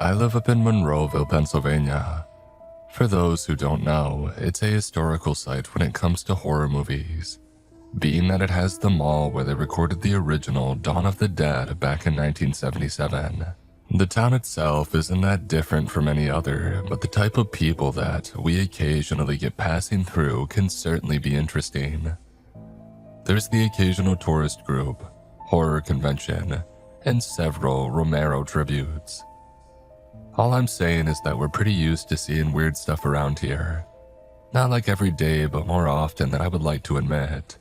I live up in Monroeville, Pennsylvania. For those who don't know, it's a historical site when it comes to horror movies, being that it has the mall where they recorded the original Dawn of the Dead back in 1977. The town itself isn't that different from any other, but the type of people that we occasionally get passing through can certainly be interesting. There's the occasional tourist group, horror convention, and several Romero tributes. All I'm saying is that we're pretty used to seeing weird stuff around here. Not like every day, but more often than I would like to admit.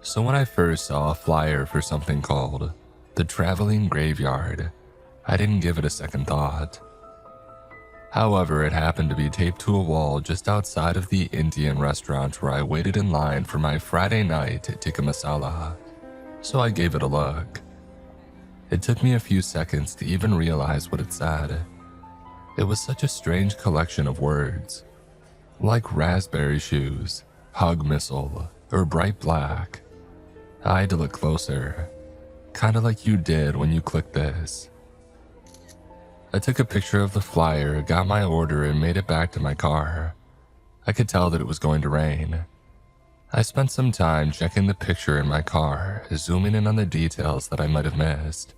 So when I first saw a flyer for something called the Traveling Graveyard, I didn't give it a second thought. However, it happened to be taped to a wall just outside of the Indian restaurant where I waited in line for my Friday night tikka masala, so I gave it a look. It took me a few seconds to even realize what it said. It was such a strange collection of words, like raspberry shoes, hug missile, or bright black. I had to look closer, kinda like you did when you clicked this. I took a picture of the flyer, got my order, and made it back to my car. I could tell that it was going to rain. I spent some time checking the picture in my car, zooming in on the details that I might have missed.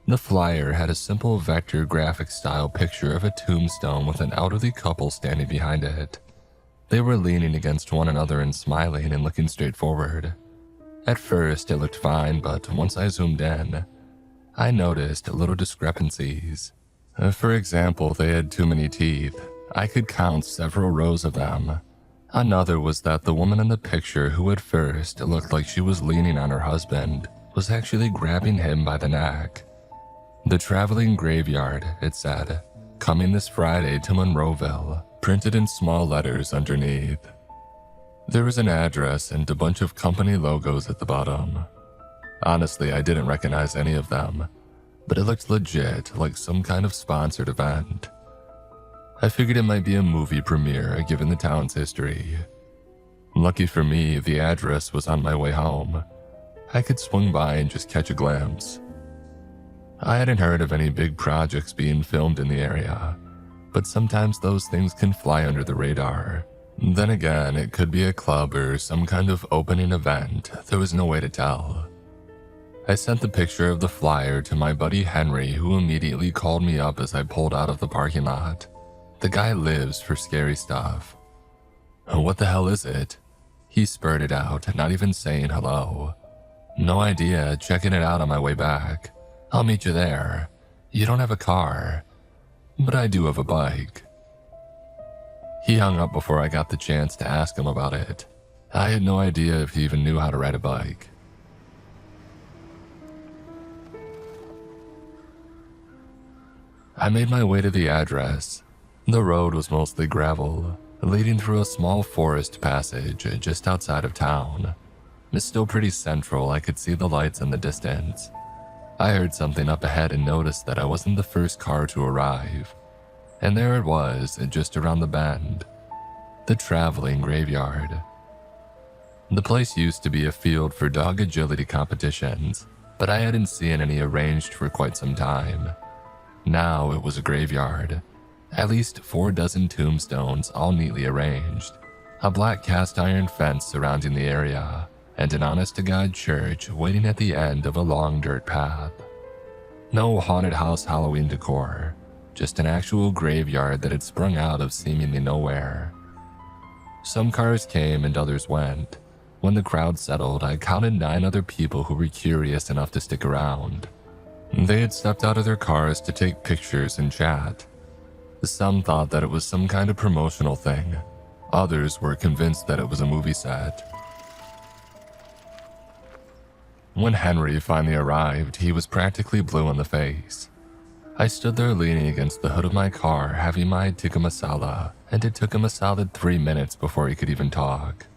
The flyer had a simple vector graphic style picture of a tombstone with an elderly couple standing behind it. They were leaning against one another and smiling and looking straight forward. At first, it looked fine, but once I zoomed in, I noticed little discrepancies. For example, they had too many teeth. I could count several rows of them. Another was that the woman in the picture, who at first looked like she was leaning on her husband, was actually grabbing him by the neck. The Traveling Graveyard, it said, coming this Friday to Monroeville, printed in small letters underneath. There was an address and a bunch of company logos at the bottom. Honestly, I didn't recognize any of them, but it looked legit, like some kind of sponsored event. I figured it might be a movie premiere given the town's history. Lucky for me, the address was on my way home. I could swing by and just catch a glimpse. I hadn't heard of any big projects being filmed in the area, but sometimes those things can fly under the radar. Then again, it could be a club or some kind of opening event. There was no way to tell. I sent the picture of the flyer to my buddy Henry, who immediately called me up as I pulled out of the parking lot. The guy lives for scary stuff. "What the hell is it?" He spurted out, not even saying hello. "No idea, checking it out on my way back. I'll meet you there. You don't have a car, but I do have a bike." He hung up before I got the chance to ask him about it. I had no idea if he even knew how to ride a bike. I made my way to the address. The road was mostly gravel, leading through a small forest passage just outside of town. It's still pretty central. I could see the lights in the distance. I heard something up ahead and noticed that I wasn't the first car to arrive. And there it was, just around the bend. The Traveling Graveyard. The place used to be a field for dog agility competitions, but I hadn't seen any arranged for quite some time. Now it was a graveyard. At least 4 dozen tombstones, all neatly arranged. A black cast iron fence surrounding the area, and an honest-to-God church waiting at the end of a long dirt path. No haunted house Halloween decor, just an actual graveyard that had sprung out of seemingly nowhere. Some cars came and others went. When the crowd settled, I counted 9 other people who were curious enough to stick around. They had stepped out of their cars to take pictures and chat. Some thought that it was some kind of promotional thing. Others were convinced that it was a movie set. When Henry finally arrived, he was practically blue in the face. I stood there leaning against the hood of my car, having my tikka masala, and it took him a solid 3 minutes before he could even talk.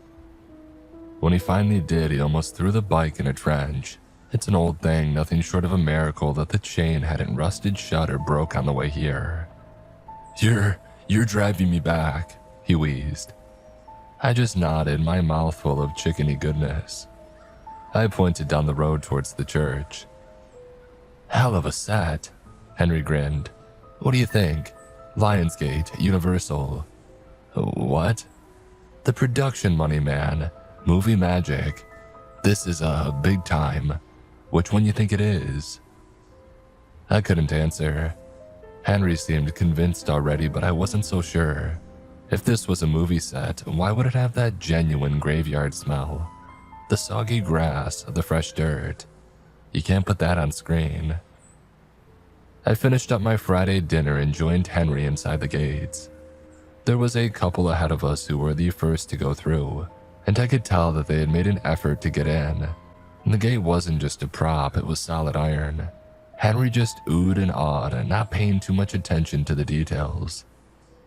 When he finally did, he almost threw the bike in a trench. It's an old thing, nothing short of a miracle that the chain hadn't rusted shut or broke on the way here. You're driving me back," he wheezed. I just nodded, my mouth full of chickeny goodness. I pointed down the road towards the church. "Hell of a set. Henry grinned. What do you think? Lionsgate, Universal. What? The production money, man. Movie magic. This is a big time. Which one you think it is? I couldn't answer. Henry seemed convinced already, but I wasn't so sure. If this was a movie set, why would it have that genuine graveyard smell? The soggy grass, the fresh dirt. You can't put that on screen. I finished up my Friday dinner and joined Henry inside the gates. There was a couple ahead of us who were the first to go through, and I could tell that they had made an effort to get in. The gate wasn't just a prop, it was solid iron. Henry just oohed and awed, not paying too much attention to the details.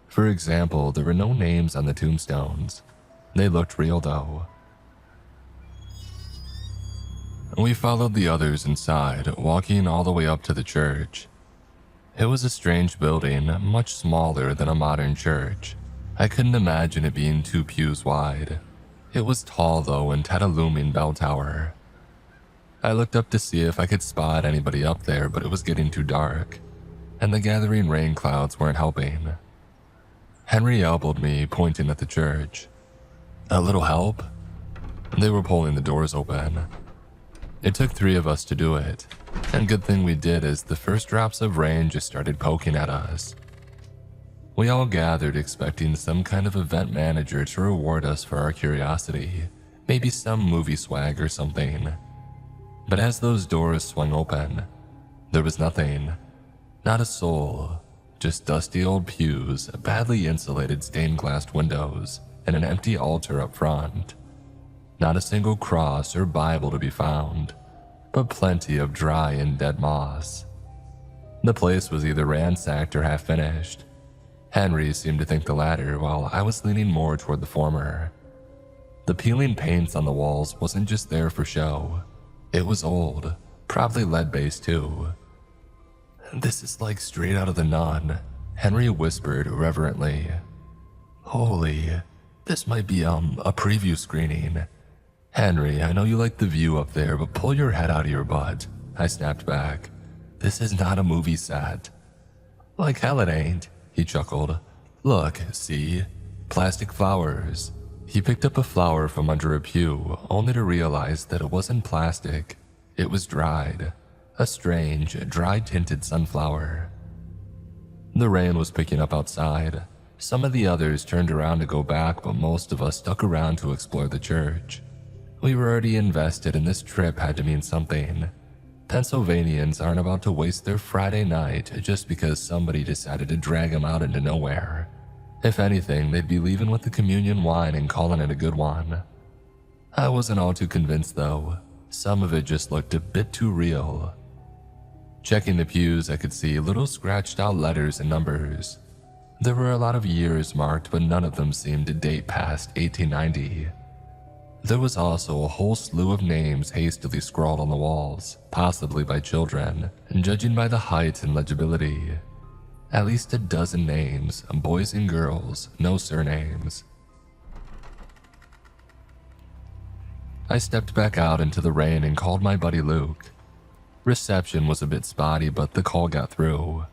For example, there were no names on the tombstones. They looked real though. We followed the others inside, walking all the way up to the church. It was a strange building, much smaller than a modern church. I couldn't imagine it being 2 pews wide. It was tall though and had a looming bell tower. I looked up to see if I could spot anybody up there, but it was getting too dark, and the gathering rain clouds weren't helping. Henry elbowed me, pointing at the church. A little help? They were pulling the doors open. It took 3 of us to do it, and good thing we did as the first drops of rain just started poking at us. We all gathered expecting some kind of event manager to reward us for our curiosity, maybe some movie swag or something. But as those doors swung open, there was nothing. Not a soul. Just dusty old pews, badly insulated stained glass windows, and an empty altar up front. Not a single cross or Bible to be found, but plenty of dry and dead moss. The place was either ransacked or half finished. Henry seemed to think the latter, while I was leaning more toward the former. The peeling paint on the walls wasn't just there for show. It was old, probably lead-based too. This is like straight out of The Nun, Henry whispered reverently. Holy, this might be a preview screening. Henry, I know you like the view up there, but pull your head out of your butt. I snapped back. This is not a movie set. Like hell it ain't, he chuckled. Look, see? Plastic flowers. He picked up a flower from under a pew, only to realize that it wasn't plastic. It was dried. A strange, dry-tinted sunflower. The rain was picking up outside. Some of the others turned around to go back, but most of us stuck around to explore the church. We were already invested, and this trip had to mean something. Pennsylvanians aren't about to waste their Friday night just because somebody decided to drag them out into nowhere. If anything, they'd be leaving with the communion wine and calling it a good one. I wasn't all too convinced though. Some of it just looked a bit too real. Checking the pews, I could see little scratched out letters and numbers. There were a lot of years marked, but none of them seemed to date past 1890. There was also a whole slew of names hastily scrawled on the walls, possibly by children, and judging by the height and legibility. At least a dozen names, boys and girls, no surnames. I stepped back out into the rain and called my buddy Luke. Reception was a bit spotty, but the call got through.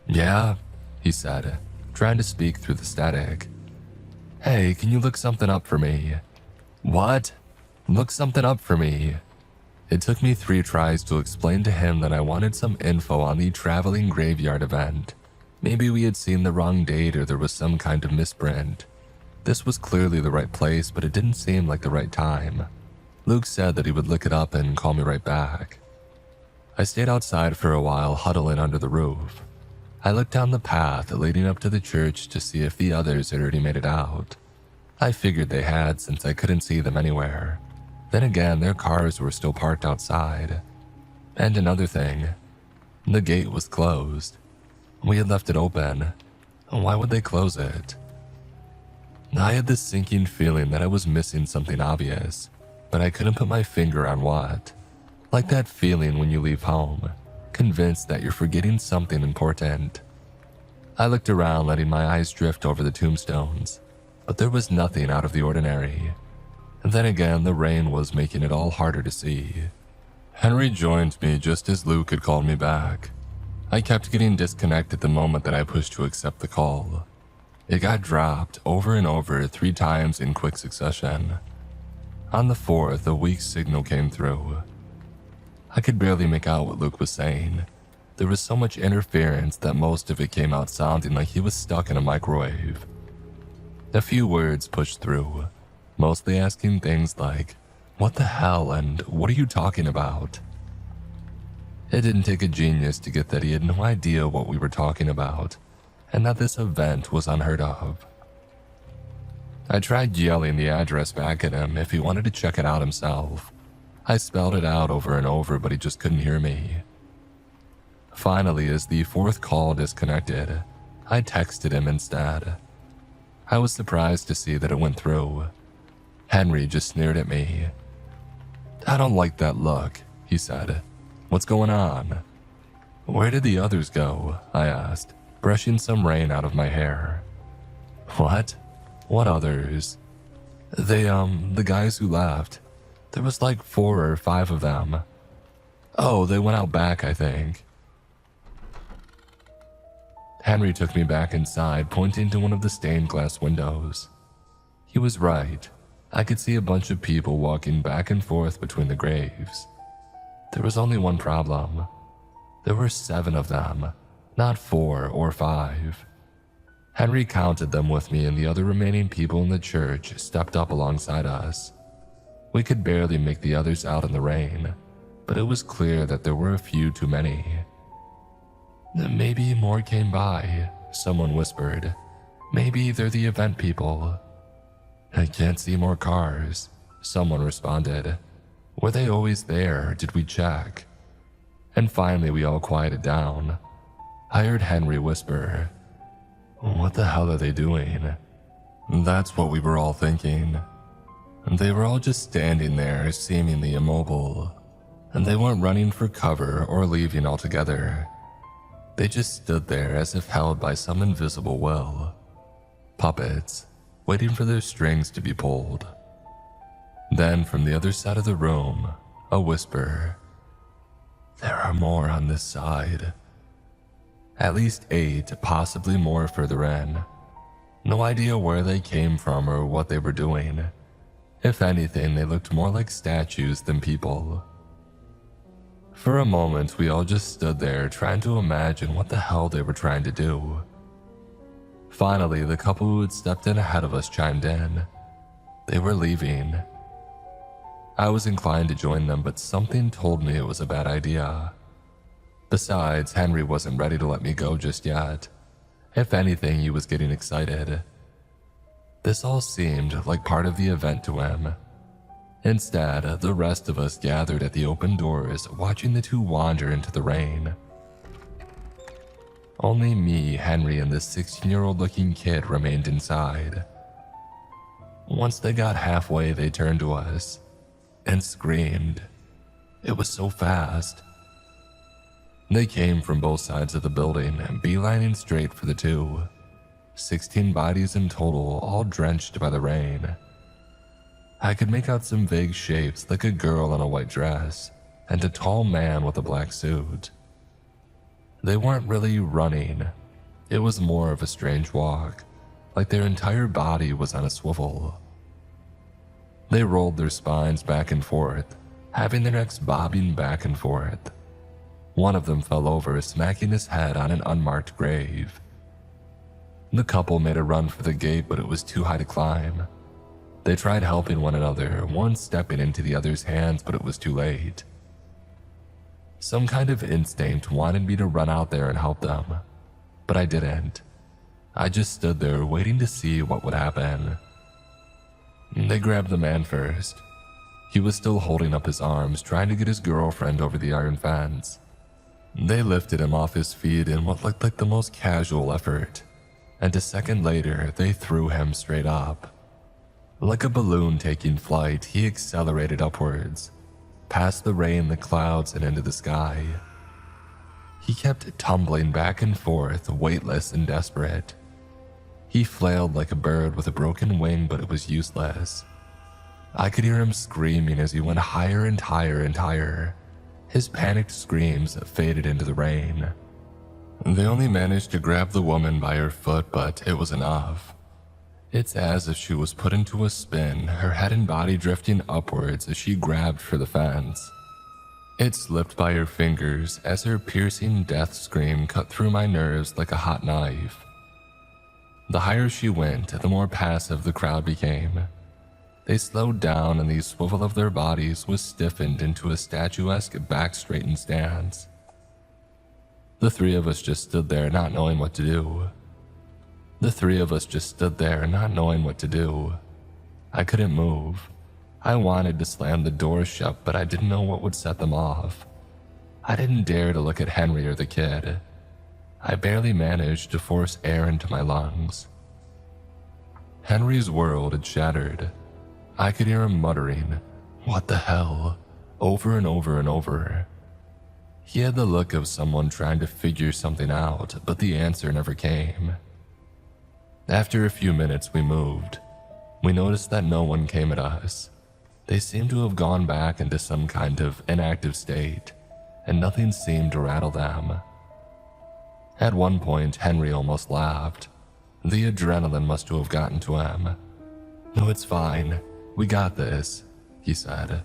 Yeah, he said, trying to speak through the static. Hey, can you look something up for me? What? Look something up for me. It took me 3 tries to explain to him that I wanted some info on the traveling graveyard event. Maybe we had seen the wrong date or there was some kind of misprint. This was clearly the right place, but it didn't seem like the right time. Luke said that he would look it up and call me right back. I stayed outside for a while, huddling under the roof. I looked down the path leading up to the church to see if the others had already made it out. I figured they had since I couldn't see them anywhere. Then again, their cars were still parked outside. And another thing, the gate was closed. We had left it open. Why would they close it? I had this sinking feeling that I was missing something obvious, but I couldn't put my finger on what. Like that feeling when you leave home, convinced that you're forgetting something important. I looked around, letting my eyes drift over the tombstones, but there was nothing out of the ordinary. And then again, the rain was making it all harder to see. Henry joined me just as Luke had called me back. I kept getting disconnected the moment that I pushed to accept the call. It got dropped over and over 3 times in quick succession. On the 4th, a weak signal came through. I could barely make out what Luke was saying. There was so much interference that most of it came out sounding like he was stuck in a microwave. A few words pushed through, mostly asking things like, "What the hell?" and "What are you talking about?" It didn't take a genius to get that he had no idea what we were talking about, and that this event was unheard of. I tried yelling the address back at him if he wanted to check it out himself. I spelled it out over and over, but he just couldn't hear me. Finally, as the 4th call disconnected, I texted him instead. I was surprised to see that it went through. Henry just sneered at me. "I don't like that look," he said. "What's going on?" "Where did the others go?" I asked, brushing some rain out of my hair. "What? What others?" The guys who left. There was like 4 or 5 of them. "Oh, they went out back, I think." Henry took me back inside, pointing to one of the stained glass windows. He was right. I could see a bunch of people walking back and forth between the graves. There was only one problem. There were 7 of them, not 4 or 5. Henry counted them with me, and the other remaining people in the church stepped up alongside us. We could barely make the others out in the rain, but it was clear that there were a few too many. "Maybe more came by," someone whispered. "Maybe they're the event people." "I can't see more cars," someone responded. "Were they always there? Did we check?" And finally we all quieted down. I heard Henry whisper, "What the hell are they doing?" That's what we were all thinking. They were all just standing there, seemingly immobile, and they weren't running for cover or leaving altogether. They just stood there as if held by some invisible will. Puppets, waiting for their strings to be pulled. Then from the other side of the room, a whisper. "There are more on this side." At least 8, possibly more further in. No idea where they came from or what they were doing. If anything, they looked more like statues than people. For a moment, we all just stood there trying to imagine what the hell they were trying to do. Finally, the couple who had stepped in ahead of us chimed in. They were leaving. I was inclined to join them, but something told me it was a bad idea. Besides, Henry wasn't ready to let me go just yet. If anything, he was getting excited. This all seemed like part of the event to him. Instead, the rest of us gathered at the open doors, watching the two wander into the rain. Only me, Henry, and this 16-year-old looking kid remained inside. Once they got halfway, they turned to us and screamed. It was so fast. They came from both sides of the building, beelining straight for the two. 16 bodies in total, all drenched by the rain. I could make out some vague shapes like a girl in a white dress and a tall man with a black suit. They weren't really running. It was more of a strange walk, like their entire body was on a swivel. They rolled their spines back and forth, having their necks bobbing back and forth. One of them fell over, smacking his head on an unmarked grave. The couple made a run for the gate, but it was too high to climb. They tried helping one another, one stepping into the other's hands, but it was too late. Some kind of instinct wanted me to run out there and help them, but I didn't. I just stood there waiting to see what would happen. They grabbed the man first. He was still holding up his arms, trying to get his girlfriend over the iron fence. They lifted him off his feet in what looked like the most casual effort, and a second later, they threw him straight up. Like a balloon taking flight, he accelerated upwards, past the rain, the clouds, and into the sky. He kept tumbling back and forth, weightless and desperate. He flailed like a bird with a broken wing, but it was useless. I could hear him screaming as he went higher and higher and higher. His panicked screams faded into the rain. They only managed to grab the woman by her foot, but it was enough. It's as if she was put into a spin, her head and body drifting upwards as she grabbed for the fence. It slipped by her fingers as her piercing death scream cut through my nerves like a hot knife. The higher she went, the more passive the crowd became. They slowed down and the swivel of their bodies was stiffened into a statuesque back-straightened stance. The three of us just stood there not knowing what to do. I couldn't move. I wanted to slam the door shut, but I didn't know what would set them off. I didn't dare to look at Henry or the kid. I barely managed to force air into my lungs. Henry's world had shattered. I could hear him muttering, "What the hell?" over and over and over. He had the look of someone trying to figure something out, but the answer never came. After a few minutes, we moved. We noticed that no one came at us. They seemed to have gone back into some kind of inactive state, and nothing seemed to rattle them. At one point, Henry almost laughed. The adrenaline must have gotten to him. "No, it's fine. We got this," he said.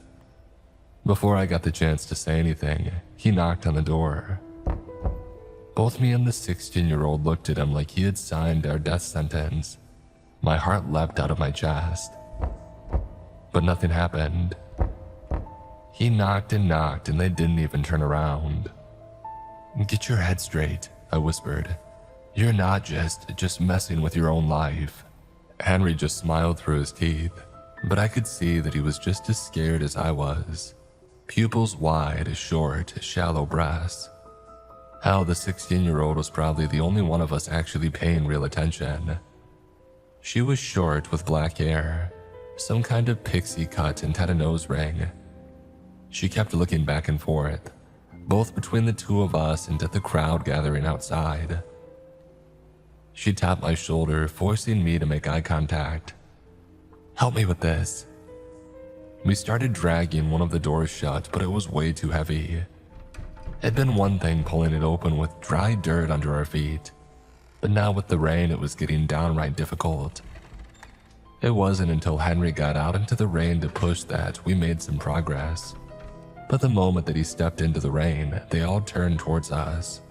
Before I got the chance to say anything, he knocked on the door. Both me and the 16-year-old looked at him like he had signed our death sentence. My heart leapt out of my chest. But nothing happened. He knocked and they didn't even turn around. "Get your head straight," I whispered. "You're not just messing with your own life." Henry just smiled through his teeth, but I could see that he was just as scared as I was. Pupils wide, short, shallow breaths. Hell, the 16-year-old was probably the only one of us actually paying real attention. She was short with black hair, some kind of pixie cut, and had a nose ring. She kept looking back and forth, both between the two of us and at the crowd gathering outside. She tapped my shoulder, forcing me to make eye contact. "Help me with this." We started dragging one of the doors shut, but it was way too heavy. It'd been one thing pulling it open with dry dirt under our feet, but now with the rain it was getting downright difficult. It wasn't until Henry got out into the rain to push that we made some progress. But the moment that he stepped into the rain, they all turned towards us.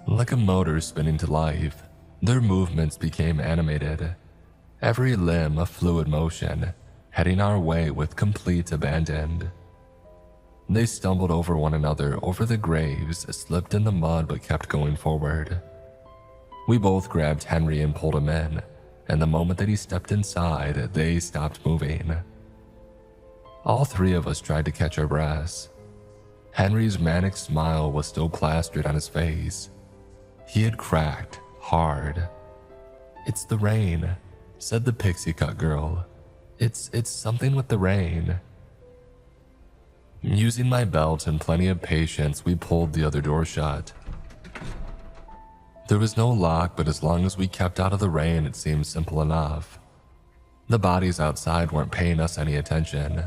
Like a motor spinning to life, their movements became animated. Every limb a fluid motion, heading our way with complete abandon. They stumbled over one another, over the graves, slipped in the mud but kept going forward. We both grabbed Henry and pulled him in, and the moment that he stepped inside, they stopped moving. All three of us tried to catch our breaths. Henry's manic smile was still plastered on his face. He had cracked hard. "It's the rain," said the pixie cut girl. It's something with the rain." Using my belt and plenty of patience, we pulled the other door shut. There was no lock, but as long as we kept out of the rain, it seemed simple enough. The bodies outside weren't paying us any attention.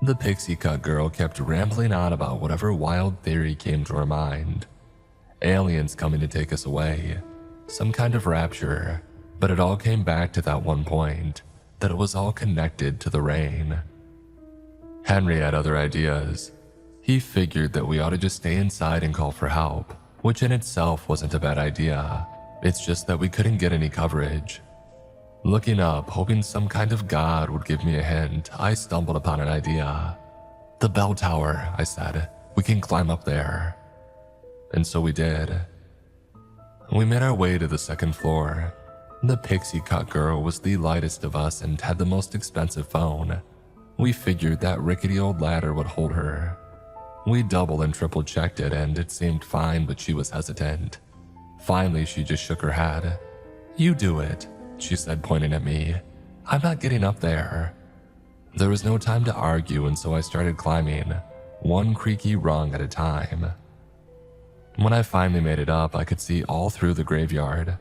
The pixie cut girl kept rambling on about whatever wild theory came to her mind. Aliens coming to take us away, some kind of rapture, but it all came back to that one point, that it was all connected to the rain. Henry had other ideas. He figured that we ought to just stay inside and call for help, which in itself wasn't a bad idea. It's just that we couldn't get any coverage. Looking up, hoping some kind of god would give me a hint, I stumbled upon an idea. "The bell tower," I said. "We can climb up there." And so we did. We made our way to the second floor. The pixie cut girl was the lightest of us and had the most expensive phone. We figured that rickety old ladder would hold her. We double and triple checked it and it seemed fine, but she was hesitant. Finally, she just shook her head. "You do it," she said, pointing at me. "I'm not getting up there." There was no time to argue, and so I started climbing, one creaky rung at a time. When I finally made it up, I could see all through the graveyard.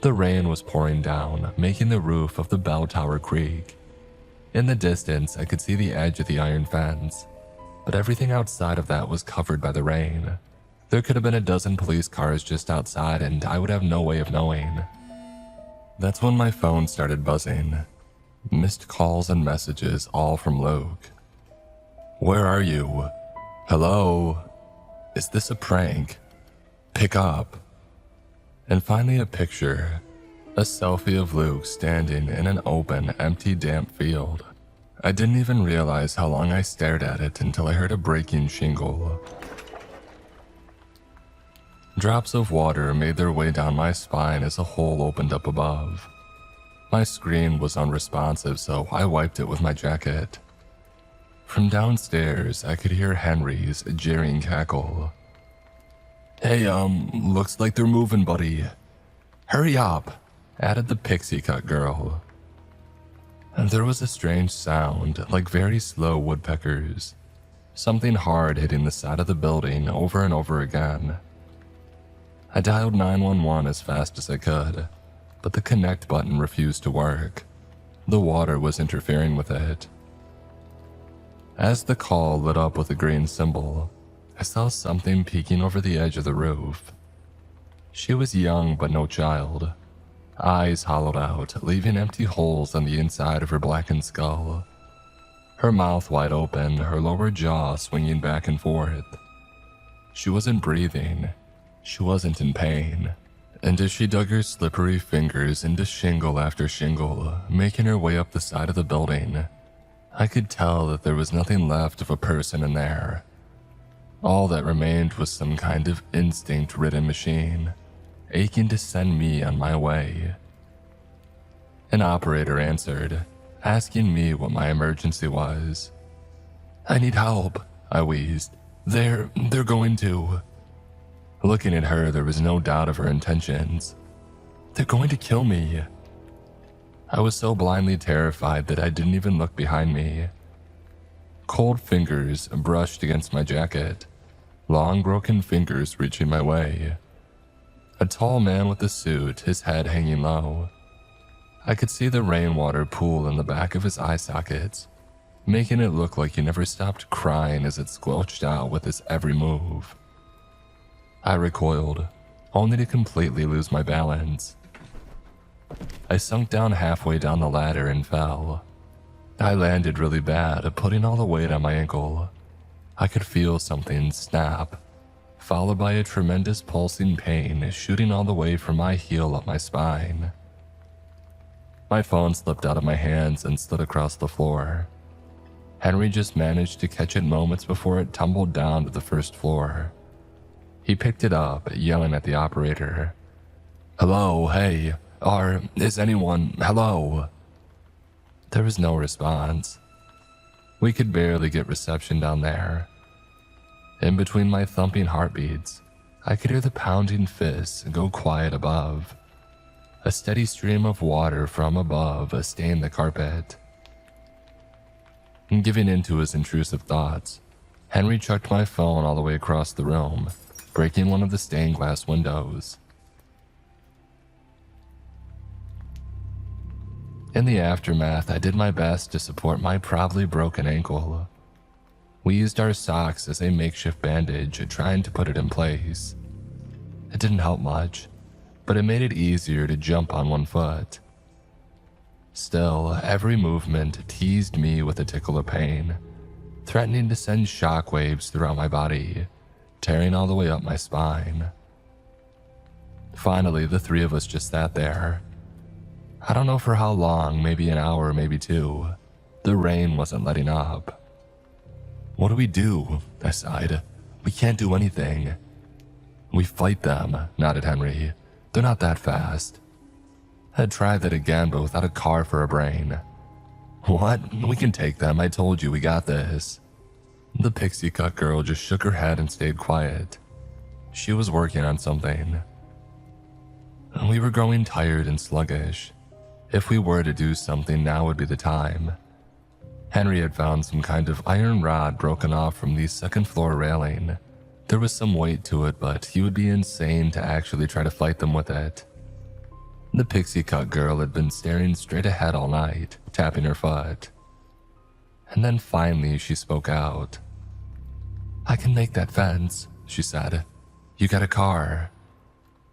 The rain was pouring down, making the roof of the bell tower creak. In the distance, I could see the edge of the iron fence, but everything outside of that was covered by the rain. There could have been a dozen police cars just outside and I would have no way of knowing. That's when my phone started buzzing. Missed calls and messages, all from Luke. Where are you? Hello? Is this a prank? Pick up. And finally a picture. A selfie of Luke standing in an open, empty, damp field. I didn't even realize how long I stared at it until I heard a breaking shingle. Drops of water made their way down my spine as a hole opened up above. My screen was unresponsive, so I wiped it with my jacket. From downstairs, I could hear Henry's jeering cackle. Hey, looks like they're moving, buddy. Hurry up, added the pixie cut girl. And there was a strange sound, like very slow woodpeckers. Something hard hitting the side of the building over and over again. I dialed 911 as fast as I could, but the connect button refused to work. The water was interfering with it. As the call lit up with a green symbol, I saw something peeking over the edge of the roof. She was young but no child. Eyes hollowed out, leaving empty holes on the inside of her blackened skull. Her mouth wide open, her lower jaw swinging back and forth. She wasn't breathing. She wasn't in pain. And as she dug her slippery fingers into shingle after shingle, making her way up the side of the building, I could tell that there was nothing left of a person in there. All that remained was some kind of instinct-ridden machine, aching to send me on my way. An operator answered, asking me what my emergency was. I need help, I wheezed. They're going to. Looking at her, there was no doubt of her intentions. They're going to kill me. I was so blindly terrified that I didn't even look behind me. Cold fingers brushed against my jacket, long broken fingers reaching my way. A tall man with a suit, his head hanging low. I could see the rainwater pool in the back of his eye sockets, making it look like he never stopped crying as it squelched out with his every move. I recoiled, only to completely lose my balance. I sunk down halfway down the ladder and fell. I landed really bad, putting all the weight on my ankle. I could feel something snap, followed by a tremendous pulsing pain shooting all the way from my heel up my spine. My phone slipped out of my hands and slid across the floor. Henry just managed to catch it moments before it tumbled down to the first floor. He picked it up, yelling at the operator. Hello, hey, is anyone, hello? There was no response. We could barely get reception down there. In between my thumping heartbeats, I could hear the pounding fists go quiet above. A steady stream of water from above stained the carpet. Giving in to his intrusive thoughts, Henry chucked my phone all the way across the room, breaking one of the stained glass windows. In the aftermath, I did my best to support my probably broken ankle. We used our socks as a makeshift bandage, trying to put it in place. It didn't help much, but it made it easier to jump on one foot. Still, every movement teased me with a tickle of pain, threatening to send shockwaves throughout my body, tearing all the way up my spine. Finally, the three of us just sat there. I don't know for how long, maybe an hour, maybe two. The rain wasn't letting up. What do we do? I sighed. We can't do anything. We fight them, nodded Henry. They're not that fast. I'd tried that again, but without a car for a brain. What? We can take them. I told you we got this. The pixie cut girl just shook her head and stayed quiet. She was working on something. We were growing tired and sluggish. If we were to do something, now would be the time. Henry had found some kind of iron rod broken off from the second floor railing. There was some weight to it, but he would be insane to actually try to fight them with it. The pixie cut girl had been staring straight ahead all night, tapping her foot. And then finally she spoke out. I can make that fence, she said. You got a car?"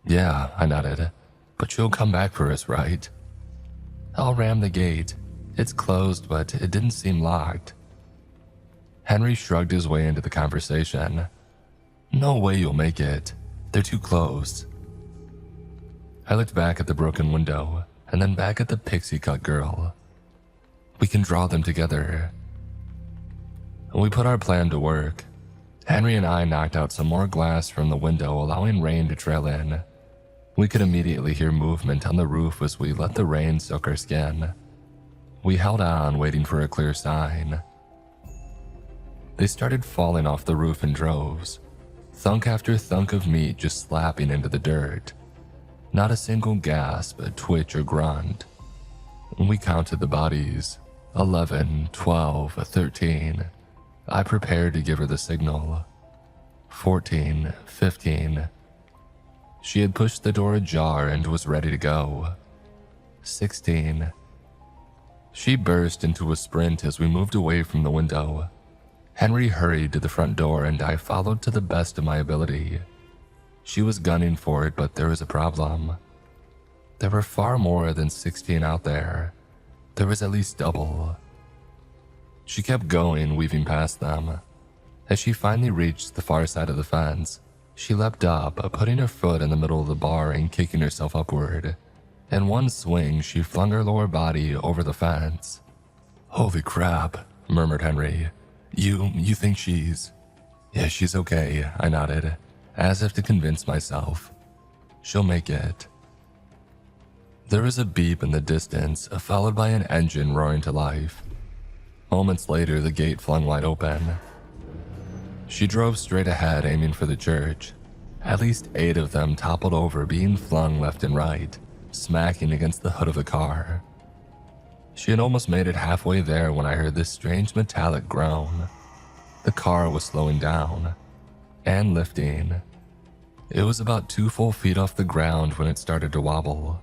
"Yeah," I nodded. "But you'll come back for us, right?" "I'll ram the gate. It's closed, but it didn't seem locked." Henry shrugged his way into the conversation. "No way you'll make it. They're too close." I looked back at the broken window, and then back at the pixie-cut girl. "We can draw them together." We put our plan to work. Henry and I knocked out some more glass from the window, allowing rain to trail in. We could immediately hear movement on the roof as we let the rain soak our skin. We held on, waiting for a clear sign. They started falling off the roof in droves, thunk after thunk of meat just slapping into the dirt. Not a single gasp, twitch, or grunt. We counted the bodies. 11, 12, 13. I prepared to give her the signal. 14, 15. She had pushed the door ajar and was ready to go. 16. She burst into a sprint as we moved away from the window. Henry hurried to the front door and I followed to the best of my ability. She was gunning for it, but there was a problem. There were far more than 16 out there. There was at least double. She kept going, weaving past them. As she finally reached the far side of the fence, she leapt up, putting her foot in the middle of the bar and kicking herself upward. In one swing, she flung her lower body over the fence. "Holy crap," murmured Henry. You think she's..." "Yeah, she's okay," I nodded, as if to convince myself. "She'll make it." There was a beep in the distance, followed by an engine roaring to life. Moments later, the gate flung wide open. She drove straight ahead, aiming for the church. At least 8 of them toppled over, being flung left and right, smacking against the hood of the car. She had almost made it halfway there when I heard this strange metallic groan. The car was slowing down and lifting. It was about 2 full feet off the ground when it started to wobble.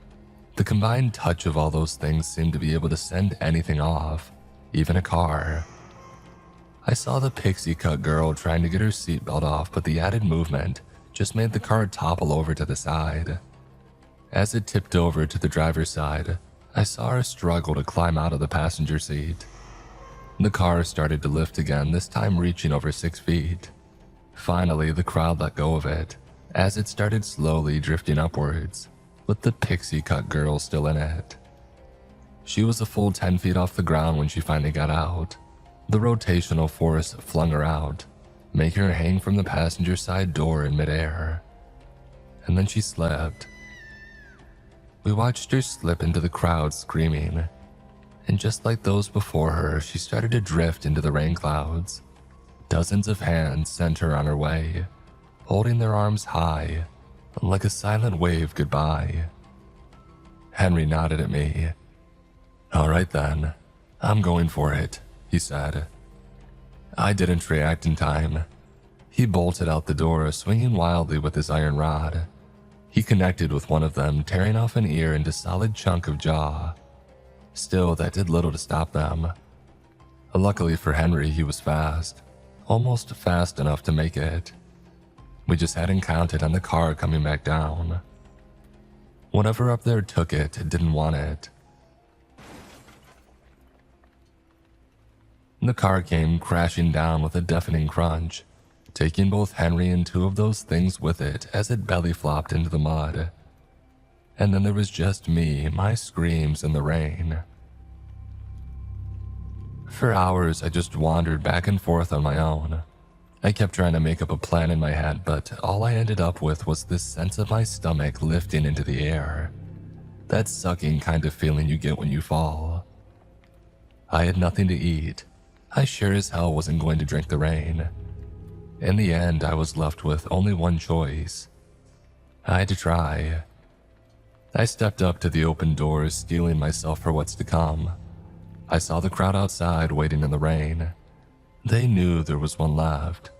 The combined touch of all those things seemed to be able to send anything off, even a car. I saw the pixie-cut girl trying to get her seatbelt off, but the added movement just made the car topple over to the side. As it tipped over to the driver's side, I saw her struggle to climb out of the passenger seat. The car started to lift again, this time reaching over 6 feet. Finally, the crowd let go of it, as it started slowly drifting upwards, with the pixie-cut girl still in it. She was a full 10 feet off the ground when she finally got out. The rotational force flung her out, making her hang from the passenger side door in midair. And then she slipped. We watched her slip into the crowd screaming, and just like those before her, she started to drift into the rain clouds. Dozens of hands sent her on her way, holding their arms high, like a silent wave goodbye. Henry nodded at me. "All right then, I'm going for it," he said. I didn't react in time. He bolted out the door, swinging wildly with his iron rod. He connected with one of them, tearing off an ear and a solid chunk of jaw. Still, that did little to stop them. Luckily for Henry, he was fast, almost fast enough to make it. We just hadn't counted on the car coming back down. Whatever up there took it, didn't want it. The car came crashing down with a deafening crunch, taking both Henry and 2 of those things with it as it belly flopped into the mud. And then there was just me, my screams, and the rain. For hours, I just wandered back and forth on my own. I kept trying to make up a plan in my head, but all I ended up with was this sense of my stomach lifting into the air. That sucking kind of feeling you get when you fall. I had nothing to eat. I sure as hell wasn't going to drink the rain. In the end, I was left with only one choice. I had to try. I stepped up to the open doors, steeling myself for what's to come. I saw the crowd outside waiting in the rain. They knew there was one left.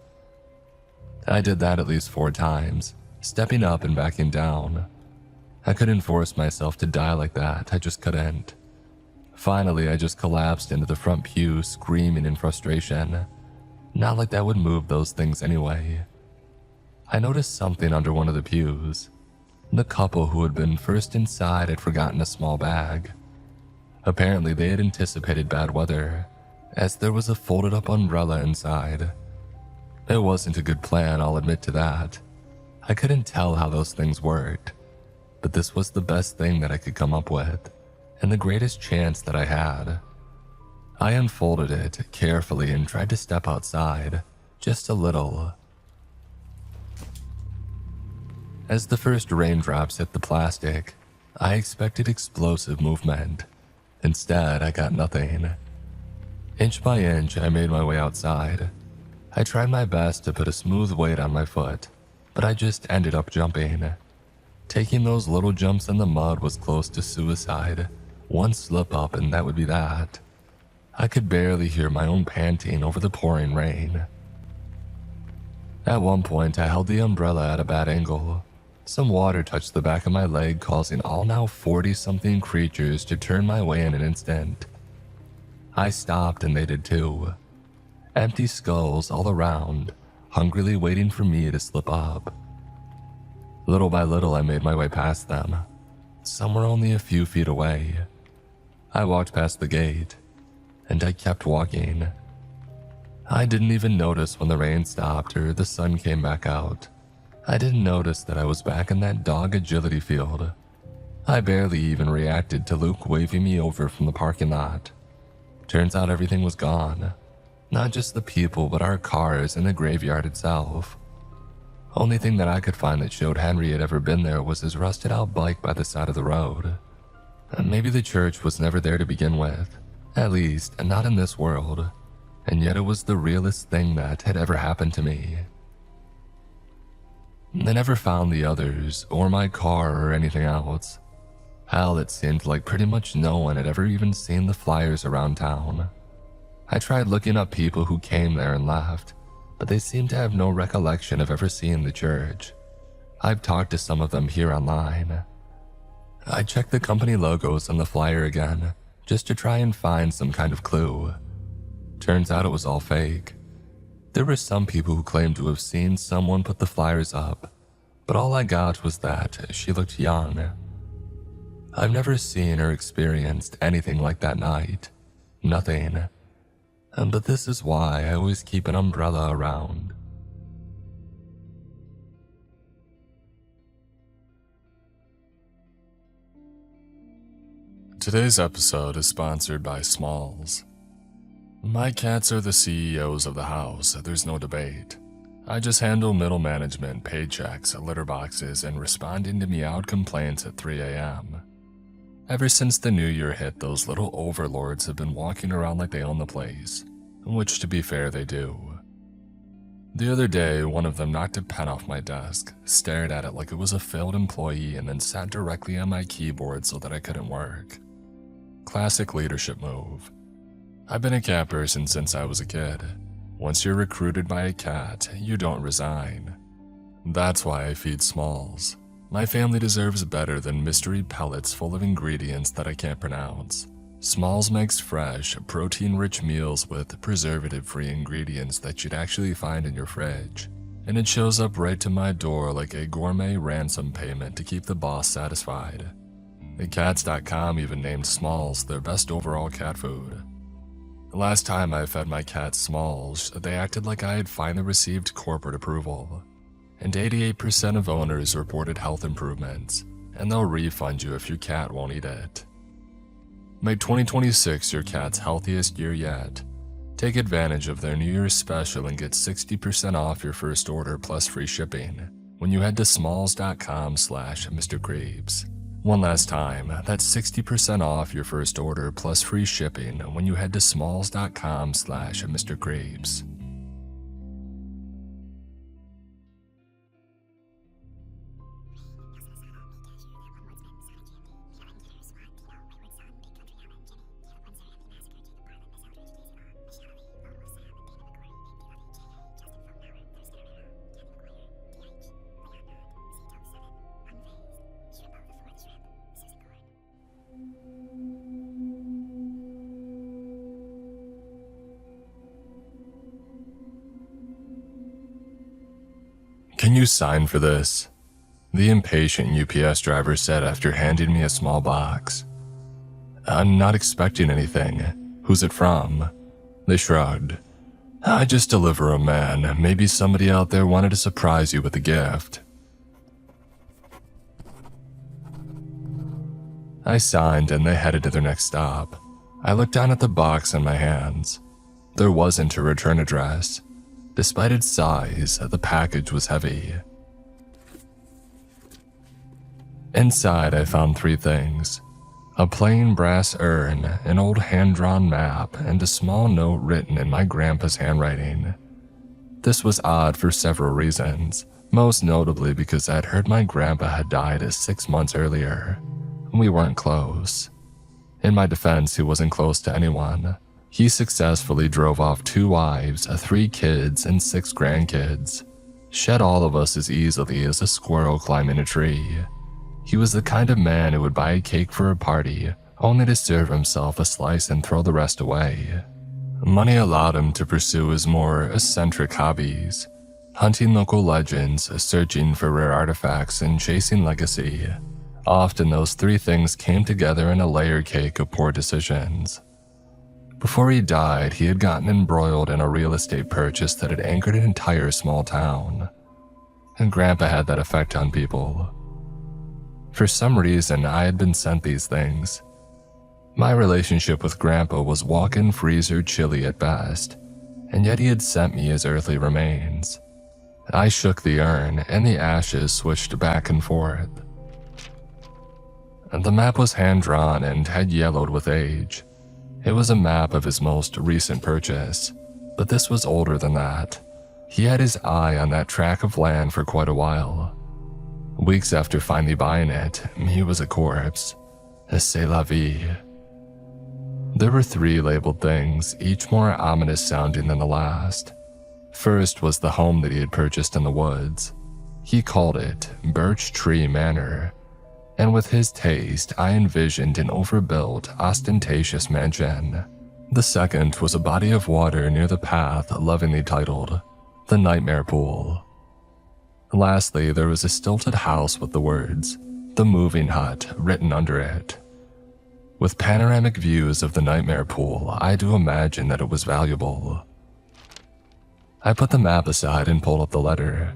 I did that at least 4 times, stepping up and backing down. I couldn't force myself to die like that, I just couldn't. Finally, I just collapsed into the front pew, screaming in frustration. Not like that would move those things anyway. I noticed something under one of the pews. The couple who had been first inside had forgotten a small bag. Apparently, they had anticipated bad weather, as there was a folded up umbrella inside. It wasn't a good plan, I'll admit to that. I couldn't tell how those things worked, but this was the best thing that I could come up with, and the greatest chance that I had. I unfolded it carefully and tried to step outside, just a little. As the first raindrops hit the plastic, I expected explosive movement. Instead, I got nothing. Inch by inch, I made my way outside. I tried my best to put a smooth weight on my foot, but I just ended up jumping. Taking those little jumps in the mud was close to suicide. One slip up and that would be that. I could barely hear my own panting over the pouring rain. At one point, I held the umbrella at a bad angle. Some water touched the back of my leg, causing all now 40-something creatures to turn my way in an instant. I stopped and they did too. Empty skulls all around, hungrily waiting for me to slip up. Little by little, I made my way past them. Some were only a few feet away. I walked past the gate, and I kept walking. I didn't even notice when the rain stopped or the sun came back out. I didn't notice that I was back in that dog agility field. I barely even reacted to Luke waving me over from the parking lot. Turns out everything was gone. Not just the people, but our cars and the graveyard itself. Only thing that I could find that showed Henry had ever been there was his rusted out bike by the side of the road. And maybe the church was never there to begin with. At least, not in this world. And yet it was the realest thing that had ever happened to me. They never found the others, or my car, or anything else. Hell, it seemed like pretty much no one had ever even seen the flyers around town. I tried looking up people who came there and left, but they seemed to have no recollection of ever seeing the church. I've talked to some of them here online. I checked the company logos on the flyer again, just to try and find some kind of clue. Turns out it was all fake. There were some people who claimed to have seen someone put the flyers up, but all I got was that she looked young. I've never seen or experienced anything like that night. Nothing. But this is why I always keep an umbrella around. Today's episode is sponsored by Smalls. My cats are the CEOs of the house, there's no debate. I just handle middle management, paychecks, litter boxes, and responding to meowed complaints at 3 a.m. Ever since the new year hit, those little overlords have been walking around like they own the place, which to be fair they do. The other day, one of them knocked a pen off my desk, stared at it like it was a failed employee, and then sat directly on my keyboard so that I couldn't work. Classic leadership move. I've been a cat person since I was a kid. Once you're recruited by a cat, you don't resign. That's why I feed Smalls. My family deserves better than mystery pellets full of ingredients that I can't pronounce. Smalls makes fresh, protein-rich meals with preservative-free ingredients that you'd actually find in your fridge. And it shows up right to my door like a gourmet ransom payment to keep the boss satisfied. Cats.com even named Smalls their best overall cat food. The last time I fed my cat Smalls, they acted like I had finally received corporate approval. And 88% of owners reported health improvements, and they'll refund you if your cat won't eat it. Make 2026 your cat's healthiest year yet. Take advantage of their New Year's special and get 60% off your first order plus free shipping when you head to smalls.com/Mr. Creeps. One last time, that's 60% off your first order plus free shipping when you head to smalls.com/Mr. Creeps. You signed for this," the impatient UPS driver said after handing me a small box. "I'm not expecting anything. Who's it from?" They shrugged. "I just deliver 'em, man. Maybe somebody out there wanted to surprise you with a gift." I signed and they headed to their next stop. I looked down at the box in my hands. There wasn't a return address. Despite its size, the package was heavy. Inside, I found 3 things: a plain brass urn, an old hand-drawn map, and a small note written in my grandpa's handwriting. This was odd for several reasons, most notably because I'd heard my grandpa had died 6 months earlier. We weren't close. In my defense, he wasn't close to anyone. He successfully drove off 2 wives, 3 kids, and 6 grandkids. Shed all of us as easily as a squirrel climbing a tree. He was the kind of man who would buy a cake for a party, only to serve himself a slice and throw the rest away. Money allowed him to pursue his more eccentric hobbies: hunting local legends, searching for rare artifacts, and chasing legacy. Often those 3 things came together in a layer cake of poor decisions. Before he died, he had gotten embroiled in a real estate purchase that had anchored an entire small town. And Grandpa had that effect on people. For some reason, I had been sent these things. My relationship with Grandpa was walk-in freezer chilly at best, and yet he had sent me his earthly remains. I shook the urn, and the ashes switched back and forth. The map was hand-drawn and had yellowed with age. It was a map of his most recent purchase, but this was older than that. He had his eye on that tract of land for quite a while. Weeks after finally buying it, he was a corpse. C'est la vie. There were 3 labeled things, each more ominous sounding than the last. First was the home that he had purchased in the woods. He called it Birch Tree Manor, and with his taste, I envisioned an overbuilt, ostentatious mansion. The second was a body of water near the path lovingly titled the Nightmare Pool. Lastly, there was a stilted house with the words, "The Moving Hut," written under it. With panoramic views of the Nightmare Pool, I do imagine that it was valuable. I put the map aside and pulled up the letter.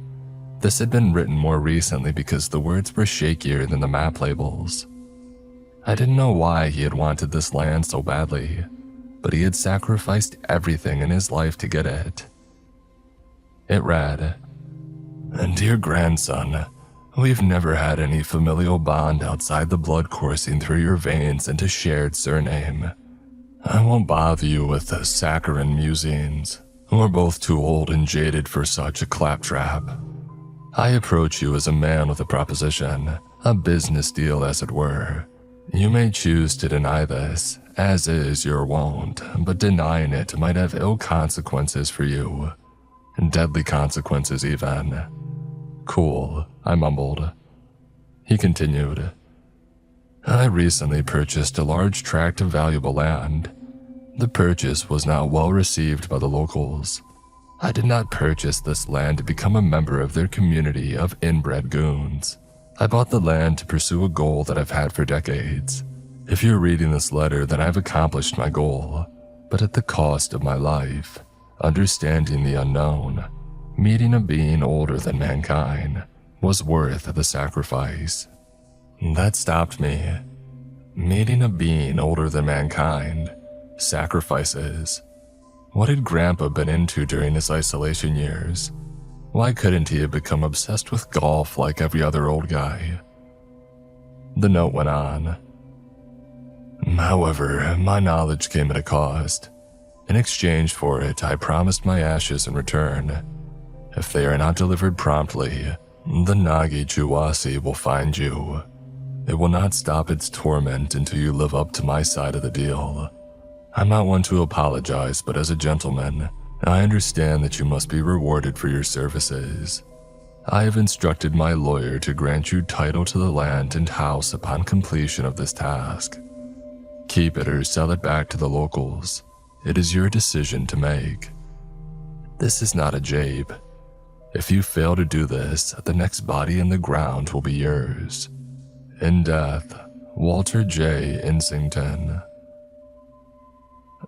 This had been written more recently because the words were shakier than the map labels. I didn't know why he had wanted this land so badly, but he had sacrificed everything in his life to get it. It read, "Dear grandson, we've never had any familial bond outside the blood coursing through your veins and a shared surname. I won't bother you with saccharine musings. We're both too old and jaded for such a claptrap. I approach you as a man with a proposition, a business deal as it were. You may choose to deny this, as is your wont, but denying it might have ill consequences for you. Deadly consequences even." "Cool," I mumbled. He continued, "I recently purchased a large tract of valuable land. The purchase was not well received by the locals. I did not purchase this land to become a member of their community of inbred goons. I bought the land to pursue a goal that I've had for decades. If you're reading this letter, then I've accomplished my goal, but at the cost of my life. Understanding the unknown, meeting a being older than mankind, was worth the sacrifice." That stopped me. Meeting a being older than mankind. Sacrifices. What had Grandpa been into during his isolation years? Why couldn't he have become obsessed with golf like every other old guy? The note went on. "However, my knowledge came at a cost. In exchange for it, I promised my ashes in return. If they are not delivered promptly, the Nagi Chuwasi will find you. It will not stop its torment until you live up to my side of the deal. I'm not one to apologize, but as a gentleman, I understand that you must be rewarded for your services. I have instructed my lawyer to grant you title to the land and house upon completion of this task. Keep it or sell it back to the locals. It is your decision to make." This is not a jape. If you fail to do this, the next body in the ground will be yours. In death, Walter J. Insington.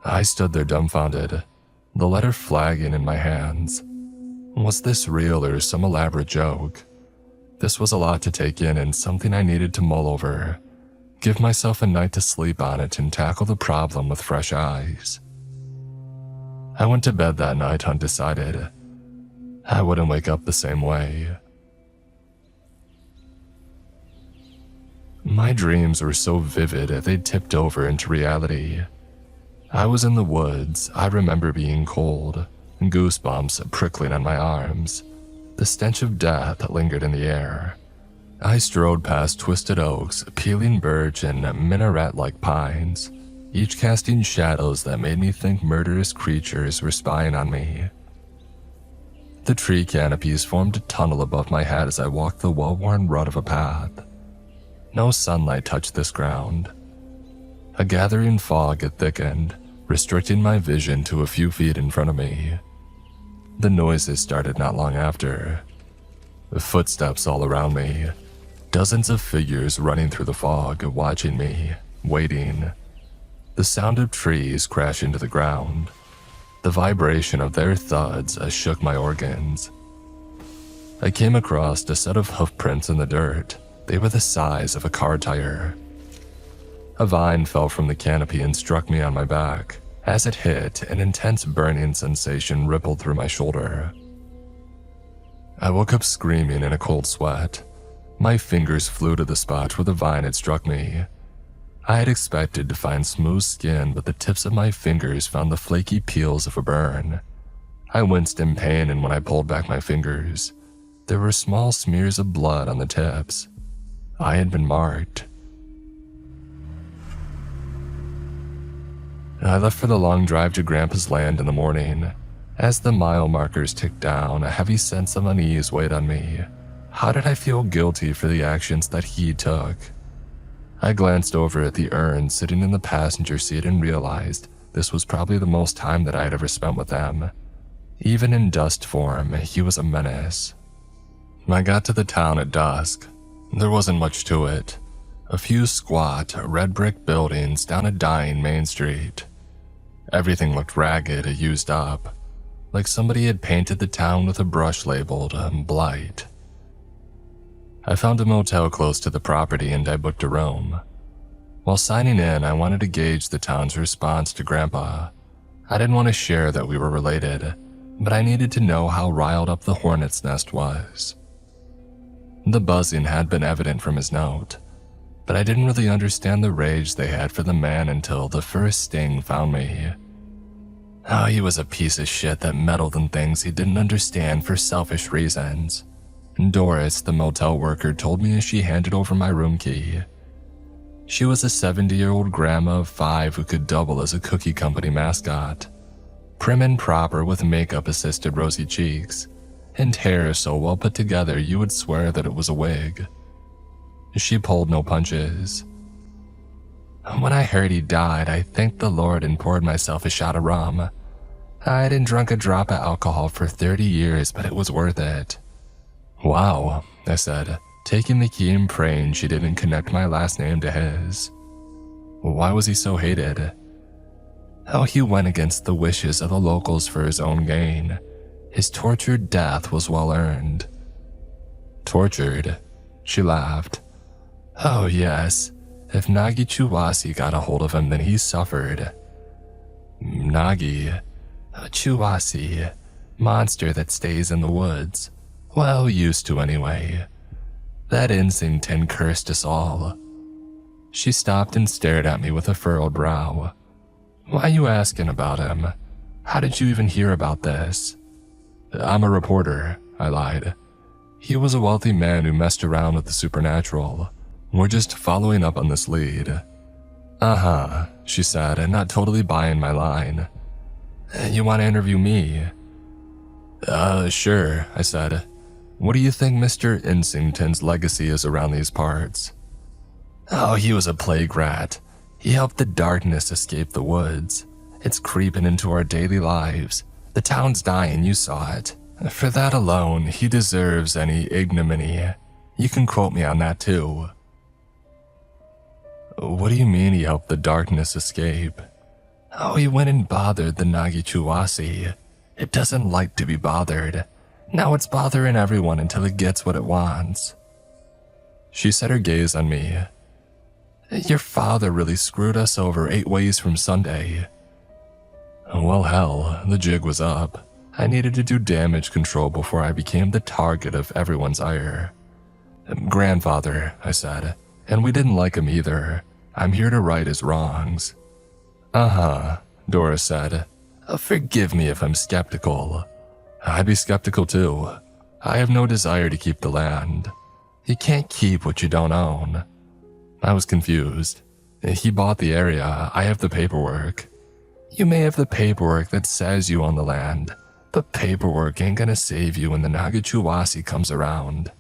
I stood there dumbfounded, the letter flagging in my hands. Was this real or some elaborate joke? This was a lot to take in and something I needed to mull over, give myself a night to sleep on it and tackle the problem with fresh eyes. I went to bed that night undecided. I wouldn't wake up the same way. My dreams were so vivid they tipped over into reality. I was in the woods. I remember being cold, goosebumps prickling on my arms. The stench of death lingered in the air. I strode past twisted oaks, peeling birch, and minaret-like pines, each casting shadows that made me think murderous creatures were spying on me. The tree canopies formed a tunnel above my head as I walked the well-worn rut of a path. No sunlight touched this ground. A gathering fog had thickened, restricting my vision to a few feet in front of me. The noises started not long after. Footsteps all around me. Dozens of figures running through the fog, watching me, waiting. The sound of trees crash into the ground. The vibration of their thuds shook my organs. I came across a set of hoofprints in the dirt. They were the size of a car tire. A vine fell from the canopy and struck me on my back. As it hit, an intense burning sensation rippled through my shoulder. I woke up screaming in a cold sweat. My fingers flew to the spot where the vine had struck me. I had expected to find smooth skin, but the tips of my fingers found the flaky peels of a burn. I winced in pain, and when I pulled back my fingers, there were small smears of blood on the tips. I had been marked. I left for the long drive to Grandpa's land in the morning. As the mile markers ticked down, a heavy sense of unease weighed on me. How did I feel guilty for the actions that he took? I glanced over at the urn sitting in the passenger seat and realized this was probably the most time that I had ever spent with them. Even in dust form, he was a menace. I got to the town at dusk. There wasn't much to it. A few squat, red brick buildings down a dying main street. Everything looked ragged, used up, like somebody had painted the town with a brush labeled Blight. I found a motel close to the property and I booked a room. While signing in, I wanted to gauge the town's response to Grandpa. I didn't want to share that we were related, but I needed to know how riled up the hornet's nest was. The buzzing had been evident from his note, but I didn't really understand the rage they had for the man until the first sting found me. Oh, he was a piece of shit that meddled in things he didn't understand for selfish reasons. Doris, the motel worker, told me as she handed over my room key. She was a 70-year-old grandma of 5 who could double as a cookie company mascot. Prim and proper with makeup-assisted rosy cheeks, and hair so well put together you would swear that it was a wig. She pulled no punches. When I heard he died, I thanked the Lord and poured myself a shot of rum. I hadn't drunk a drop of alcohol for 30 years, but it was worth it. Wow, I said, taking the key and praying she didn't connect my last name to his. Why was he so hated? Oh, he went against the wishes of the locals for his own gain. His tortured death was well earned. Tortured? She laughed. Oh yes, if Nagi Chuwasi got a hold of him, then he suffered. Nagi? Chuwasi, monster that stays in the woods. Well, used to anyway. That Insington cursed us all. She stopped and stared at me with a furrowed brow. Why are you asking about him? How did you even hear about this? I'm a reporter, I lied. He was a wealthy man who messed around with the supernatural. We're just following up on this lead. Uh-huh, she said, not totally buying my line. You want to interview me? Sure, I said. What do you think Mr. Insington's legacy is around these parts? Oh, he was a plague rat. He helped the darkness escape the woods. It's creeping into our daily lives. The town's dying, you saw it. For that alone, he deserves any ignominy. You can quote me on that too. What do you mean he helped the darkness escape? Oh, he went and bothered the Nagichuwasi. It doesn't like to be bothered. Now it's bothering everyone until it gets what it wants. She set her gaze on me. Your father really screwed us over 8 ways from Sunday. Well, hell, the jig was up. I needed to do damage control before I became the target of everyone's ire. Grandfather, I said, and we didn't like him either. I'm here to right his wrongs. Uh-huh, Doris said. Forgive me if I'm skeptical. I'd be skeptical too. I have no desire to keep the land. You can't keep what you don't own. I was confused. He bought the area. I have the paperwork. You may have the paperwork that says you own the land, but paperwork ain't gonna save you when the Nagichuwasi comes around.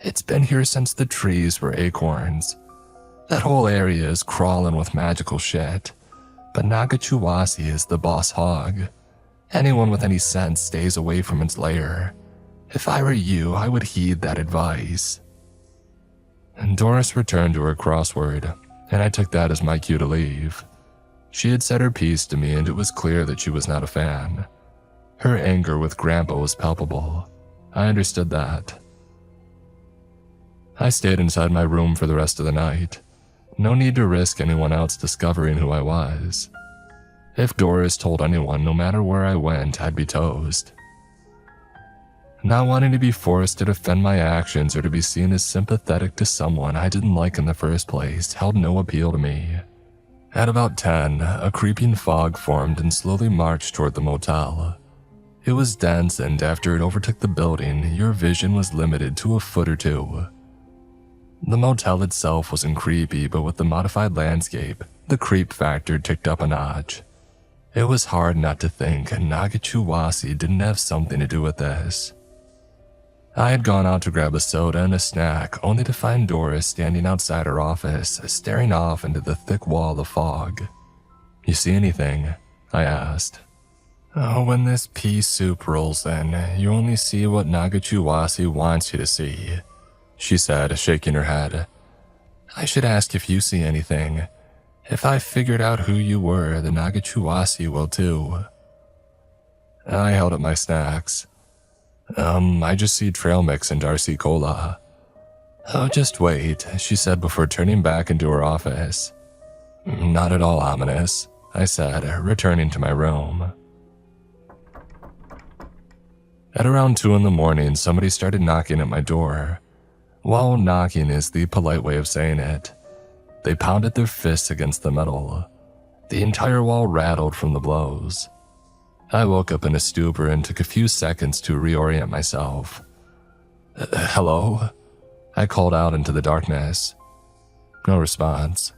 It's been here since the trees were acorns. That whole area is crawling with magical shit, but Nagichuwasi is the boss hog. Anyone with any sense stays away from its lair. If I were you, I would heed that advice. And Doris returned to her crossword, and I took that as my cue to leave. She had said her piece to me, and it was clear that she was not a fan. Her anger with Grandpa was palpable. I understood that. I stayed inside my room for the rest of the night. No need to risk anyone else discovering who I was. If Doris told anyone, no matter where I went, I'd be toast. Not wanting to be forced to defend my actions or to be seen as sympathetic to someone I didn't like in the first place held no appeal to me. At about 10, a creeping fog formed and slowly marched toward the motel. It was dense, and after it overtook the building, your vision was limited to a foot or two. The motel itself wasn't creepy, but with the modified landscape, the creep factor ticked up a notch. It was hard not to think Nagichuwasi didn't have something to do with this. I had gone out to grab a soda and a snack, only to find Doris standing outside her office, staring off into the thick wall of fog. You see anything? I asked. Oh, when this pea soup rolls in, you only see what Nagichuwasi wants you to see, she said, shaking her head. I should ask if you see anything. If I figured out who you were, the Nagichuwasi will too. I held up my snacks. I just see trail mix and Darcy Cola. Oh, just wait, she said before turning back into her office. Not at all ominous, I said, returning to my room. At around 2 in the morning, somebody started knocking at my door. While knocking is the polite way of saying it. They pounded their fists against the metal. The entire wall rattled from the blows. I woke up in a stupor and took a few seconds to reorient myself. Hello? I called out into the darkness. No response.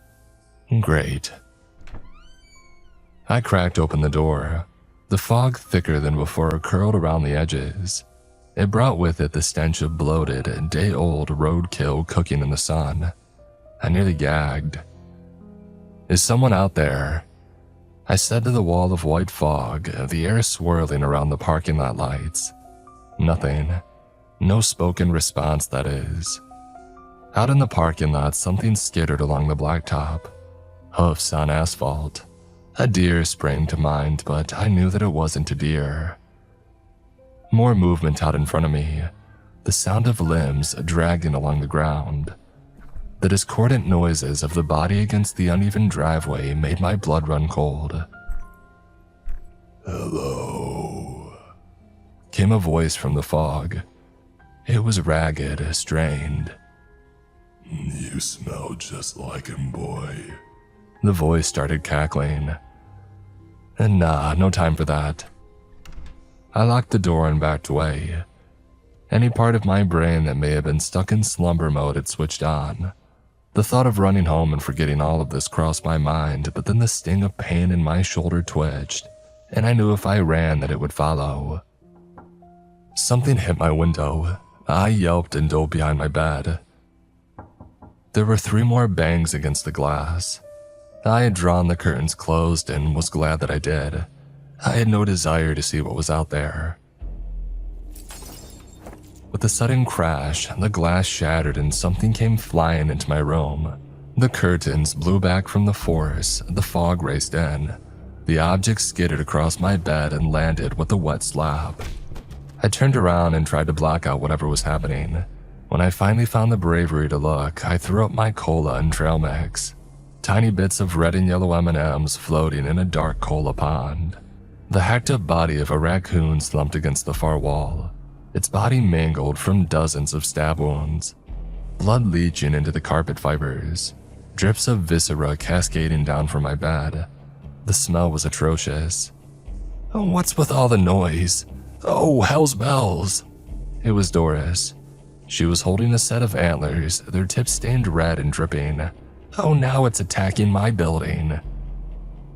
Great. I cracked open the door. The fog, thicker than before, curled around the edges. It brought with it the stench of bloated, day-old roadkill cooking in the sun. I nearly gagged. Is someone out there? I said to the wall of white fog, the air swirling around the parking lot lights. Nothing. No spoken response, that is. Out in the parking lot, something skittered along the blacktop. Hoofs on asphalt. A deer sprang to mind, but I knew that it wasn't a deer. More movement out in front of me. The sound of limbs dragging along the ground. The discordant noises of the body against the uneven driveway made my blood run cold. Hello, came a voice from the fog. It was ragged, strained. You smell just like him, boy. The voice started cackling. Nah, no time for that. I locked the door and backed away. Any part of my brain that may have been stuck in slumber mode had switched on. The thought of running home and forgetting all of this crossed my mind, but then the sting of pain in my shoulder twitched, and I knew if I ran that it would follow. Something hit my window. I yelped and dove behind my bed. There were 3 more bangs against the glass. I had drawn the curtains closed and was glad that I did. I had no desire to see what was out there. With a sudden crash, the glass shattered and something came flying into my room. The curtains blew back from the force, the fog raced in. The object skidded across my bed and landed with a wet slap. I turned around and tried to block out whatever was happening. When I finally found the bravery to look, I threw up my cola and trail mix. Tiny bits of red and yellow M&Ms floating in a dark cola pond. The hacked-up body of a raccoon slumped against the far wall, its body mangled from dozens of stab wounds. Blood leaching into the carpet fibers, drips of viscera cascading down from my bed. The smell was atrocious. "Oh, what's with all the noise? Oh, hell's bells!" It was Doris. She was holding a set of antlers, their tips stained red and dripping. "Oh, now it's attacking my building."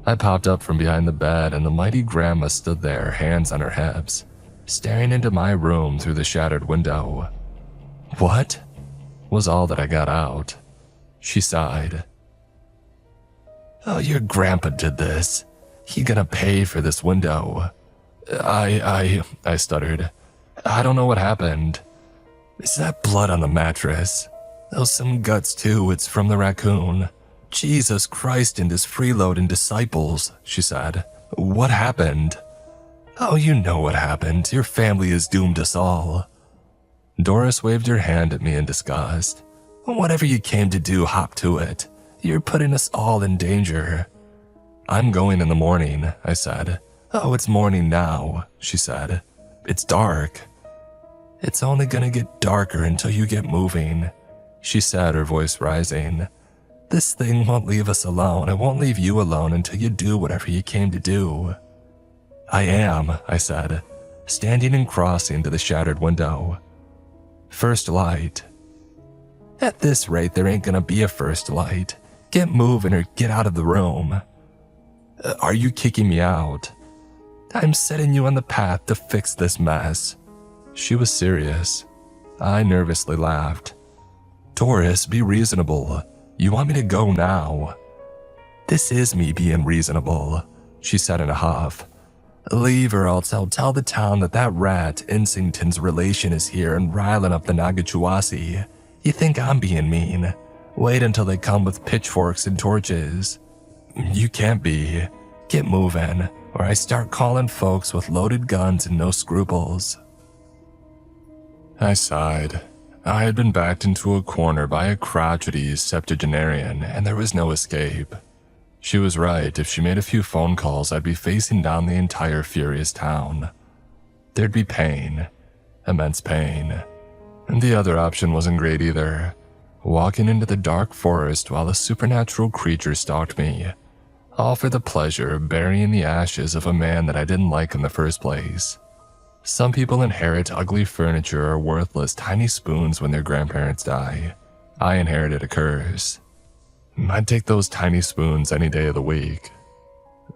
I popped up from behind the bed and the mighty grandma stood there, hands on her hips, staring into my room through the shattered window. "What?" was all that I got out. She sighed. "Oh, your grandpa did this. He gonna pay for this window." I stuttered. "I don't know what happened." "Is that blood on the mattress?" "Oh, some guts too, it's from the raccoon." "Jesus Christ and his freeloading disciples," she said. "What happened?" "Oh, you know what happened. Your family has doomed us all." Doris waved her hand at me in disgust. "Whatever you came to do, hop to it. You're putting us all in danger." "I'm going in the morning," I said. "Oh, it's morning now," she said. "It's dark." "It's only gonna get darker until you get moving," she said, her voice rising. "This thing won't leave us alone. It won't leave you alone until you do whatever you came to do." "I am," I said, standing and crossing to the shattered window. "First light." "At this rate, there ain't gonna be a first light. Get moving or get out of the room." "Are you kicking me out?" "I'm setting you on the path to fix this mess." She was serious. I nervously laughed. "Doris, be reasonable. You want me to go now?" "This is me being reasonable," she said in a huff. "Leave or else I'll tell the town that rat Insington's relation is here and riling up the Nagachuasi. You think I'm being mean? Wait until they come with pitchforks and torches." "You can't be. Get moving, or I start calling folks with loaded guns and no scruples." I sighed. I had been backed into a corner by a crotchety septuagenarian, and there was no escape. She was right. If she made a few phone calls, I'd be facing down the entire furious town. There'd be pain, immense pain. And the other option wasn't great either. Walking into the dark forest while a supernatural creature stalked me, all for the pleasure of burying the ashes of a man that I didn't like in the first place. Some people inherit ugly furniture or worthless tiny spoons when their grandparents die. I inherited a curse. I'd take those tiny spoons any day of the week.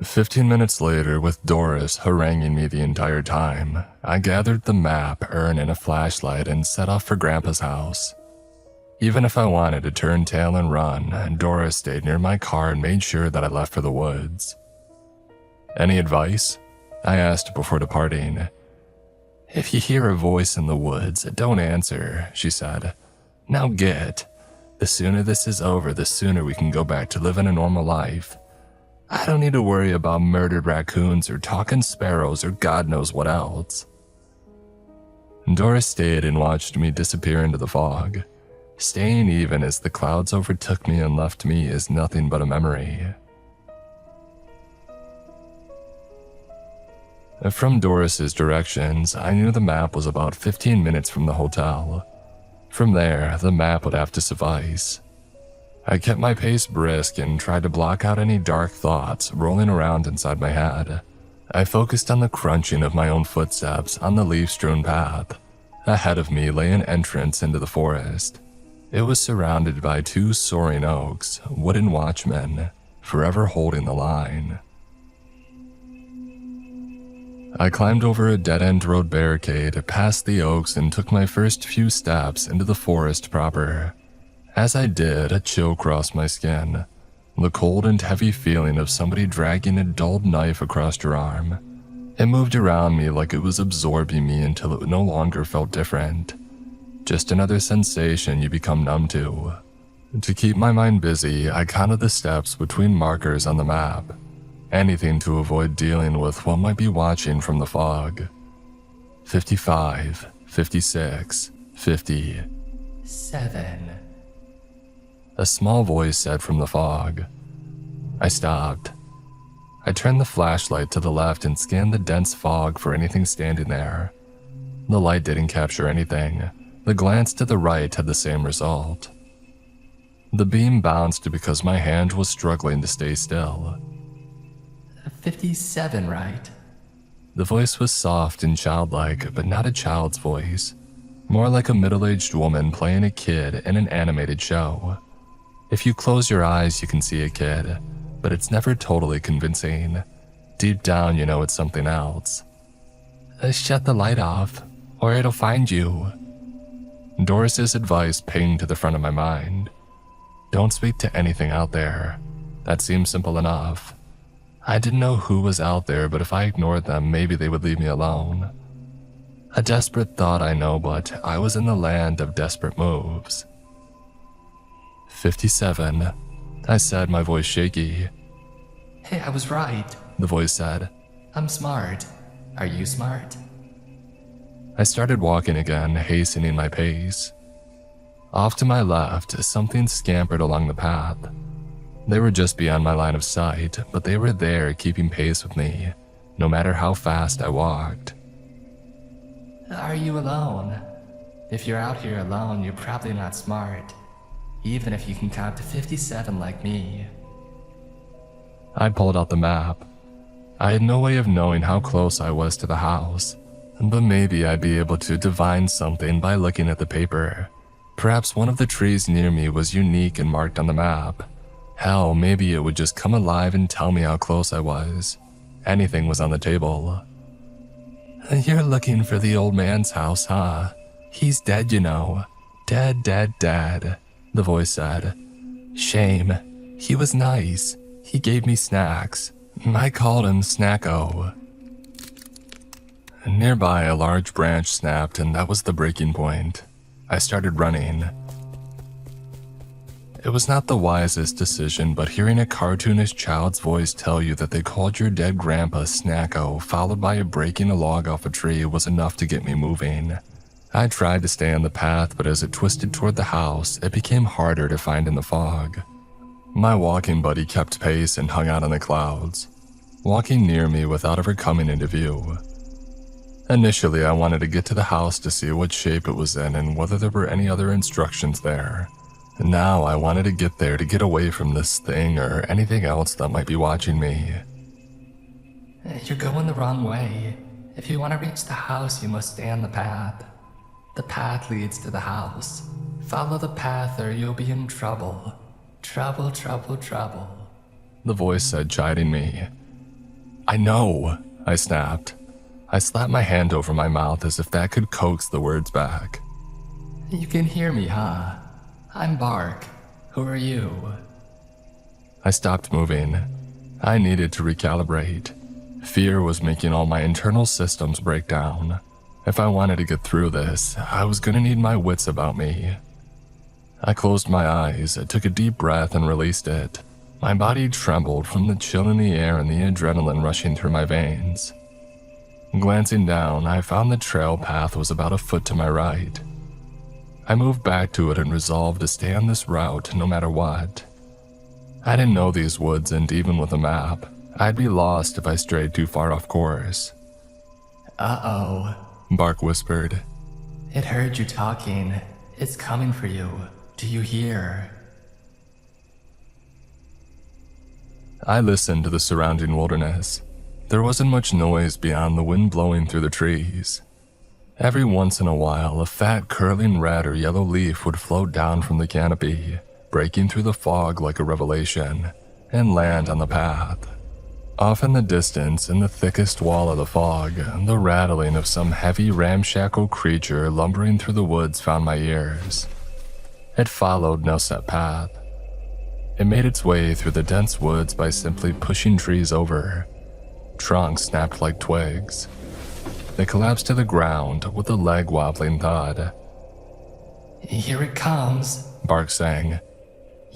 15 minutes later, with Doris haranguing me the entire time, I gathered the map, urn, and a flashlight and set off for Grandpa's house. Even if I wanted to turn tail and run, Doris stayed near my car and made sure that I left for the woods. "Any advice?" I asked before departing. "If you hear a voice in the woods, don't answer," she said. "Now get. The sooner this is over, the sooner we can go back to living a normal life. I don't need to worry about murdered raccoons or talking sparrows or God knows what else." Doris stayed and watched me disappear into the fog, staying even as the clouds overtook me and left me as nothing but a memory. From Doris's directions, I knew the map was about 15 minutes from the hotel. From there, the map would have to suffice. I kept my pace brisk and tried to block out any dark thoughts rolling around inside my head. I focused on the crunching of my own footsteps on the leaf-strewn path. Ahead of me lay an entrance into the forest. It was surrounded by 2 soaring oaks, wooden watchmen, forever holding the line. I climbed over a dead-end road barricade, past the oaks, and took my first few steps into the forest proper. As I did, a chill crossed my skin, the cold and heavy feeling of somebody dragging a dulled knife across your arm. It moved around me like it was absorbing me until it no longer felt different. Just another sensation you become numb to. To keep my mind busy, I counted the steps between markers on the map. Anything to avoid dealing with what might be watching from the fog. 55, 56, 50. 7. A small voice said from the fog. I stopped. I turned the flashlight to the left and scanned the dense fog for anything standing there. The light didn't capture anything. The glance to the right had the same result. The beam bounced because my hand was struggling to stay still. 57, right? The voice was soft and childlike, but not a child's voice. More like a middle-aged woman playing a kid in an animated show. If you close your eyes, you can see a kid, but it's never totally convincing. Deep down, you know it's something else. Shut the light off, or it'll find you. Doris's advice pinged to the front of my mind. Don't speak to anything out there. That seems simple enough. I didn't know who was out there, but if I ignored them, maybe they would leave me alone. A desperate thought, I know, but I was in the land of desperate moves. 57, I said, my voice shaky. Hey, I was right, the voice said. I'm smart. Are you smart? I started walking again, hastening my pace. Off to my left, something scampered along the path. They were just beyond my line of sight, but they were there keeping pace with me, no matter how fast I walked. Are you alone? If you're out here alone, you're probably not smart, even if you can count to 57 like me. I pulled out the map. I had no way of knowing how close I was to the house, but maybe I'd be able to divine something by looking at the paper. Perhaps one of the trees near me was unique and marked on the map. Hell, maybe it would just come alive and tell me how close I was. Anything was on the table. You're looking for the old man's house, huh? He's dead, you know. Dead, dead, dead, the voice said. Shame. He was nice. He gave me snacks. I called him Snacko. Nearby, a large branch snapped, and that was the breaking point. I started running. It was not the wisest decision, but hearing a cartoonish child's voice tell you that they called your dead grandpa Snacko, followed by breaking a log off a tree, was enough to get me moving. I tried to stay on the path, but as it twisted toward the house, it became harder to find in the fog. My walking buddy kept pace and hung out in the clouds, walking near me without ever coming into view. Initially, I wanted to get to the house to see what shape it was in and whether there were any other instructions there. Now I wanted to get there to get away from this thing or anything else that might be watching me. You're going the wrong way. If you want to reach the house, you must stay on the path. The path leads to the house. Follow the path or you'll be in trouble. Trouble, trouble, trouble. The voice said, chiding me. I know, I snapped. I slapped my hand over my mouth as if that could coax the words back. You can hear me, huh? I'm Bark. Who are you? I stopped moving. I needed to recalibrate. Fear was making all my internal systems break down. If I wanted to get through this, I was going to need my wits about me. I closed my eyes, took a deep breath and released it. My body trembled from the chill in the air and the adrenaline rushing through my veins. Glancing down, I found the trail path was about a foot to my right. I moved back to it and resolved to stay on this route no matter what. I didn't know these woods, and even with a map, I'd be lost if I strayed too far off course. Uh-oh, Bark whispered. It heard you talking. It's coming for you. Do you hear? I listened to the surrounding wilderness. There wasn't much noise beyond the wind blowing through the trees. Every once in a while, a fat curling red or yellow leaf would float down from the canopy, breaking through the fog like a revelation, and land on the path. Off in the distance, in the thickest wall of the fog, the rattling of some heavy ramshackle creature lumbering through the woods found my ears. It followed no set path. It made its way through the dense woods by simply pushing trees over. Trunks snapped like twigs. They collapsed to the ground with a leg-wobbling thud. Here it comes, Bark sang.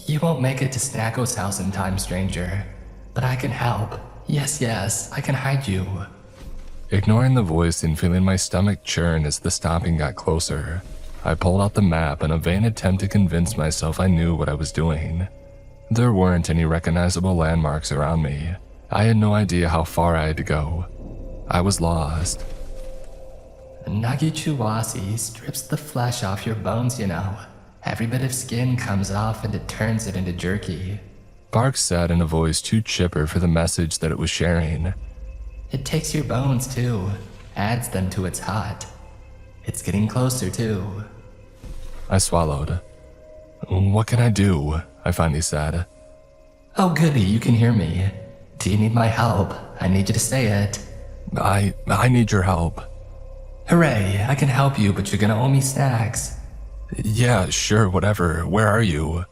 You won't make it to Snacko's house in time, stranger. But I can help. Yes, I can hide you. Ignoring the voice and feeling my stomach churn as the stomping got closer, I pulled out the map in a vain attempt to convince myself I knew what I was doing. There weren't any recognizable landmarks around me. I had no idea how far I had to go. I was lost. Nagichuwasi strips the flesh off your bones, you know. Every bit of skin comes off and it turns it into jerky. Bark said in a voice too chipper for the message that it was sharing. It takes your bones too, adds them to its hut. It's getting closer too. I swallowed. What can I do? I finally said. Oh goody, you can hear me. Do you need my help? I need you to say it. I need your help. Hooray, I can help you, but you're gonna owe me snacks. Yeah, sure, whatever. Where are you?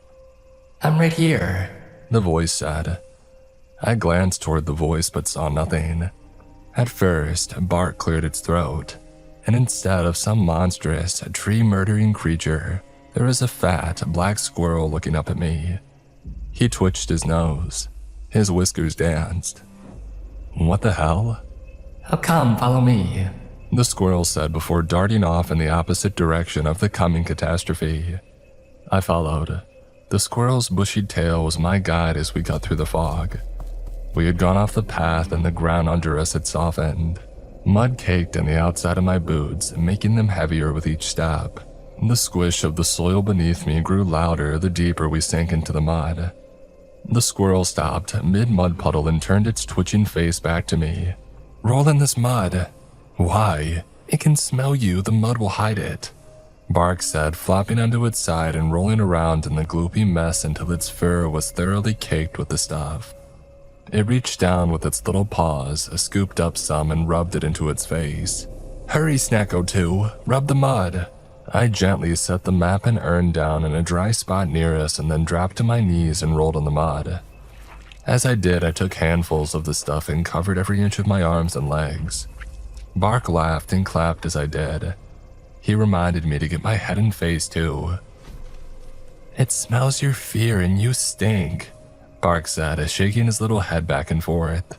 I'm right here, the voice said. I glanced toward the voice but saw nothing. At first, Bark cleared its throat, and instead of some monstrous, tree-murdering creature, there was a fat, black squirrel looking up at me. He twitched his nose. His whiskers danced. What the hell? Oh, come, follow me, the squirrel said before darting off in the opposite direction of the coming catastrophe. I followed. The squirrel's bushy tail was my guide as we got through the fog. We had gone off the path and the ground under us had softened. Mud caked on the outside of my boots, making them heavier with each step. The squish of the soil beneath me grew louder the deeper we sank into the mud. The squirrel stopped mid-mud puddle and turned its twitching face back to me. Roll in this mud. Why? It can smell you, the mud will hide it. Bark said, flopping onto its side and rolling around in the gloopy mess until its fur was thoroughly caked with the stuff. It reached down with its little paws, scooped up some and rubbed it into its face. Hurry, Snacko 2, rub the mud. I gently set the map and urn down in a dry spot near us and then dropped to my knees and rolled in the mud. As I did, I took handfuls of the stuff and covered every inch of my arms and legs. Bark laughed and clapped as I did. He reminded me to get my head and face too. It smells your fear and you stink, Bark said, shaking his little head back and forth.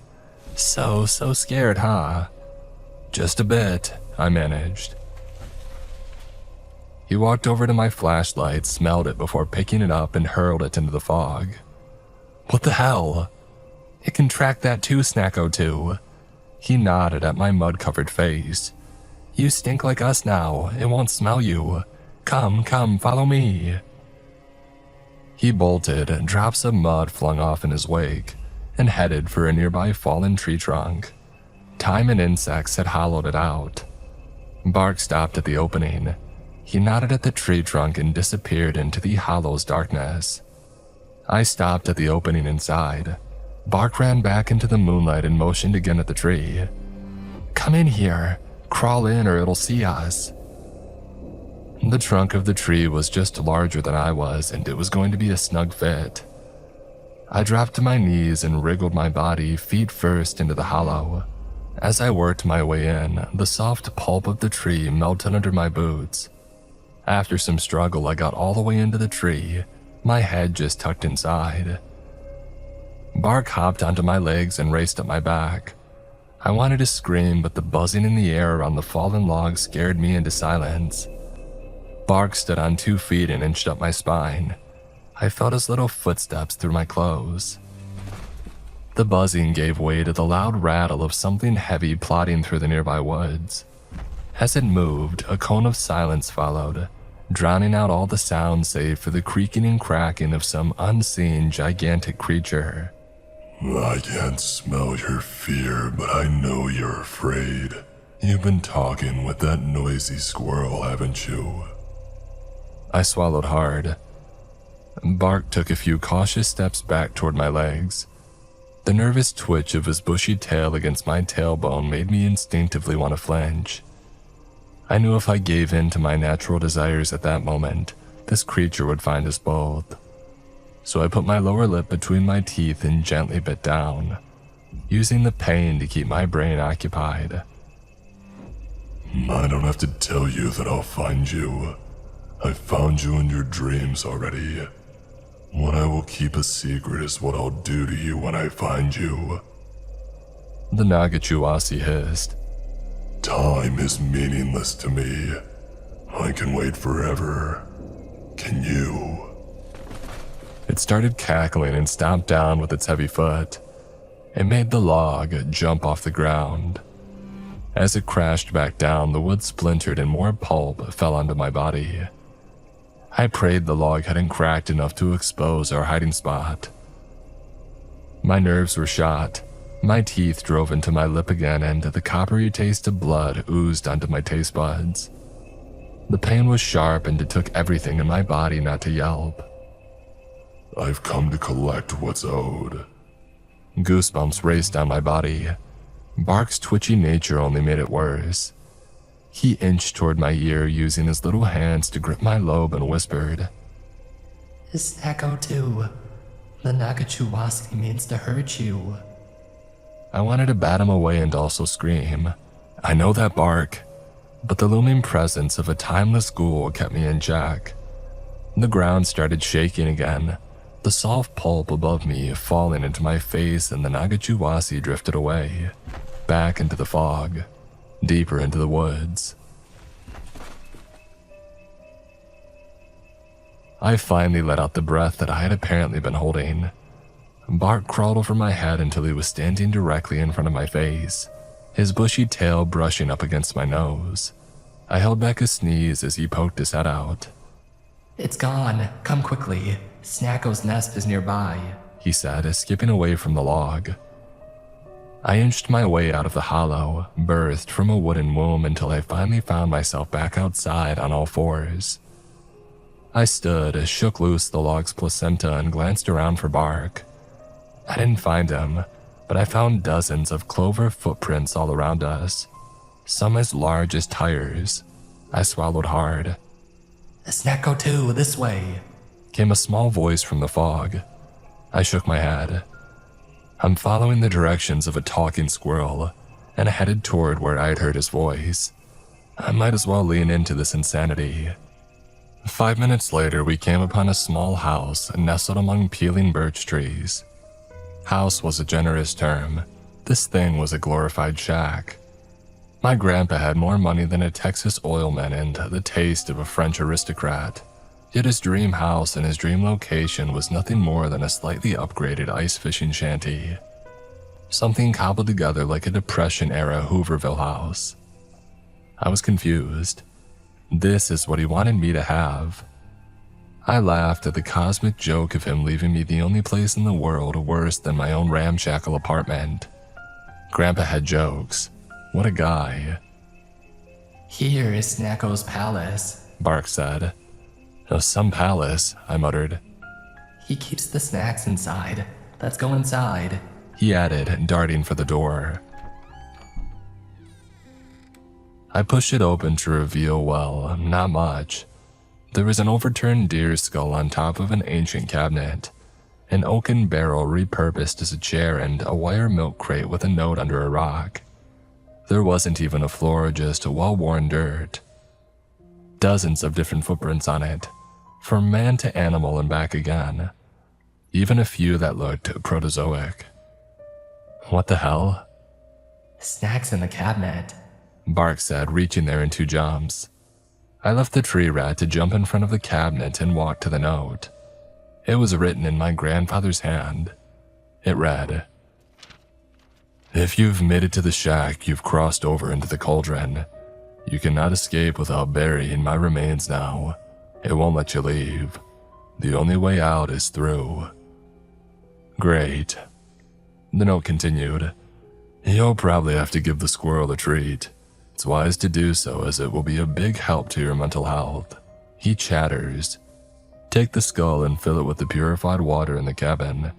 So scared, huh? Just a bit, I managed. He walked over to my flashlight, smelled it before picking it up and hurled it into the fog. What the hell? It can track that too, Snacko 2. He nodded at my mud-covered face. You stink like us now, it won't smell you. Come, follow me. He bolted, drops of mud flung off in his wake, and headed for a nearby fallen tree trunk. Time and insects had hollowed it out. Bark stopped at the opening. He nodded at the tree trunk and disappeared into the hollow's darkness. I stopped at the opening inside. Bark ran back into the moonlight and motioned again at the tree. Come in here. Crawl in or it'll see us. The trunk of the tree was just larger than I was, and it was going to be a snug fit. I dropped to my knees and wriggled my body feet first into the hollow. As I worked my way in, the soft pulp of the tree melted under my boots. After some struggle, I got all the way into the tree, my head just tucked inside. Bark hopped onto my legs and raced up my back. I wanted to scream, but the buzzing in the air around the fallen log scared me into silence. Bark stood on 2 feet and inched up my spine. I felt his little footsteps through my clothes. The buzzing gave way to the loud rattle of something heavy plodding through the nearby woods. As it moved, a cone of silence followed, drowning out all the sounds save for the creaking and cracking of some unseen gigantic creature. I can't smell your fear, but I know you're afraid. You've been talking with that noisy squirrel, haven't you? I swallowed hard. Bark took a few cautious steps back toward my legs. The nervous twitch of his bushy tail against my tailbone made me instinctively want to flinch. I knew if I gave in to my natural desires at that moment, this creature would find us both. So I put my lower lip between my teeth and gently bit down, using the pain to keep my brain occupied. I don't have to tell you that I'll find you. I found you in your dreams already. What I will keep a secret is what I'll do to you when I find you. The Nagachuasi hissed. Time is meaningless to me. I can wait forever. Can you? It started cackling and stomped down with its heavy foot. It made the log jump off the ground. As it crashed back down, the wood splintered and more pulp fell onto my body. I prayed the log hadn't cracked enough to expose our hiding spot. My nerves were shot. My teeth drove into my lip again, and the coppery taste of blood oozed onto my taste buds. The pain was sharp, and it took everything in my body not to yelp. I've come to collect what's owed. Goosebumps raced down my body. Bark's twitchy nature only made it worse. He inched toward my ear, using his little hands to grip my lobe, and whispered, Snacko too. The Nagachuwasi means to hurt you. I wanted to bat him away and also scream. I know that bark, but the looming presence of a timeless ghoul kept me in check. The ground started shaking again, the soft pulp above me falling into my face, and the Nagachuwasi drifted away, back into the fog, deeper into the woods. I finally let out the breath that I had apparently been holding. Bark crawled over my head until he was standing directly in front of my face, his bushy tail brushing up against my nose. I held back a sneeze as he poked his head out. It's gone. Come quickly. Snacko's nest is nearby, he said, skipping away from the log. I inched my way out of the hollow, birthed from a wooden womb, until I finally found myself back outside on all fours. I stood, shook loose the log's placenta, and glanced around for Bark. I didn't find him, but I found dozens of clover footprints all around us, some as large as tires. I swallowed hard. Snacko too, this way, came a small voice from the fog. I shook my head. I'm following the directions of a talking squirrel, and headed toward where I'd heard his voice. I might as well lean into this insanity. 5 minutes later, we came upon a small house nestled among peeling birch trees. House was a generous term. This thing was a glorified shack. My grandpa had more money than a Texas oilman and the taste of a French aristocrat. Yet his dream house and his dream location was nothing more than a slightly upgraded ice fishing shanty. Something cobbled together like a Depression-era Hooverville house. I was confused. This is what he wanted me to have. I laughed at the cosmic joke of him leaving me the only place in the world worse than my own ramshackle apartment. Grandpa had jokes. What a guy. Here is Snacko's palace, Bark said. Oh, some palace, I muttered. He keeps the snacks inside. Let's go inside, he added, darting for the door. I pushed it open to reveal, well, not much. There was an overturned deer skull on top of an ancient cabinet, an oaken barrel repurposed as a chair, and a wire milk crate with a note under a rock. There wasn't even a floor, just well-worn dirt. Dozens of different footprints on it, from man to animal and back again. Even a few that looked protozoic. What the hell? Snacks in the cabinet, Bark said, reaching there in 2 jumps. I left the tree rat to jump in front of the cabinet and walk to the note. It was written in my grandfather's hand. It read, If you've made it to the shack, you've crossed over into the cauldron. You cannot escape without burying my remains now. It won't let you leave. The only way out is through. Great. The note continued. You'll probably have to give the squirrel a treat. It's wise to do so, as it will be a big help to your mental health. He chatters. Take the skull and fill it with the purified water in the cabin.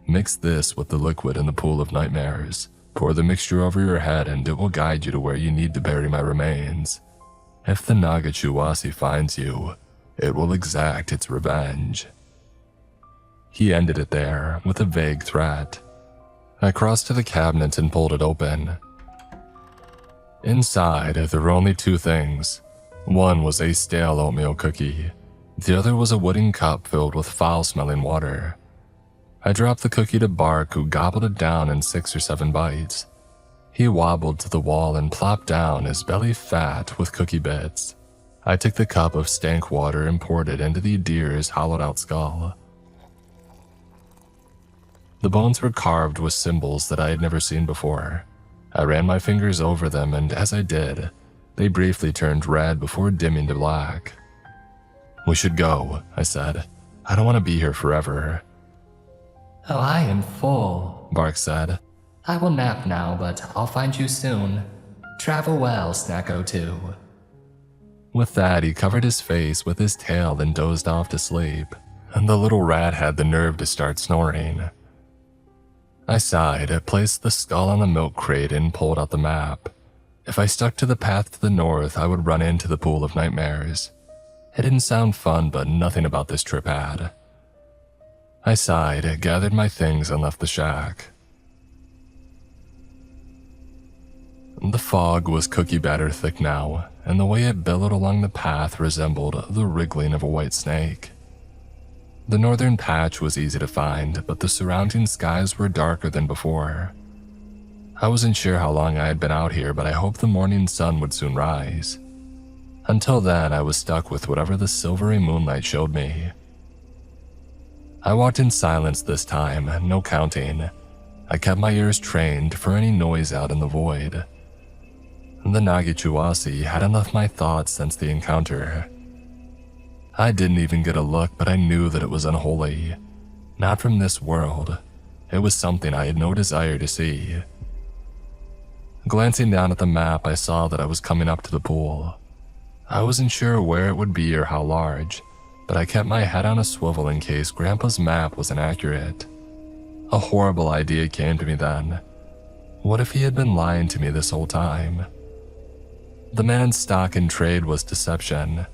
Mix this with the liquid in the pool of nightmares. Pour the mixture over your head and it will guide you to where you need to bury my remains. If the Nagachuwasi finds you, it will exact its revenge. He ended it there with a vague threat. I crossed to the cabinet and pulled it open. Inside, there were only 2 things, One was a stale oatmeal cookie. The other was a wooden cup filled with foul-smelling water. I dropped the cookie to Bark, who gobbled it down in 6 or 7 bites. He wobbled to the wall and plopped down, his belly fat with cookie bits. I took the cup of stank water and poured it into the deer's hollowed-out skull. The bones were carved with symbols that I had never seen before. I ran my fingers over them, and as I did, they briefly turned red before dimming to black. "We should go," I said. "I don't want to be here forever." Oh, I am full, Bark said. I will nap now, but I'll find you soon. Travel well, Snacko 2. With that, he covered his face with his tail and dozed off to sleep, and the little rat had the nerve to start snoring. I sighed, placed the skull on the milk crate, and pulled out the map. If I stuck to the path to the north, I would run into the Pool of Nightmares. It didn't sound fun, but nothing about this trip had. I sighed, gathered my things, and left the shack. The fog was cookie batter thick now, and the way it billowed along the path resembled the wriggling of a white snake. The northern patch was easy to find, but the surrounding skies were darker than before. I wasn't sure how long I had been out here, but I hoped the morning sun would soon rise. Until then, I was stuck with whatever the silvery moonlight showed me. I walked in silence this time, no counting. I kept my ears trained for any noise out in the void. The Nagichuasi hadn't left my thoughts since the encounter. I didn't even get a look, but I knew that it was unholy. Not from this world. It was something I had no desire to see. Glancing down at the map, I saw that I was coming up to the pool. I wasn't sure where it would be or how large, but I kept my head on a swivel in case Grandpa's map was inaccurate. A horrible idea came to me then. What if he had been lying to me this whole time? The man's stock in trade was deception.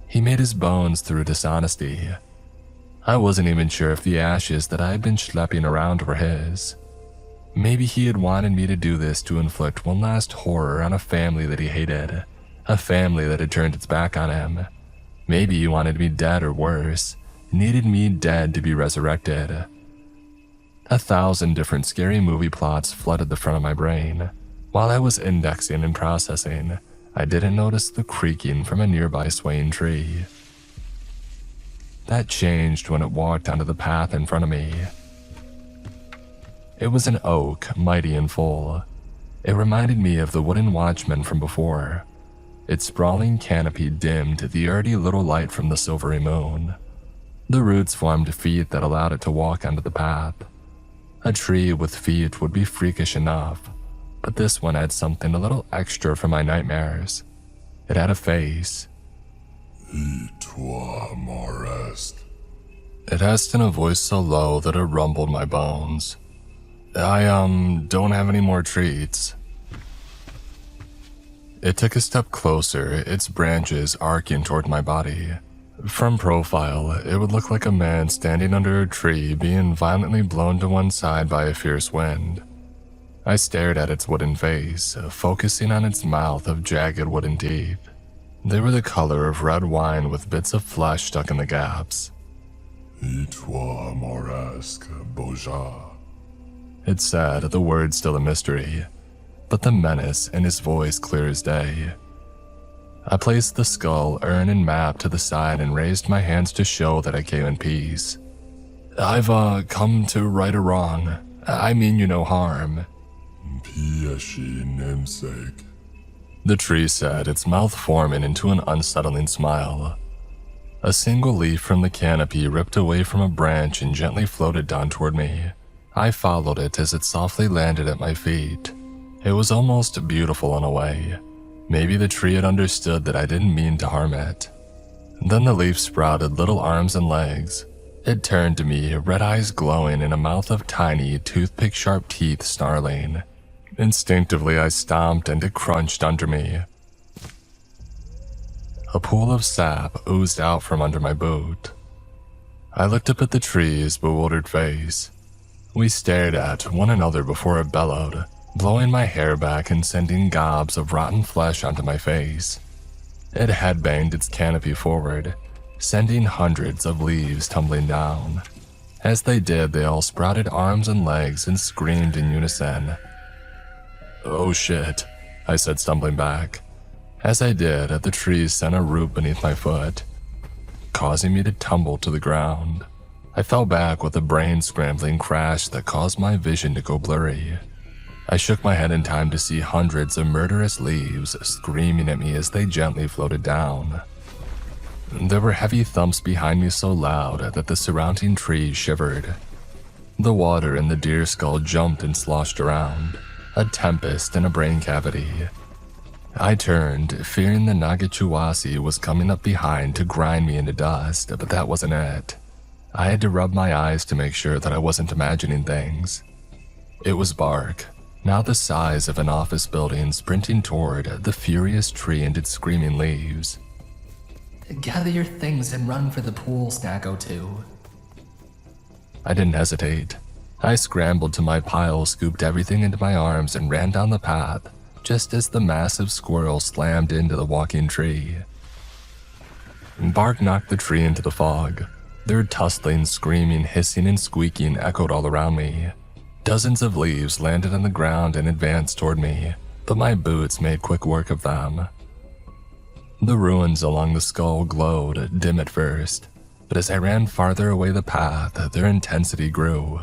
He made his bones through dishonesty. I wasn't even sure if the ashes that I had been schlepping around were his. Maybe he had wanted me to do this to inflict one last horror on a family that he hated, a family that had turned its back on him. Maybe he wanted me dead or worse, needed me dead to be resurrected. 1,000 different scary movie plots flooded the front of my brain. While I was indexing and processing, I didn't notice the creaking from a nearby swaying tree. That changed when it walked onto the path in front of me. It was an oak, mighty and full. It reminded me of the wooden watchman from before. Its sprawling canopy dimmed the already little light from the silvery moon. The roots formed feet that allowed it to walk onto the path. A tree with feet would be freakish enough, but this one had something a little extra for my nightmares. It had a face. Et toi, Morest. It asked in a voice so low that it rumbled my bones. I don't have any more treats. It took a step closer, its branches arcing toward my body. From profile, it would look like a man standing under a tree being violently blown to one side by a fierce wind. I stared at its wooden face, focusing on its mouth of jagged wooden teeth. They were the color of red wine with bits of flesh stuck in the gaps. Et toi, Morest, Boja. It said, the word still a mystery, but the menace in his voice clear as day. I placed the skull, urn, and map to the side and raised my hands to show that I came in peace. I've come to right a wrong. I mean you no harm. Pieshi namesake. The tree said, its mouth forming into an unsettling smile. A single leaf from the canopy ripped away from a branch and gently floated down toward me. I followed it as it softly landed at my feet. It was almost beautiful in a way. Maybe the tree had understood that I didn't mean to harm it. Then the leaf sprouted little arms and legs. It turned to me, red eyes glowing and a mouth of tiny, toothpick-sharp teeth snarling. Instinctively, I stomped and it crunched under me. A pool of sap oozed out from under my boot. I looked up at the tree's bewildered face. We stared at one another before it bellowed, blowing my hair back and sending gobs of rotten flesh onto my face. It had banged its canopy forward, sending hundreds of leaves tumbling down. As they did, they all sprouted arms and legs and screamed in unison. "Oh shit," I said, stumbling back. As I did, the trees sent a root beneath my foot, causing me to tumble to the ground. I fell back with a brain-scrambling crash that caused my vision to go blurry. I shook my head in time to see hundreds of murderous leaves screaming at me as they gently floated down. There were heavy thumps behind me so loud that the surrounding trees shivered. The water in the deer skull jumped and sloshed around, a tempest in a brain cavity. I turned, fearing the Nagachuasi was coming up behind to grind me into dust, but that wasn't it. I had to rub my eyes to make sure that I wasn't imagining things. It was Bark, now the size of an office building, sprinting toward the furious tree and its screaming leaves. Gather your things and run for the pool, Snacko 2. I didn't hesitate. I scrambled to my pile, scooped everything into my arms, and ran down the path, just as the massive squirrel slammed into the walking tree. Bark knocked the tree into the fog. Their tussling, screaming, hissing, and squeaking echoed all around me. Dozens of leaves landed on the ground and advanced toward me, but my boots made quick work of them. The ruins along the skull glowed, dim at first, but as I ran farther away the path, their intensity grew.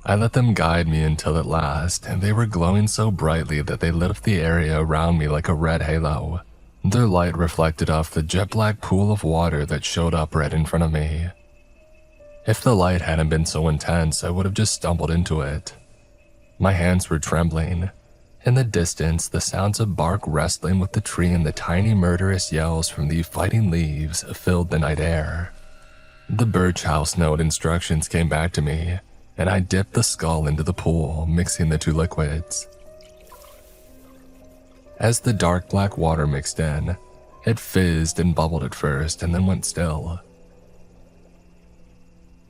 I let them guide me until at last, they were glowing so brightly that they lit up the area around me like a red halo. Their light reflected off the jet-black pool of water that showed up right in front of me. If the light hadn't been so intense, I would have just stumbled into it. My hands were trembling. In the distance, the sounds of Bark wrestling with the tree and the tiny murderous yells from the fighting leaves filled the night air. The birch house note instructions came back to me, and I dipped the skull into the pool, mixing the two liquids. As the dark black water mixed in, it fizzed and bubbled at first and then went still.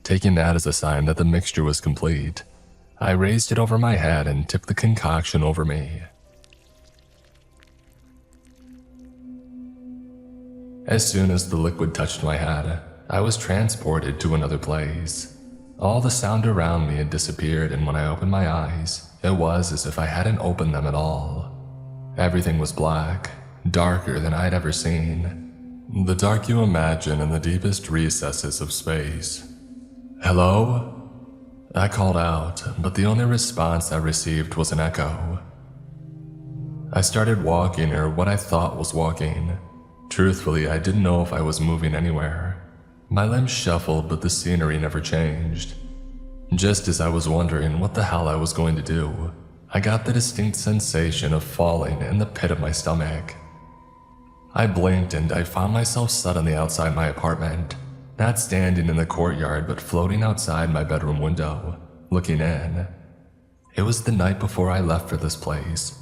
Taking that as a sign that the mixture was complete, I raised it over my head and tipped the concoction over me. As soon as the liquid touched my head, I was transported to another place. All the sound around me had disappeared, and when I opened my eyes, it was as if I hadn't opened them at all. Everything was black, darker than I'd ever seen. The dark you imagine in the deepest recesses of space. "Hello?" I called out, but the only response I received was an echo. I started walking, or what I thought was walking. Truthfully, I didn't know if I was moving anywhere. My limbs shuffled, but the scenery never changed. Just as I was wondering what the hell I was going to do, I got the distinct sensation of falling in the pit of my stomach. I blinked and I found myself suddenly outside my apartment, not standing in the courtyard but floating outside my bedroom window, looking in. It was the night before I left for this place,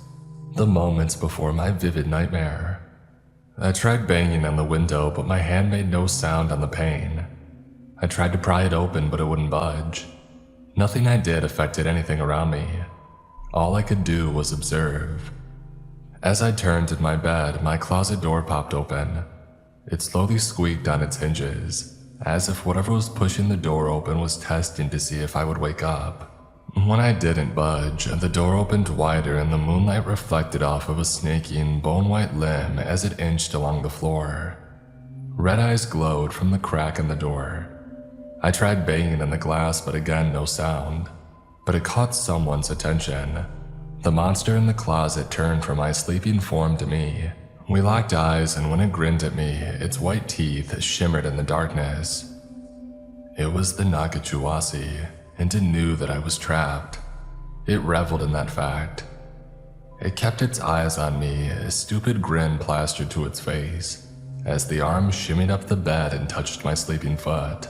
the moments before my vivid nightmare. I tried banging on the window, but my hand made no sound on the pane. I tried to pry it open, but it wouldn't budge. Nothing I did affected anything around me. All I could do was observe. As I turned in my bed, my closet door popped open. It slowly squeaked on its hinges, as if whatever was pushing the door open was testing to see if I would wake up. When I didn't budge, the door opened wider and the moonlight reflected off of a snaking, bone-white limb as it inched along the floor. Red eyes glowed from the crack in the door. I tried banging on the glass, but again no sound. But it caught someone's attention. The monster in the closet turned from my sleeping form to me. We locked eyes, and when it grinned at me, its white teeth shimmered in the darkness. It was the Nagachuasi, and it knew that I was trapped. It reveled in that fact. It kept its eyes on me, a stupid grin plastered to its face, as the arm shimmied up the bed and touched my sleeping foot.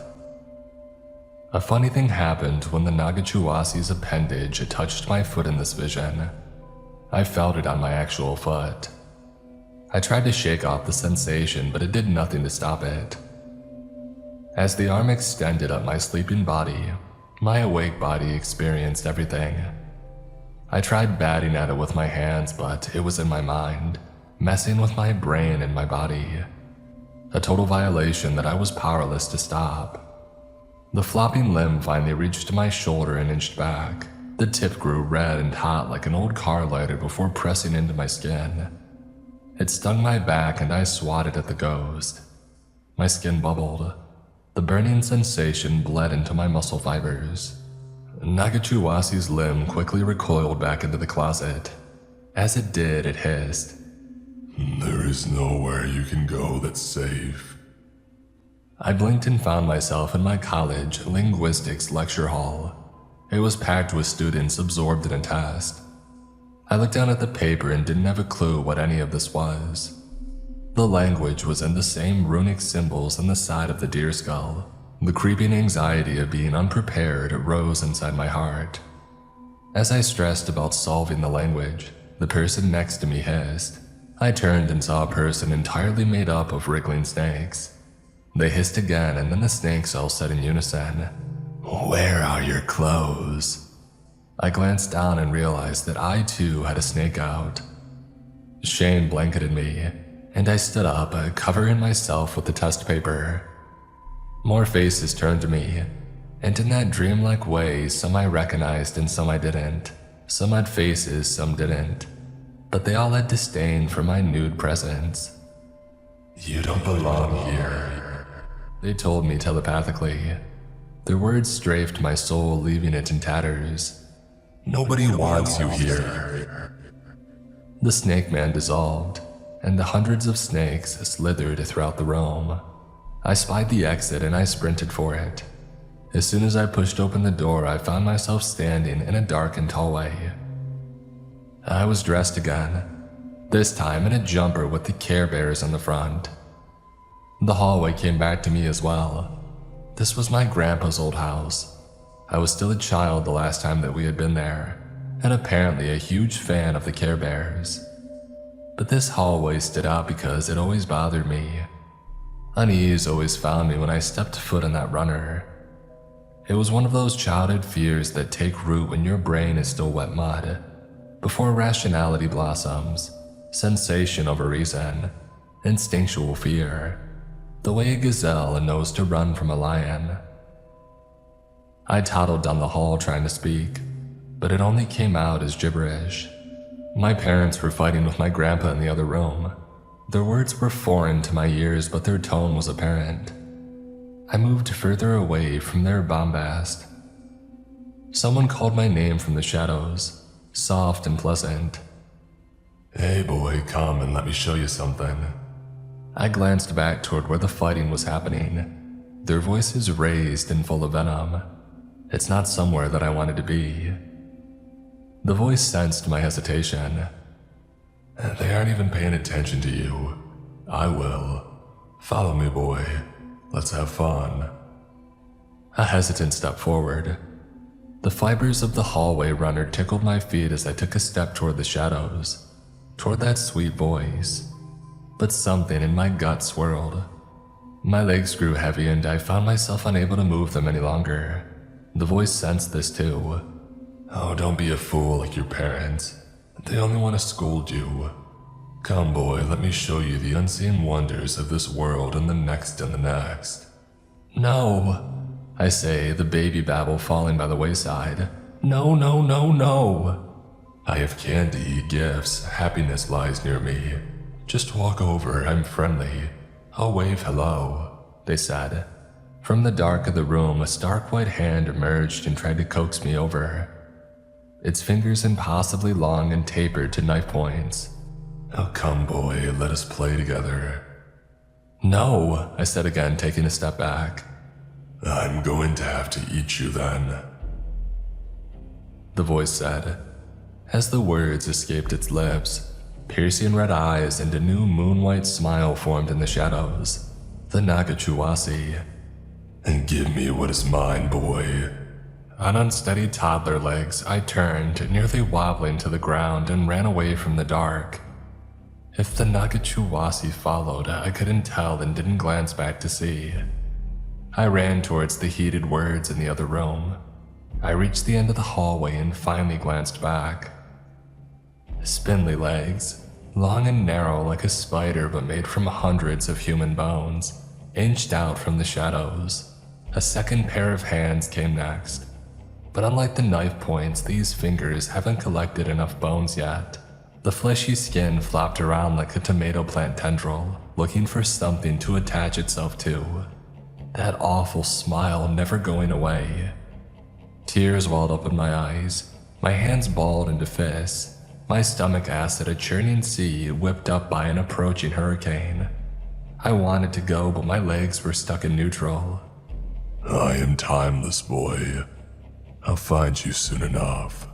A funny thing happened when the Nagachuasi's appendage touched my foot in this vision. I felt it on my actual foot. I tried to shake off the sensation, but it did nothing to stop it. As the arm extended up my sleeping body, my awake body experienced everything. I tried batting at it with my hands, but it was in my mind. messing with my brain and my body. A total violation that I was powerless to stop. The flopping limb finally reached my shoulder and inched back. The tip grew red and hot like an old car lighter before pressing into my skin. It stung my back and I swatted at the ghost. My skin bubbled. The burning sensation bled into my muscle fibers. Nagachuwasi's limb quickly recoiled back into the closet. As it did, it hissed. There is nowhere you can go that's safe. I blinked and found myself in my college linguistics lecture hall. It was packed with students absorbed in a test. I looked down at the paper and didn't have a clue what any of this was. The language was in the same runic symbols on the side of the deer skull. The creeping anxiety of being unprepared rose inside my heart. As I stressed about solving the language, the person next to me hissed. I turned and saw a person entirely made up of wriggling snakes. They hissed again, and then the snakes all said in unison, "Where are your clothes?" I glanced down and realized that I too had a snake out. Shame blanketed me, and I stood up, covering myself with the test paper. More faces turned to me, and in that dreamlike way, some I recognized and some I didn't. Some had faces, some didn't, but they all had disdain for my nude presence. You don't belong here, they told me telepathically. Their words strafed my soul, leaving it in tatters. Nobody wants you here. The snake man dissolved, and the hundreds of snakes slithered throughout the room. I spied the exit and I sprinted for it. As soon as I pushed open the door, I found myself standing in a darkened hallway. I was dressed again, this time in a jumper with the Care Bears on the front. The hallway came back to me as well. This was my grandpa's old house. I was still a child the last time that we had been there, and apparently a huge fan of the Care Bears. But this hallway stood out because it always bothered me. Unease always found me when I stepped foot in that runner. It was one of those childhood fears that take root when your brain is still wet mud. Before rationality blossoms, sensation over reason, instinctual fear, the way a gazelle knows to run from a lion. I toddled down the hall trying to speak, but it only came out as gibberish. My parents were fighting with my grandpa in the other room. Their words were foreign to my ears, but their tone was apparent. I moved further away from their bombast. Someone called my name from the shadows, soft and pleasant. Hey boy, come and let me show you something. I glanced back toward where the fighting was happening, their voices raised and full of venom. It's not somewhere that I wanted to be. The voice sensed my hesitation. They aren't even paying attention to you. I will. Follow me, boy. Let's have fun. A hesitant step forward. The fibers of the hallway runner tickled my feet as I took a step toward the shadows, toward that sweet voice. But something in my gut swirled. My legs grew heavy and I found myself unable to move them any longer. The voice sensed this too. Oh, don't be a fool like your parents. They only want to scold you. Come, boy, let me show you the unseen wonders of this world and the next and the next. No, I say, the baby babble falling by the wayside. No, no, no, no. I have candy, gifts, happiness lies near me. Just walk over, I'm friendly. I'll wave hello, they said. From the dark of the room, a stark white hand emerged and tried to coax me over. Its fingers impossibly long and tapered to knife points. Oh, come, boy, let us play together. No, I said again, taking a step back. I'm going to have to eat you then, the voice said. As the words escaped its lips, piercing red eyes and a new moon-white smile formed in the shadows. The Nagachuwasi. And give me what is mine, boy. On unsteady toddler legs, I turned, nearly wobbling to the ground, and ran away from the dark. If the Nagachuwasi followed, I couldn't tell and didn't glance back to see. I ran towards the heated words in the other room. I reached the end of the hallway and finally glanced back. Spindly legs, long and narrow like a spider but made from hundreds of human bones, inched out from the shadows. A second pair of hands came next, but unlike the knife points, these fingers haven't collected enough bones yet. The fleshy skin flopped around like a tomato plant tendril, looking for something to attach itself to. That awful smile never going away. Tears welled up in my eyes, my hands balled into fists, my stomach acid a churning sea whipped up by an approaching hurricane. I wanted to go, but my legs were stuck in neutral. I am timeless, boy. I'll find you soon enough.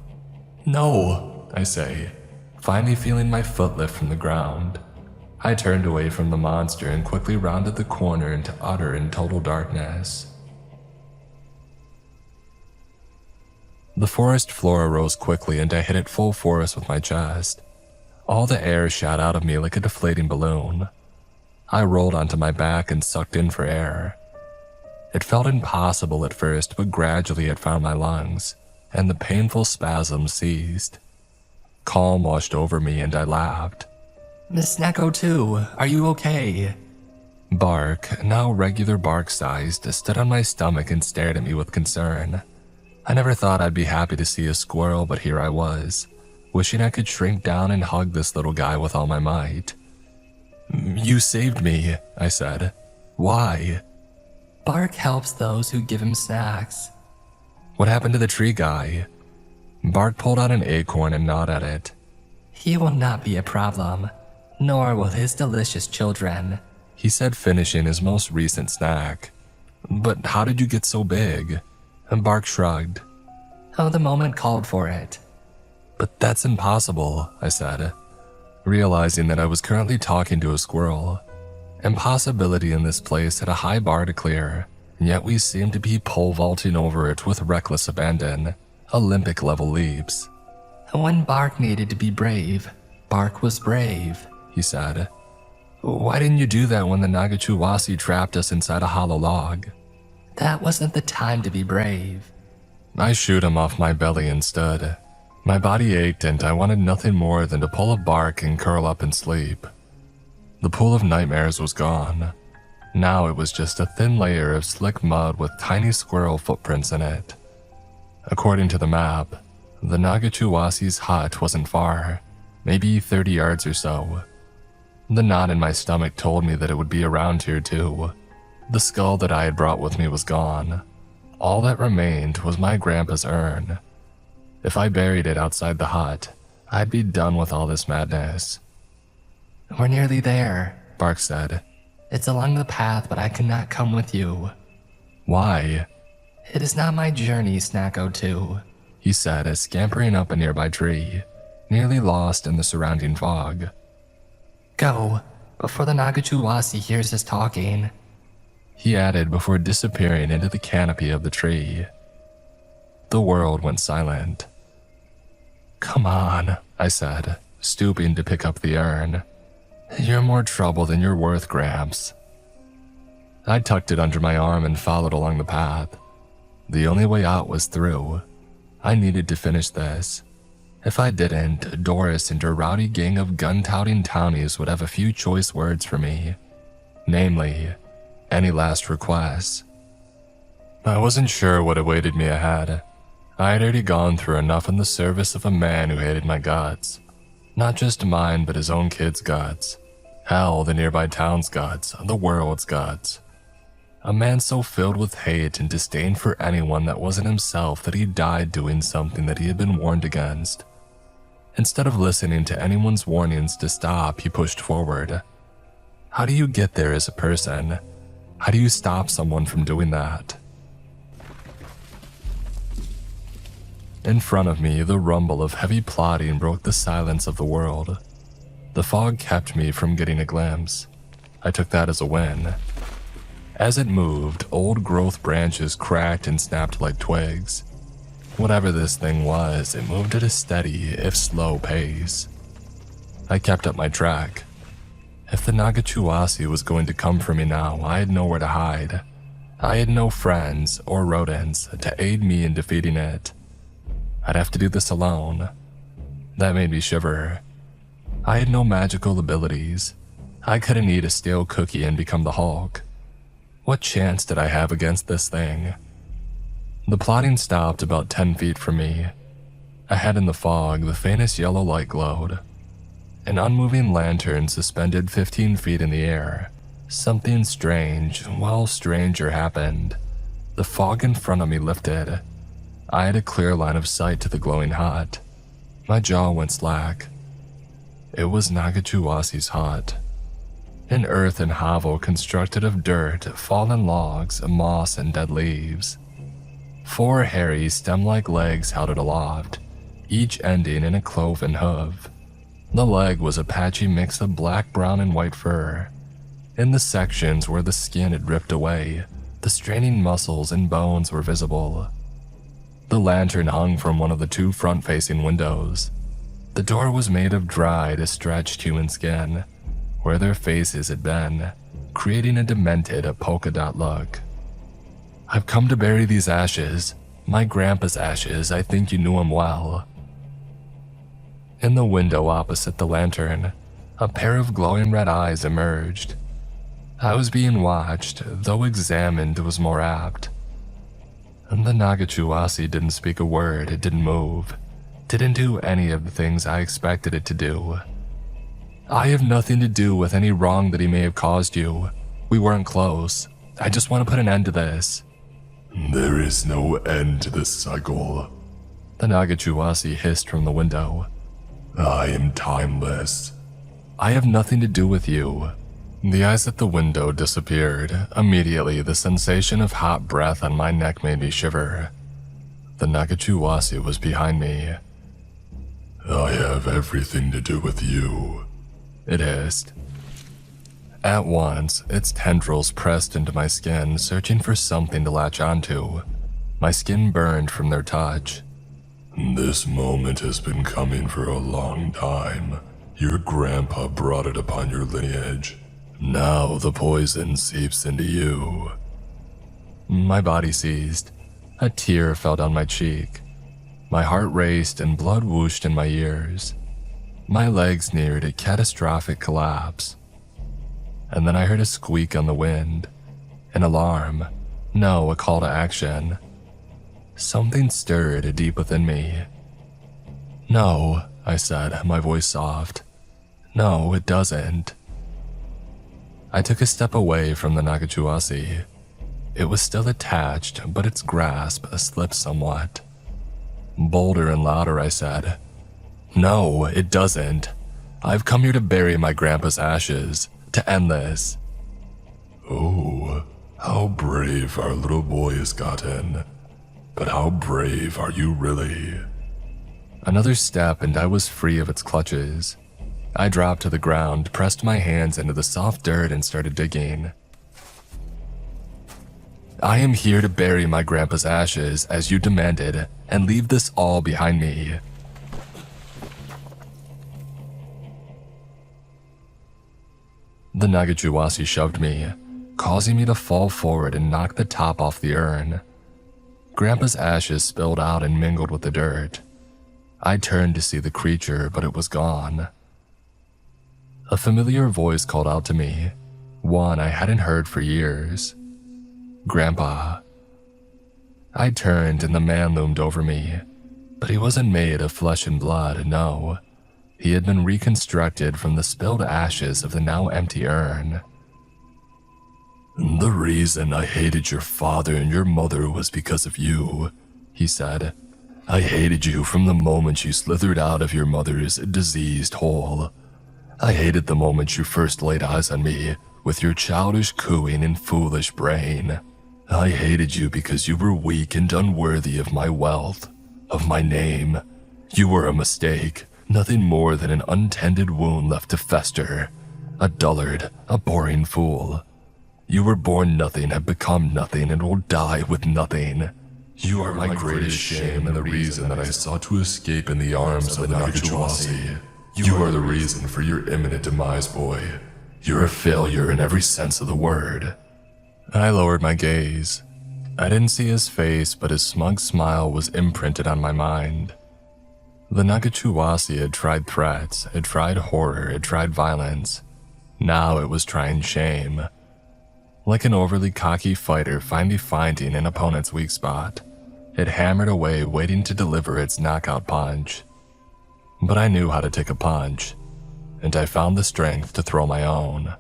No, I say, finally feeling my foot lift from the ground. I turned away from the monster and quickly rounded the corner into utter and total darkness. The forest floor rose quickly and I hit it full force with my chest. All the air shot out of me like a deflating balloon. I rolled onto my back and sucked in for air. It felt impossible at first, but gradually it found my lungs, and the painful spasms ceased. Calm washed over me and I laughed. Miss Snacko 2, are you okay? Bark, now regular bark-sized, stood on my stomach and stared at me with concern. I never thought I'd be happy to see a squirrel, but here I was, wishing I could shrink down and hug this little guy with all my might. You saved me, I said. Why? Bark helps those who give him snacks. What happened to the tree guy? Bark pulled out an acorn and gnawed at it. He will not be a problem, nor will his delicious children, he said, finishing his most recent snack. But how did you get so big? And Bark shrugged. Oh, the moment called for it. But that's impossible, I said, realizing that I was currently talking to a squirrel. Impossibility in this place had a high bar to clear, and yet we seemed to be pole vaulting over it with reckless abandon, Olympic-level leaps. When Bark needed to be brave, Bark was brave, he said. Why didn't you do that when the Nagachuwasi trapped us inside a hollow log? That wasn't the time to be brave. I shooed him off my belly and stood. My body ached and I wanted nothing more than to pull a Bark and curl up and sleep. The pool of nightmares was gone. Now it was just a thin layer of slick mud with tiny squirrel footprints in it. According to the map, the Nagachuwasi's hut wasn't far, maybe 30 yards or so. The knot in my stomach told me that it would be around here too. The skull that I had brought with me was gone. All that remained was my grandpa's urn. If I buried it outside the hut, I'd be done with all this madness. We're nearly there, Bark said. It's along the path, but I cannot come with you. Why? It is not my journey, Snacko 2, he said as scampering up a nearby tree, nearly lost in the surrounding fog. Go, before the Nagachuwasi hears us talking, he added before disappearing into the canopy of the tree. The world went silent. Come on, I said, stooping to pick up the urn. You're more trouble than you're worth, Gramps. I tucked it under my arm and followed along the path. The only way out was through. I needed to finish this. If I didn't, Doris and her rowdy gang of gun-touting townies would have a few choice words for me. Namely, any last requests. I wasn't sure what awaited me ahead. I had already gone through enough in the service of a man who hated my guts. Not just mine, but his own kids' guts. Hell, the nearby town's guts, the world's guts. A man so filled with hate and disdain for anyone that wasn't himself that he died doing something that he had been warned against. Instead of listening to anyone's warnings to stop, he pushed forward. How do you get there as a person? How do you stop someone from doing that? In front of me, the rumble of heavy plodding broke the silence of the world. The fog kept me from getting a glimpse. I took that as a win. As it moved, old growth branches cracked and snapped like twigs. Whatever this thing was, it moved at a steady, if slow, pace. I kept up my track. If the Nagachuwasi was going to come for me now, I had nowhere to hide. I had no friends or rodents to aid me in defeating it. I'd have to do this alone. That made me shiver. I had no magical abilities. I couldn't eat a stale cookie and become the Hulk. What chance did I have against this thing? The plotting stopped about 10 feet from me. Ahead in the fog, the faintest yellow light glowed. An unmoving lantern suspended 15 feet in the air. Something strange, well, stranger happened. The fog in front of me lifted. I had a clear line of sight to the glowing hut. My jaw went slack. It was Nagachuwasi's hut. An earthen hovel constructed of dirt, fallen logs, moss, and dead leaves. 4 hairy, stem-like legs held it aloft, each ending in a cloven hoof. The leg was a patchy mix of black, brown, and white fur. In the sections where the skin had ripped away, the straining muscles and bones were visible. The lantern hung from one of the 2 front-facing windows. The door was made of dried, stretched human skin, where their faces had been, creating a demented polka dot look. "I've come to bury these ashes. My grandpa's ashes, I think you knew him well." In the window opposite the lantern, a pair of glowing red eyes emerged. I was being watched, though examined was more apt. And the Nagachuwasi didn't speak a word, it didn't move, didn't do any of the things I expected it to do. "I have nothing to do with any wrong that he may have caused you. We weren't close. I just want to put an end to this." There is no end to this cycle. The Nagachuwasi hissed from the window. I am timeless. "I have nothing to do with you." The eyes at the window disappeared. Immediately, the sensation of hot breath on my neck made me shiver. The Nagachuwasi was behind me. I have everything to do with you, it hissed. At once, its tendrils pressed into my skin, searching for something to latch onto. My skin burned from their touch. This moment has been coming for a long time. Your grandpa brought it upon your lineage. Now the poison seeps into you. My body seized. A tear fell down my cheek. My heart raced and blood whooshed in my ears. My legs neared a catastrophic collapse. And then I heard a squeak on the wind. An alarm. No, a call to action. Something stirred deep within me. "No," I said, my voice soft. "No, it doesn't." I took a step away from the Nagachuwasi. It was still attached, but its grasp slipped somewhat. Bolder and louder, I said, "No, it doesn't. I've come here to bury my grandpa's ashes, to end this." Oh, how brave our little boy has gotten. But how brave are you really? Another step and I was free of its clutches. I dropped to the ground, pressed my hands into the soft dirt and started digging. "I am here to bury my grandpa's ashes as you demanded and leave this all behind me." The Nagachuwasi shoved me, causing me to fall forward and knock the top off the urn. Grandpa's ashes spilled out and mingled with the dirt. I turned to see the creature, but it was gone. A familiar voice called out to me, one I hadn't heard for years. "Grandpa." I turned and the man loomed over me, but he wasn't made of flesh and blood, no. He had been reconstructed from the spilled ashes of the now empty urn. "The reason I hated your father and your mother was because of you," he said. "I hated you from the moment you slithered out of your mother's diseased hole. I hated the moment you first laid eyes on me with your childish cooing and foolish brain. I hated you because you were weak and unworthy of my wealth, of my name. You were a mistake, nothing more than an untended wound left to fester. A dullard, a boring fool. You were born nothing, have become nothing, and will die with nothing. You are my greatest shame and the reason that I sought to escape in the arms of the Nagachuwasi. You are the reason for your imminent demise, boy. You're a failure in every sense of the word." I lowered my gaze. I didn't see his face, but his smug smile was imprinted on my mind. The Nagachuwasi had tried threats, it tried horror, it tried violence. Now it was trying shame. Like an overly cocky fighter finally finding an opponent's weak spot, it hammered away waiting to deliver its knockout punch. But I knew how to take a punch, and I found the strength to throw my own.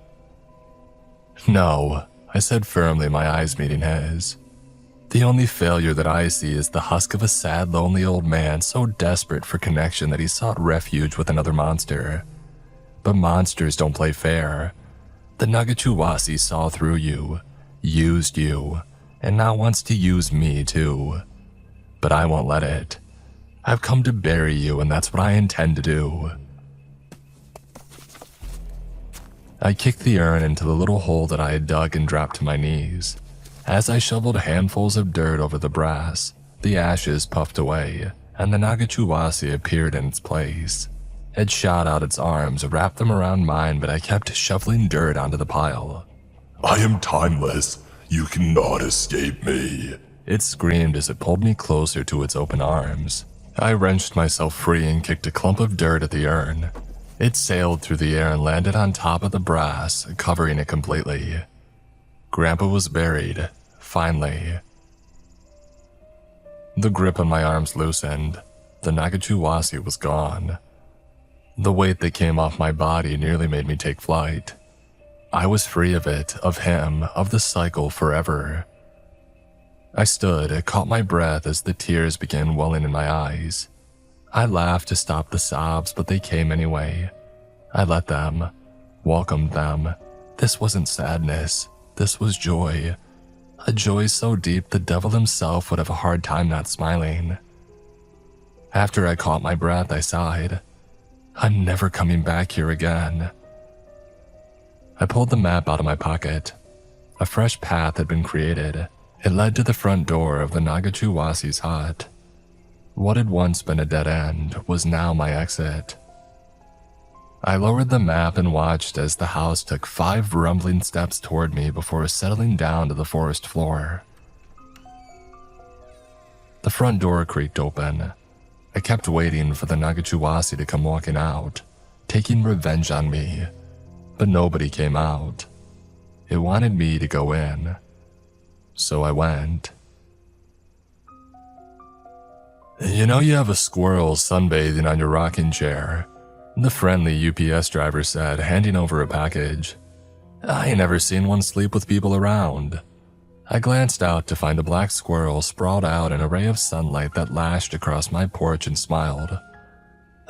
"No," I said firmly, my eyes meeting his. "The only failure that I see is the husk of a sad, lonely old man so desperate for connection that he sought refuge with another monster. But monsters don't play fair. The Nagachuwasi saw through you, used you, and now wants to use me too. But I won't let it. I've come to bury you, and that's what I intend to do." I kicked the urn into the little hole that I had dug and dropped to my knees. As I shoveled handfuls of dirt over the brass, the ashes puffed away, and the Nagachuwasi appeared in its place. It shot out its arms, wrapped them around mine, but I kept shoveling dirt onto the pile. "I am timeless. You cannot escape me," it screamed as it pulled me closer to its open arms. I wrenched myself free and kicked a clump of dirt at the urn. It sailed through the air and landed on top of the brass, covering it completely. Grandpa was buried, finally. The grip on my arms loosened. The Nagachuwasi was gone. The weight that came off my body nearly made me take flight. I was free of it, of him, of the cycle forever. I stood, caught my breath as the tears began welling in my eyes. I laughed to stop the sobs, but they came anyway. I let them, welcomed them. This wasn't sadness, this was joy. A joy so deep the devil himself would have a hard time not smiling. After I caught my breath, I sighed. I'm never coming back here again. I pulled the map out of my pocket. A fresh path had been created. It led to the front door of the Nagachuwasi's hut. What had once been a dead end was now my exit. I lowered the map and watched as the house took 5 rumbling steps toward me before settling down to the forest floor. The front door creaked open. I kept waiting for the Nagachuwasi to come walking out, taking revenge on me, but nobody came out. It wanted me to go in, so I went. "You know you have a squirrel sunbathing on your rocking chair," the friendly UPS driver said, handing over a package. "I ain't never seen one sleep with people around." I glanced out to find a black squirrel sprawled out in a ray of sunlight that lashed across my porch and smiled.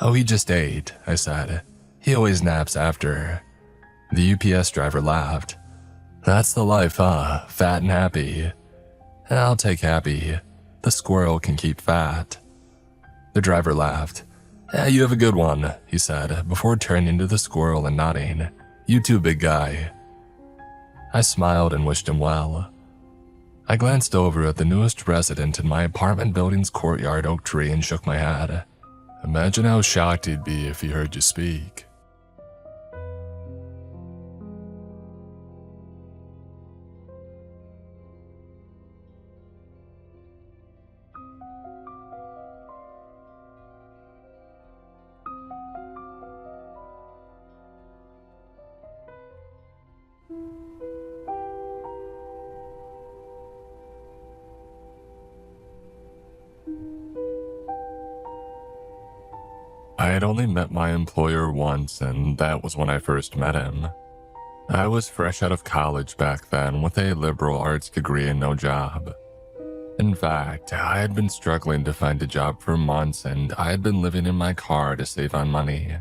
"Oh, he just ate," I said. "He always naps after." The UPS driver laughed. "That's the life, huh? Fat and happy." "I'll take happy. The squirrel can keep fat." The driver laughed. "You have a good one," he said, before turning to the squirrel and nodding. "You too, big guy." I smiled and wished him well. I glanced over at the newest resident in my apartment building's courtyard oak tree and shook my head. Imagine how shocked he'd be if he heard you speak. I had only met my employer once, and that was when I first met him. I was fresh out of college back then with a liberal arts degree and no job. In fact, I had been struggling to find a job for months, and I had been living in my car to save on money.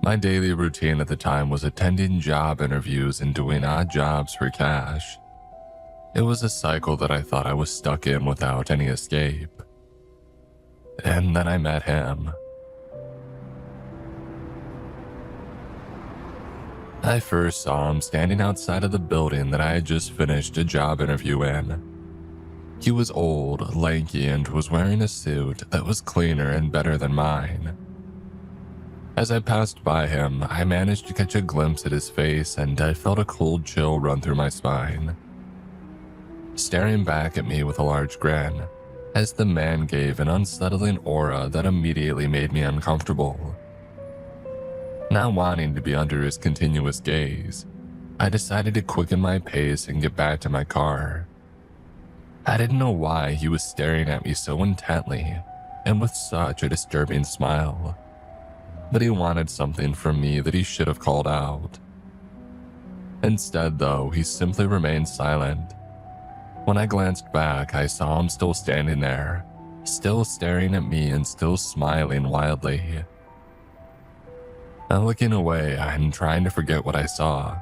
My daily routine at the time was attending job interviews and doing odd jobs for cash. It was a cycle that I thought I was stuck in without any escape. And then I met him. I first saw him standing outside of the building that I had just finished a job interview in. He was old, lanky, and was wearing a suit that was cleaner and better than mine. As I passed by him, I managed to catch a glimpse at his face, and I felt a cold chill run through my spine. Staring back at me with a large grin, as the man gave an unsettling aura that immediately made me uncomfortable. Not wanting to be under his continuous gaze, I decided to quicken my pace and get back to my car. I didn't know why he was staring at me so intently and with such a disturbing smile, but he wanted something from me that he should have called out. Instead, though, he simply remained silent. When I glanced back, I saw him still standing there, still staring at me and still smiling wildly. Now, looking away and trying to forget what I saw,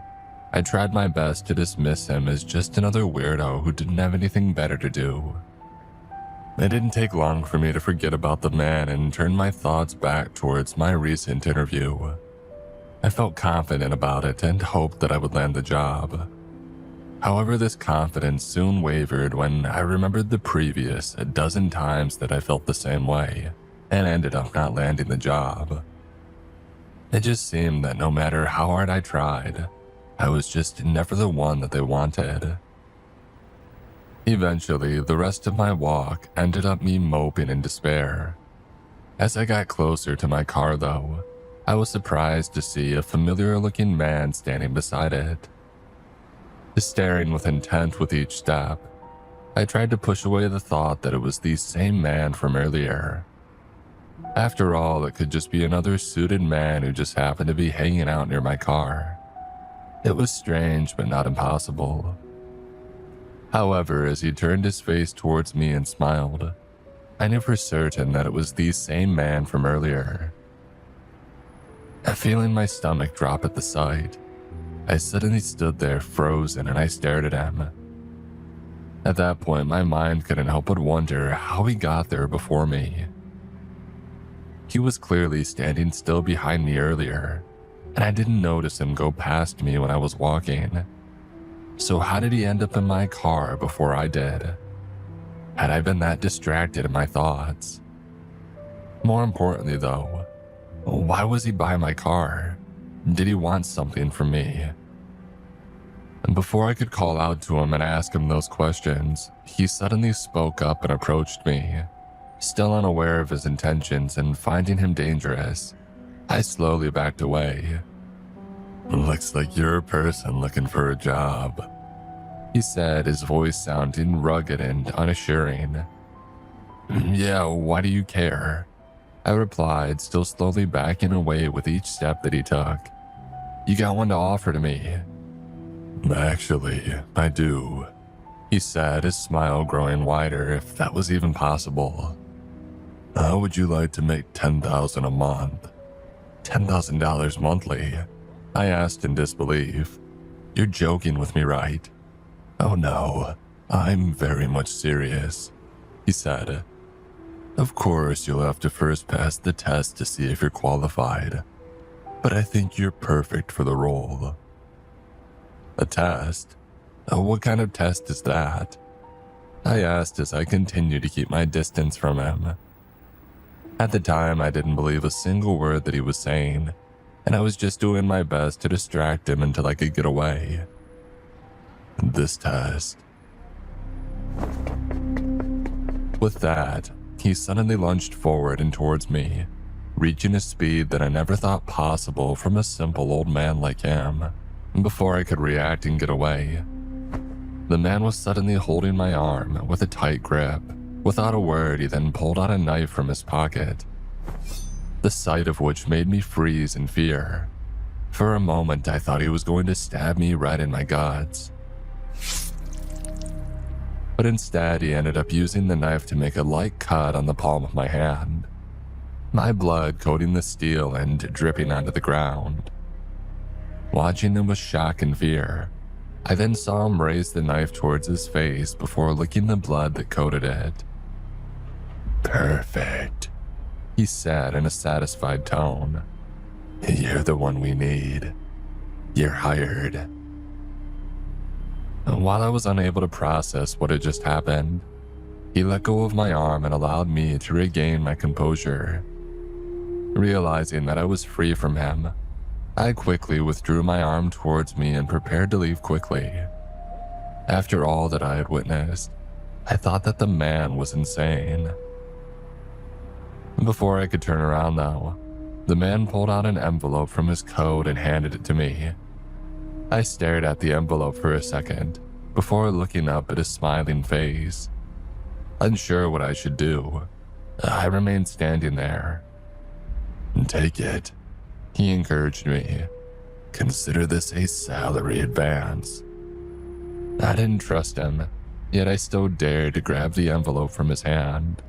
I tried my best to dismiss him as just another weirdo who didn't have anything better to do. It didn't take long for me to forget about the man and turn my thoughts back towards my recent interview. I felt confident about it and hoped that I would land the job. However, this confidence soon wavered when I remembered the previous a dozen times that I felt the same way and ended up not landing the job. It just seemed that no matter how hard I tried, I was just never the one that they wanted. Eventually, the rest of my walk ended up me moping in despair. As I got closer to my car, though, I was surprised to see a familiar-looking man standing beside it. Staring with intent with each step, I tried to push away the thought that it was the same man from earlier. After all, it could just be another suited man who just happened to be hanging out near my car. It was strange, but not impossible. However, as he turned his face towards me and smiled, I knew for certain that it was the same man from earlier. Feeling my stomach drop at the sight, I suddenly stood there frozen and I stared at him. At that point, my mind couldn't help but wonder how he got there before me. He was clearly standing still behind me earlier, and I didn't notice him go past me when I was walking. So how did he end up in my car before I did? Had I been that distracted in my thoughts? More importantly though, why was he by my car? Did he want something from me? And before I could call out to him and ask him those questions, he suddenly spoke up and approached me. Still unaware of his intentions and finding him dangerous, I slowly backed away. "Looks like you're a person looking for a job," he said, his voice sounding rugged and unassuring. "Yeah, why do you care?" I replied, still slowly backing away with each step that he took. "You got one to offer to me?" "Actually, I do," he said, his smile growing wider, if that was even possible. "How would you like to make $10,000 a month?" $10,000 monthly? I asked in disbelief. "You're joking with me, right?" "Oh no, I'm very much serious," he said. "Of course, you'll have to first pass the test to see if you're qualified, but I think you're perfect for the role." "A test? What kind of test is that?" I asked as I continued to keep my distance from him. At the time, I didn't believe a single word that he was saying, and I was just doing my best to distract him until I could get away. "This test." With that, he suddenly lunged forward and towards me, reaching a speed that I never thought possible from a simple old man like him. Before I could react and get away, the man was suddenly holding my arm with a tight grip. Without a word, he then pulled out a knife from his pocket, the sight of which made me freeze in fear. For a moment, I thought he was going to stab me right in my guts. But instead, he ended up using the knife to make a light cut on the palm of my hand, my blood coating the steel and dripping onto the ground. Watching him with shock and fear, I then saw him raise the knife towards his face before licking the blood that coated it. "Perfect," he said in a satisfied tone. "You're the one we need. You're hired." While I was unable to process what had just happened, he let go of my arm and allowed me to regain my composure. Realizing that I was free from him, I quickly withdrew my arm towards me and prepared to leave quickly. After all that I had witnessed, I thought that the man was insane. Before I could turn around, though, the man pulled out an envelope from his coat and handed it to me. I stared at the envelope for a second before looking up at his smiling face. Unsure what I should do, I remained standing there. "Take it," he encouraged me. "Consider this a salary advance." I didn't trust him, yet I still dared to grab the envelope from his hand.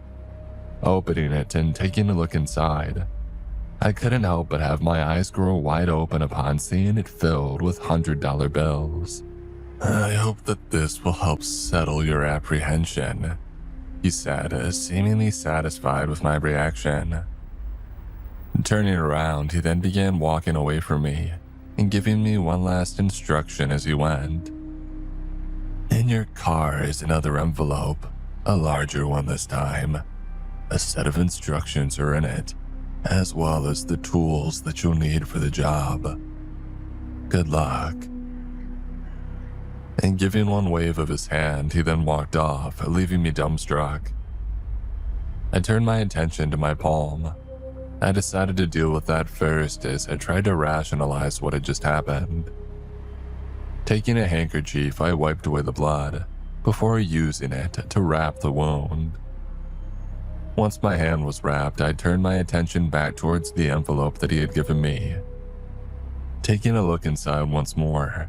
Opening it and taking a look inside, I couldn't help but have my eyes grow wide open upon seeing it filled with $100 bills. "I hope that this will help settle your apprehension," he said, seemingly satisfied with my reaction. Turning around, he then began walking away from me and giving me one last instruction as he went. "In your car is another envelope, a larger one this time. A set of instructions are in it, as well as the tools that you'll need for the job. Good luck." And giving one wave of his hand, he then walked off, leaving me dumbstruck. I turned my attention to my palm. I decided to deal with that first as I tried to rationalize what had just happened. Taking a handkerchief, I wiped away the blood before using it to wrap the wound. Once my hand was wrapped, I turned my attention back towards the envelope that he had given me. Taking a look inside once more,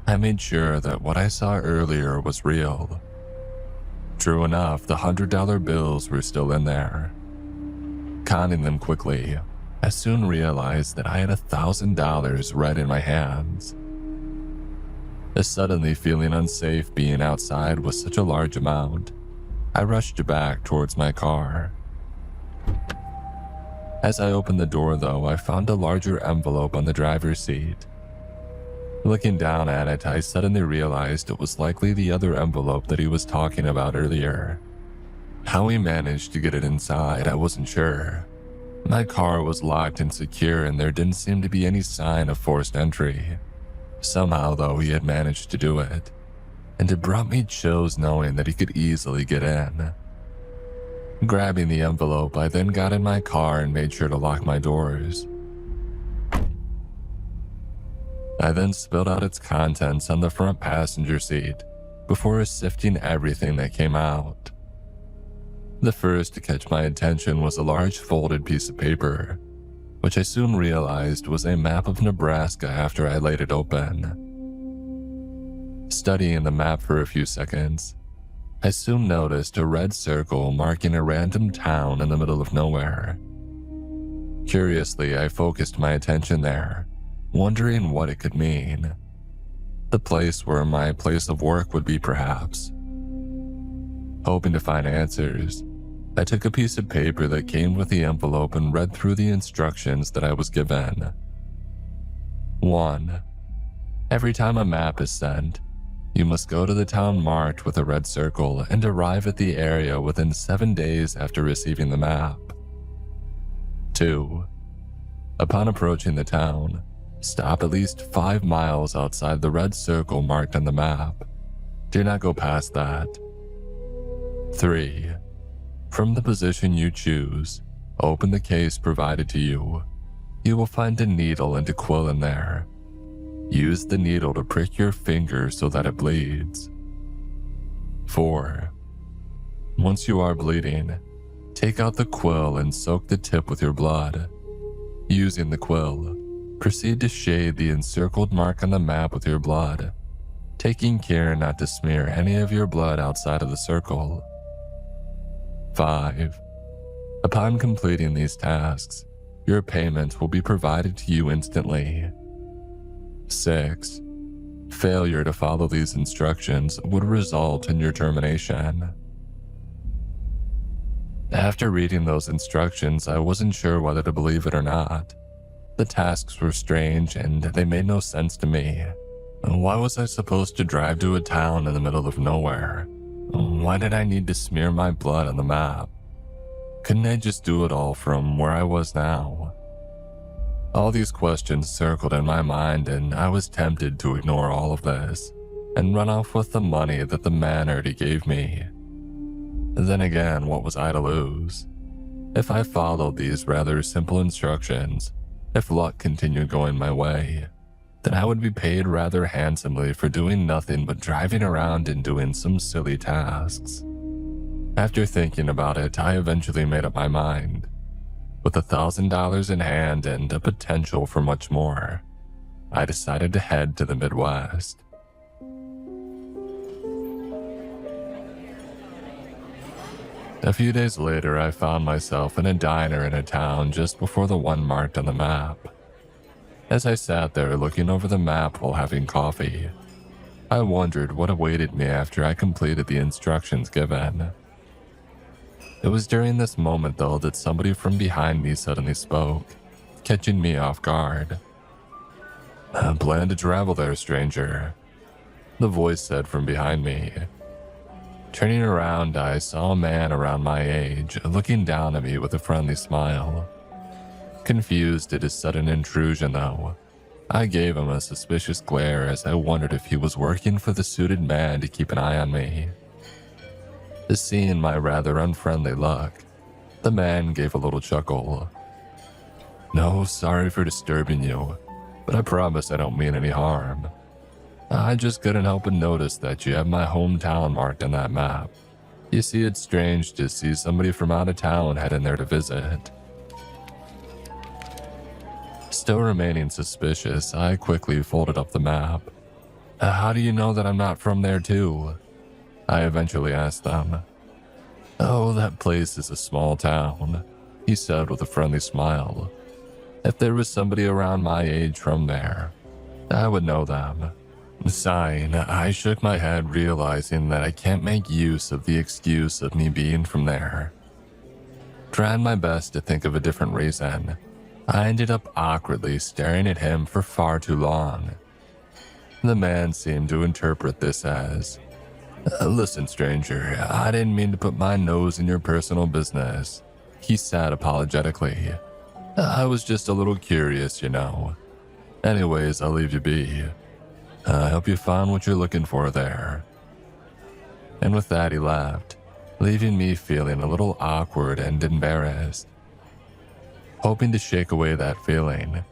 I made sure that what I saw earlier was real. True enough, the $100 bills were still in there. Conning them quickly, I soon realized that I had $1,000 right in my hands. Suddenly feeling unsafe being outside with such a large amount, I rushed back towards my car. As I opened the door, though, I found a larger envelope on the driver's seat. Looking down at it, I suddenly realized it was likely the other envelope that he was talking about earlier. How he managed to get it inside, I wasn't sure. My car was locked and secure, and there didn't seem to be any sign of forced entry. Somehow, though, he had managed to do it, and it brought me chills knowing that he could easily get in. Grabbing the envelope, I then got in my car and made sure to lock my doors. I then spilled out its contents on the front passenger seat before sifting everything that came out. The first to catch my attention was a large folded piece of paper, which I soon realized was a map of Nebraska after I laid it open. Studying the map for a few seconds, I soon noticed a red circle marking a random town in the middle of nowhere. Curiously, I focused my attention there, wondering what it could mean. The place where my place of work would be, perhaps. Hoping to find answers, I took a piece of paper that came with the envelope and read through the instructions that I was given. 1. Every time a map is sent, you must go to the town marked with a red circle and arrive at the area within 7 days after receiving the map. 2. Upon approaching the town, stop at least 5 miles outside the red circle marked on the map. Do not go past that. 3. From the position you choose, open the case provided to you. You will find a needle and a quill in there. Use the needle to prick your finger so that it bleeds. 4. Once you are bleeding, take out the quill and soak the tip with your blood. Using the quill, proceed to shade the encircled mark on the map with your blood, taking care not to smear any of your blood outside of the circle. 5. Upon completing these tasks, your payment will be provided to you instantly. 6. Failure to follow these instructions would result in your termination. After reading those instructions, I wasn't sure whether to believe it or not. The tasks were strange and they made no sense to me. Why was I supposed to drive to a town in the middle of nowhere? Why did I need to smear my blood on the map? Couldn't I just do it all from where I was now? All these questions circled in my mind, and I was tempted to ignore all of this and run off with the money that the man already gave me. Then again, what was I to lose? If I followed these rather simple instructions, if luck continued going my way, then I would be paid rather handsomely for doing nothing but driving around and doing some silly tasks. After thinking about it, I eventually made up my mind. With $1,000 in hand and a potential for much more, I decided to head to the Midwest. A few days later, I found myself in a diner in a town just before the one marked on the map. As I sat there looking over the map while having coffee, I wondered what awaited me after I completed the instructions given. It was during this moment, though, that somebody from behind me suddenly spoke, catching me off guard. "I plan to travel there, stranger," the voice said from behind me. Turning around, I saw a man around my age looking down at me with a friendly smile. Confused at his sudden intrusion, though, I gave him a suspicious glare as I wondered if he was working for the suited man to keep an eye on me. Seeing my rather unfriendly look, the man gave a little chuckle. "No, sorry for disturbing you, but I promise I don't mean any harm. I just couldn't help but notice that you have my hometown marked on that map. You see, it's strange to see somebody from out of town heading there to visit." Still remaining suspicious, I quickly folded up the map. "How do you know that I'm not from there too?" I eventually asked them. "Oh, that place is a small town," he said with a friendly smile. "If there was somebody around my age from there, I would know them." Sighing, I shook my head, realizing that I can't make use of the excuse of me being from there. Trying my best to think of a different reason, I ended up awkwardly staring at him for far too long. The man seemed to interpret this as, "Listen, stranger, I didn't mean to put my nose in your personal business," he said apologetically. "I was just a little curious, you know. Anyways, I'll leave you be. I hope you found what you're looking for there." And with that, he left, leaving me feeling a little awkward and embarrassed. Hoping to shake away that feeling,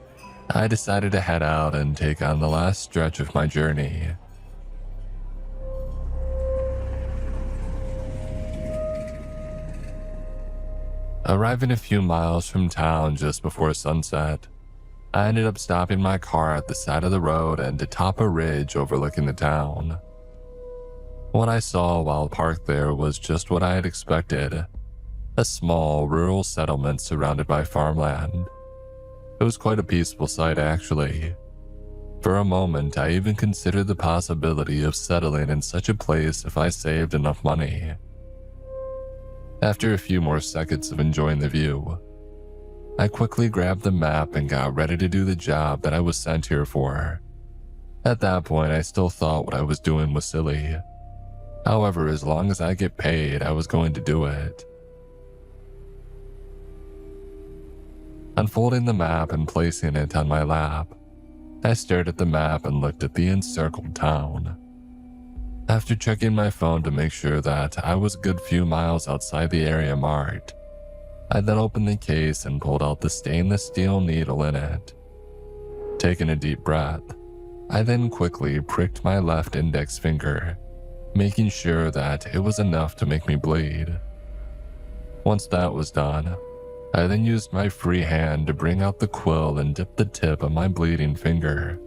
I decided to head out and take on the last stretch of my journey. Arriving a few miles from town just before sunset, I ended up stopping my car at the side of the road and atop a ridge overlooking the town. What I saw while parked there was just what I had expected, a small rural settlement surrounded by farmland. It was quite a peaceful sight, actually. For a moment, I even considered the possibility of settling in such a place if I saved enough money. After a few more seconds of enjoying the view, I quickly grabbed the map and got ready to do the job that I was sent here for. At that point, I still thought what I was doing was silly. However, as long as I get paid, I was going to do it. Unfolding the map and placing it on my lap, I stared at the map and looked at the encircled town. After checking my phone to make sure that I was a good few miles outside the area marked, I then opened the case and pulled out the stainless steel needle in it. Taking a deep breath, I then quickly pricked my left index finger, making sure that it was enough to make me bleed. Once that was done, I then used my free hand to bring out the quill and dip the tip of my bleeding finger.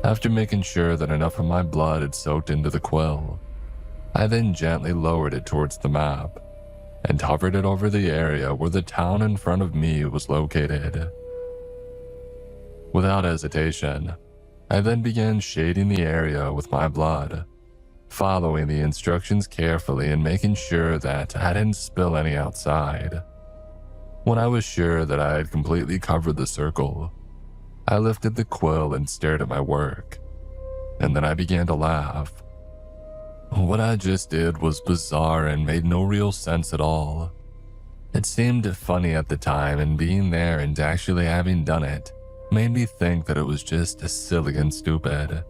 After making sure that enough of my blood had soaked into the quill, I then gently lowered it towards the map and hovered it over the area where the town in front of me was located. Without hesitation, I then began shading the area with my blood, following the instructions carefully and making sure that I didn't spill any outside. When I was sure that I had completely covered the circle, I lifted the quill and stared at my work, and then I began to laugh. What I just did was bizarre and made no real sense at all. It seemed funny at the time, and being there and actually having done it made me think that it was just silly and stupid.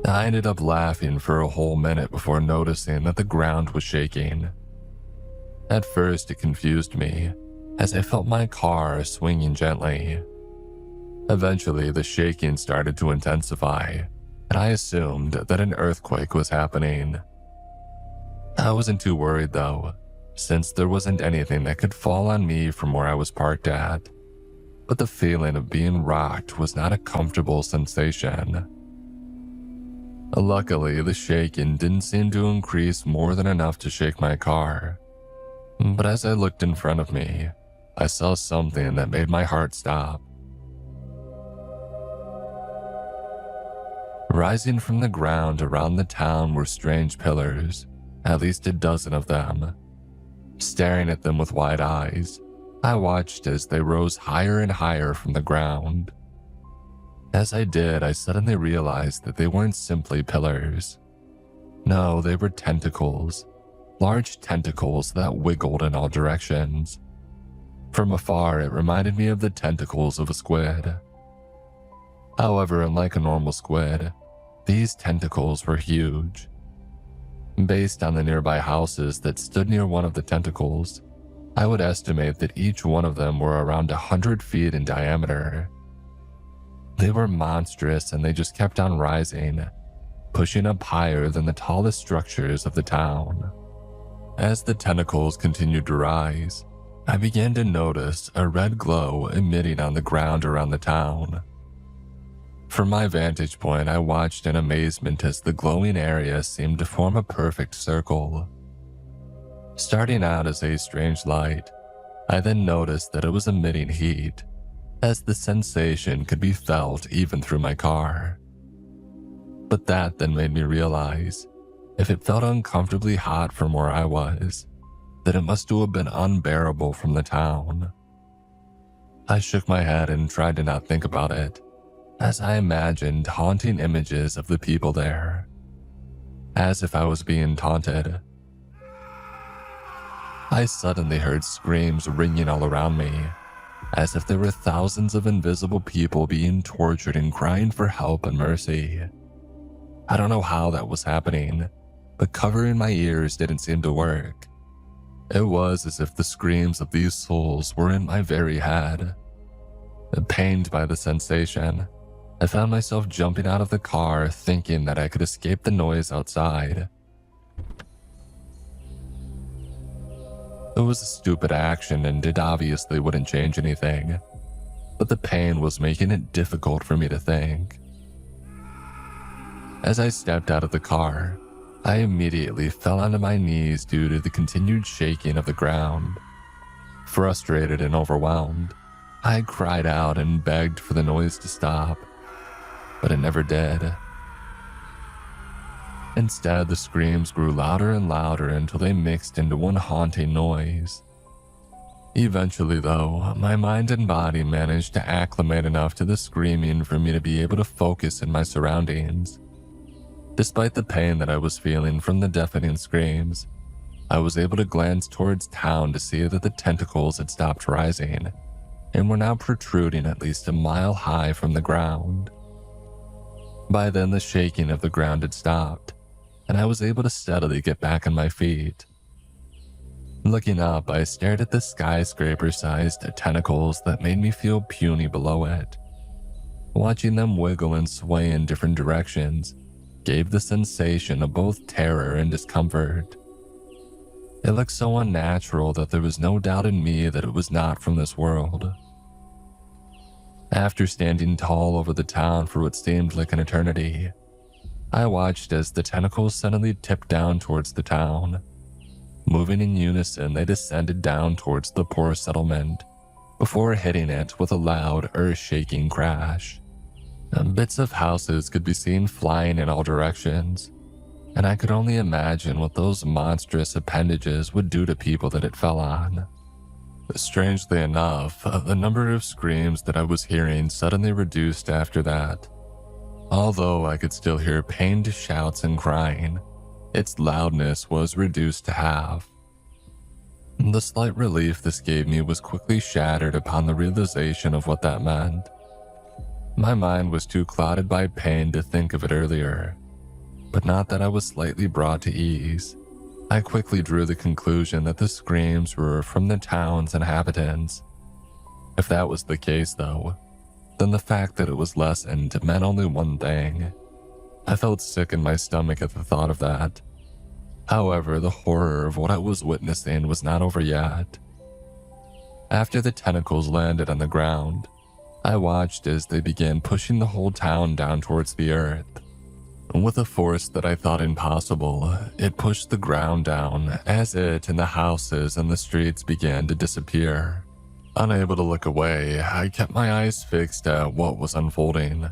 I ended up laughing for a whole minute before noticing that the ground was shaking. At first, it confused me, as I felt my car swinging gently. Eventually, the shaking started to intensify, and I assumed that an earthquake was happening. I wasn't too worried though, since there wasn't anything that could fall on me from where I was parked at. But the feeling of being rocked was not a comfortable sensation. Luckily, the shaking didn't seem to increase more than enough to shake my car. But as I looked in front of me, I saw something that made my heart stop. Rising from the ground around the town were strange pillars, at least a dozen of them. Staring at them with wide eyes, I watched as they rose higher and higher from the ground. As I did, I suddenly realized that they weren't simply pillars. No, they were tentacles, large tentacles that wiggled in all directions. From afar, it reminded me of the tentacles of a squid. However, unlike a normal squid, these tentacles were huge. Based on the nearby houses that stood near one of the tentacles, I would estimate that each one of them were around 100 feet in diameter. They were monstrous and they just kept on rising, pushing up higher than the tallest structures of the town. As the tentacles continued to rise, I began to notice a red glow emitting on the ground around the town. From my vantage point, I watched in amazement as the glowing area seemed to form a perfect circle. Starting out as a strange light, I then noticed that it was emitting heat, as the sensation could be felt even through my car. But that then made me realize, if it felt uncomfortably hot from where I was, then it must have been unbearable from the town. I shook my head and tried to not think about it, as I imagined haunting images of the people there, as if I was being taunted. I suddenly heard screams ringing all around me, as if there were thousands of invisible people being tortured and crying for help and mercy. I don't know how that was happening, but covering my ears didn't seem to work. It was as if the screams of these souls were in my very head. Pained by the sensation, I found myself jumping out of the car thinking that I could escape the noise outside. It was a stupid action and it obviously wouldn't change anything, but the pain was making it difficult for me to think. As I stepped out of the car, I immediately fell onto my knees due to the continued shaking of the ground. Frustrated and overwhelmed, I cried out and begged for the noise to stop, but it never did. Instead, the screams grew louder and louder until they mixed into one haunting noise. Eventually, though, my mind and body managed to acclimate enough to the screaming for me to be able to focus in my surroundings. Despite the pain that I was feeling from the deafening screams, I was able to glance towards town to see that the tentacles had stopped rising and were now protruding at least a mile high from the ground. By then, the shaking of the ground had stopped, and I was able to steadily get back on my feet. Looking up, I stared at the skyscraper-sized tentacles that made me feel puny below it. Watching them wiggle and sway in different directions gave the sensation of both terror and discomfort. It looked so unnatural that there was no doubt in me that it was not from this world. After standing tall over the town for what seemed like an eternity, I watched as the tentacles suddenly tipped down towards the town. Moving in unison, they descended down towards the poor settlement, before hitting it with a loud, earth-shaking crash. Bits of houses could be seen flying in all directions, and I could only imagine what those monstrous appendages would do to people that it fell on. Strangely enough, the number of screams that I was hearing suddenly reduced after that. Although I could still hear pained shouts and crying, its loudness was reduced to half. The slight relief this gave me was quickly shattered upon the realization of what that meant. My mind was too clouded by pain to think of it earlier, but not that I was slightly brought to ease. I quickly drew the conclusion that the screams were from the town's inhabitants. If that was the case, though, then the fact that it was lessened meant only one thing. I felt sick in my stomach at the thought of that. However, the horror of what I was witnessing was not over yet. After the tentacles landed on the ground, I watched as they began pushing the whole town down towards the earth. With a force that I thought impossible, it pushed the ground down as it and the houses and the streets began to disappear. Unable to look away, I kept my eyes fixed at what was unfolding,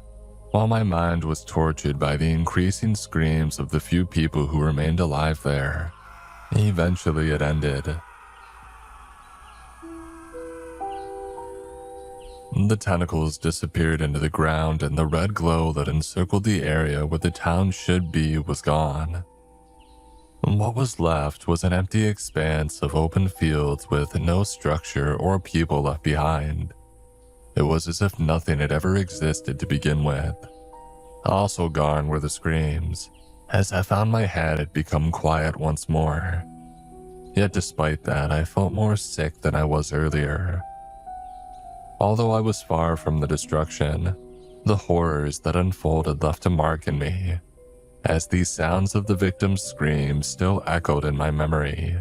while my mind was tortured by the increasing screams of the few people who remained alive there. Eventually it ended. The tentacles disappeared into the ground and the red glow that encircled the area where the town should be was gone. What was left was an empty expanse of open fields with no structure or people left behind. It was as if nothing had ever existed to begin with. Also gone were the screams, as I found my head had become quiet once more. Yet despite that, I felt more sick than I was earlier. Although I was far from the destruction, the horrors that unfolded left a mark in me, as these sounds of the victims' screams still echoed in my memory.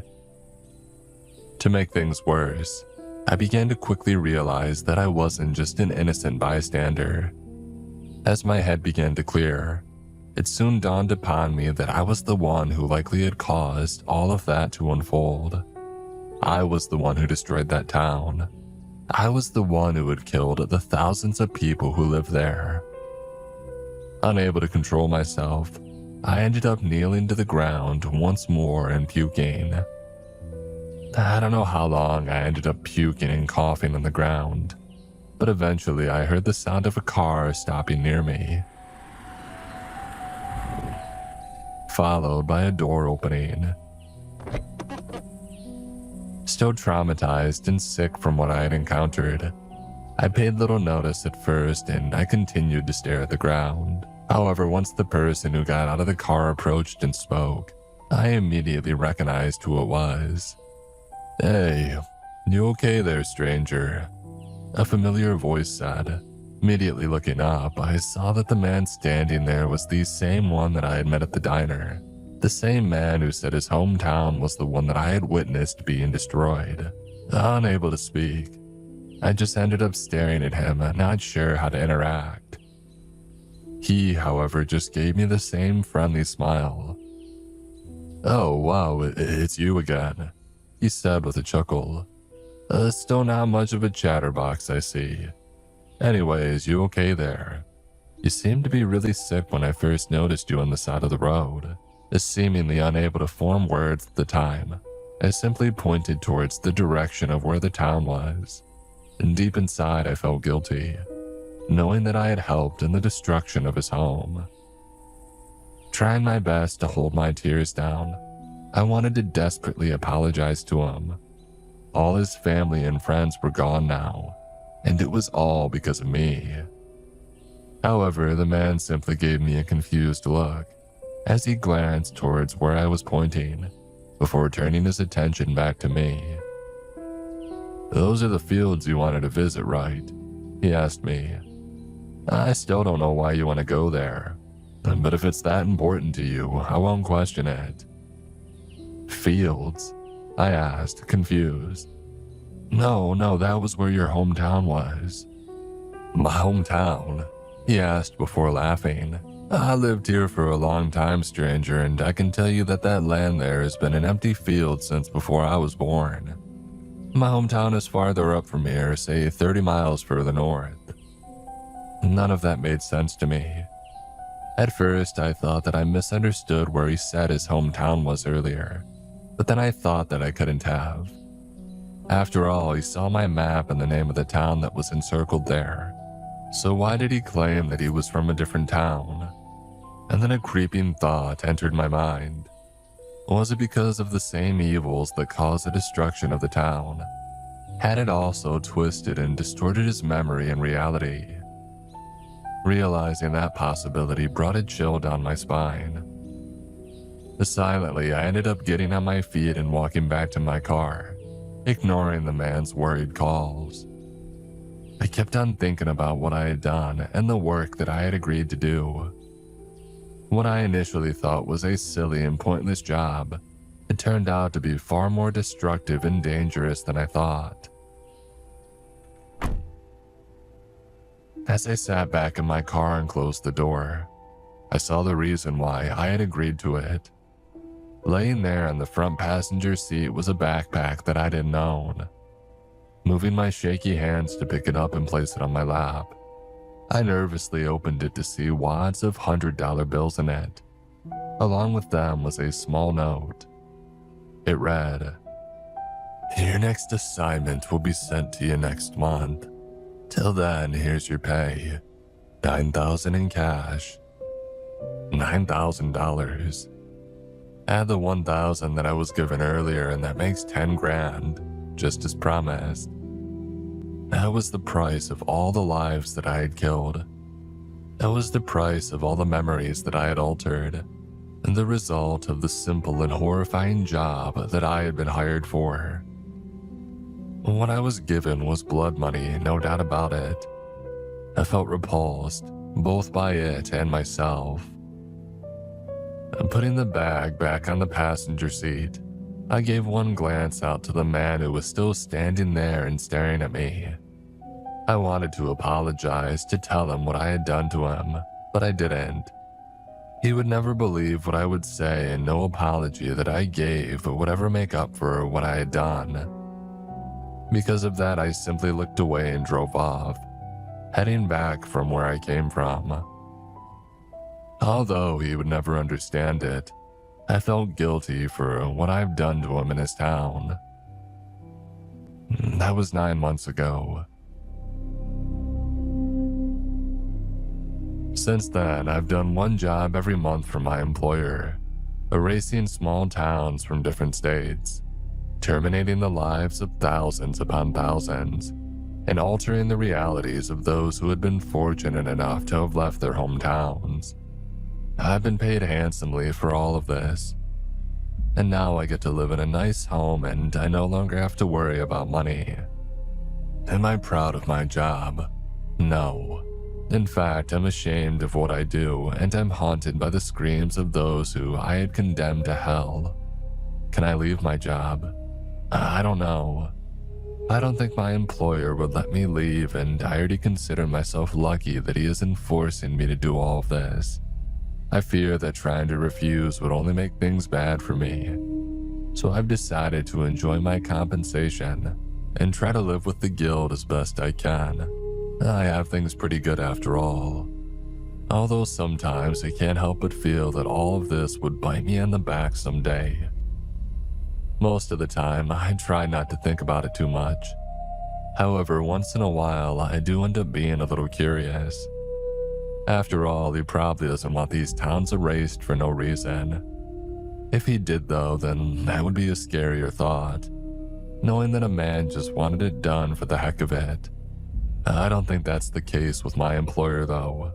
To make things worse, I began to quickly realize that I wasn't just an innocent bystander. As my head began to clear, it soon dawned upon me that I was the one who likely had caused all of that to unfold. I was the one who destroyed that town. I was the one who had killed the thousands of people who lived there. Unable to control myself, I ended up kneeling to the ground once more and puking. I don't know how long I ended up puking and coughing on the ground, but eventually I heard the sound of a car stopping near me, followed by a door opening. Still traumatized and sick from what I had encountered, I paid little notice at first and I continued to stare at the ground. However, once the person who got out of the car approached and spoke, I immediately recognized who it was. "Hey, you okay there, stranger?" a familiar voice said. Immediately looking up, I saw that the man standing there was the same one that I had met at the diner. The same man who said his hometown was the one that I had witnessed being destroyed. Unable to speak, I just ended up staring at him, not sure how to interact. He, however, just gave me the same friendly smile. "Oh, wow, it's you again," he said with a chuckle. "Still not much of a chatterbox, I see. Anyways, you okay there? You seemed to be really sick when I first noticed you on the side of the road." Seemingly unable to form words at the time, I simply pointed towards the direction of where the town was. And deep inside, I felt guilty, knowing that I had helped in the destruction of his home. Trying my best to hold my tears down, I wanted to desperately apologize to him. All his family and friends were gone now, and it was all because of me. However, the man simply gave me a confused look as he glanced towards where I was pointing, before turning his attention back to me. "Those are the fields you wanted to visit, right?" he asked me. "I still don't know why you want to go there, but if it's that important to you, I won't question it." "Fields?" I asked, confused. No, that was where your hometown was." "My hometown?" he asked before laughing. "I lived here for a long time, stranger, and I can tell you that that land there has been an empty field since before I was born. My hometown is farther up from here, say 30 miles further north." None of that made sense to me. At first, I thought that I misunderstood where he said his hometown was earlier, but then I thought that I couldn't have. After all, he saw my map and the name of the town that was encircled there. So why did he claim that he was from a different town? And then a creeping thought entered my mind. Was it because of the same evils that caused the destruction of the town? Had it also twisted and distorted his memory and reality? Realizing that possibility brought a chill down my spine. Silently, I ended up getting on my feet and walking back to my car, ignoring the man's worried calls. I kept on thinking about what I had done and the work that I had agreed to do. What I initially thought was a silly and pointless job, it turned out to be far more destructive and dangerous than I thought. As I sat back in my car and closed the door, I saw the reason why I had agreed to it. Laying there on the front passenger seat was a backpack that I didn't own. Moving my shaky hands to pick it up and place it on my lap, I nervously opened it to see wads of $100 bills in it. Along with them was a small note. It read, "Your next assignment will be sent to you next month. Till then, here's your pay. $9,000 in cash." $9,000. Add the $1,000 that I was given earlier and that makes 10 grand, just as promised. That was the price of all the lives that I had killed. That was the price of all the memories that I had altered, and the result of the simple and horrifying job that I had been hired for. What I was given was blood money, no doubt about it. I felt repulsed, both by it and myself. Putting the bag back on the passenger seat, I gave one glance out to the man who was still standing there and staring at me. I wanted to apologize, to tell him what I had done to him, but I didn't. He would never believe what I would say, and no apology that I gave would ever make up for what I had done. Because of that, I simply looked away and drove off, heading back from where I came from. Although he would never understand it, I felt guilty for what I've done to him in his town. That was 9 months ago. Since then, I've done one job every month for my employer, erasing small towns from different states, terminating the lives of thousands upon thousands, and altering the realities of those who had been fortunate enough to have left their hometowns. I've been paid handsomely for all of this, and now I get to live in a nice home and I no longer have to worry about money. Am I proud of my job? No. In fact, I'm ashamed of what I do, and I'm haunted by the screams of those who I had condemned to hell. Can I leave my job? I don't know. I don't think my employer would let me leave, and I already consider myself lucky that he isn't forcing me to do all of this. I fear that trying to refuse would only make things bad for me. So I've decided to enjoy my compensation and try to live with the guilt as best I can. I have things pretty good after all. Although sometimes I can't help but feel that all of this would bite me in the back someday. Most of the time, I try not to think about it too much. However, once in a while, I do end up being a little curious. After all, he probably doesn't want these towns erased for no reason. If he did though, then that would be a scarier thought, knowing that a man just wanted it done for the heck of it. I don't think that's the case with my employer though.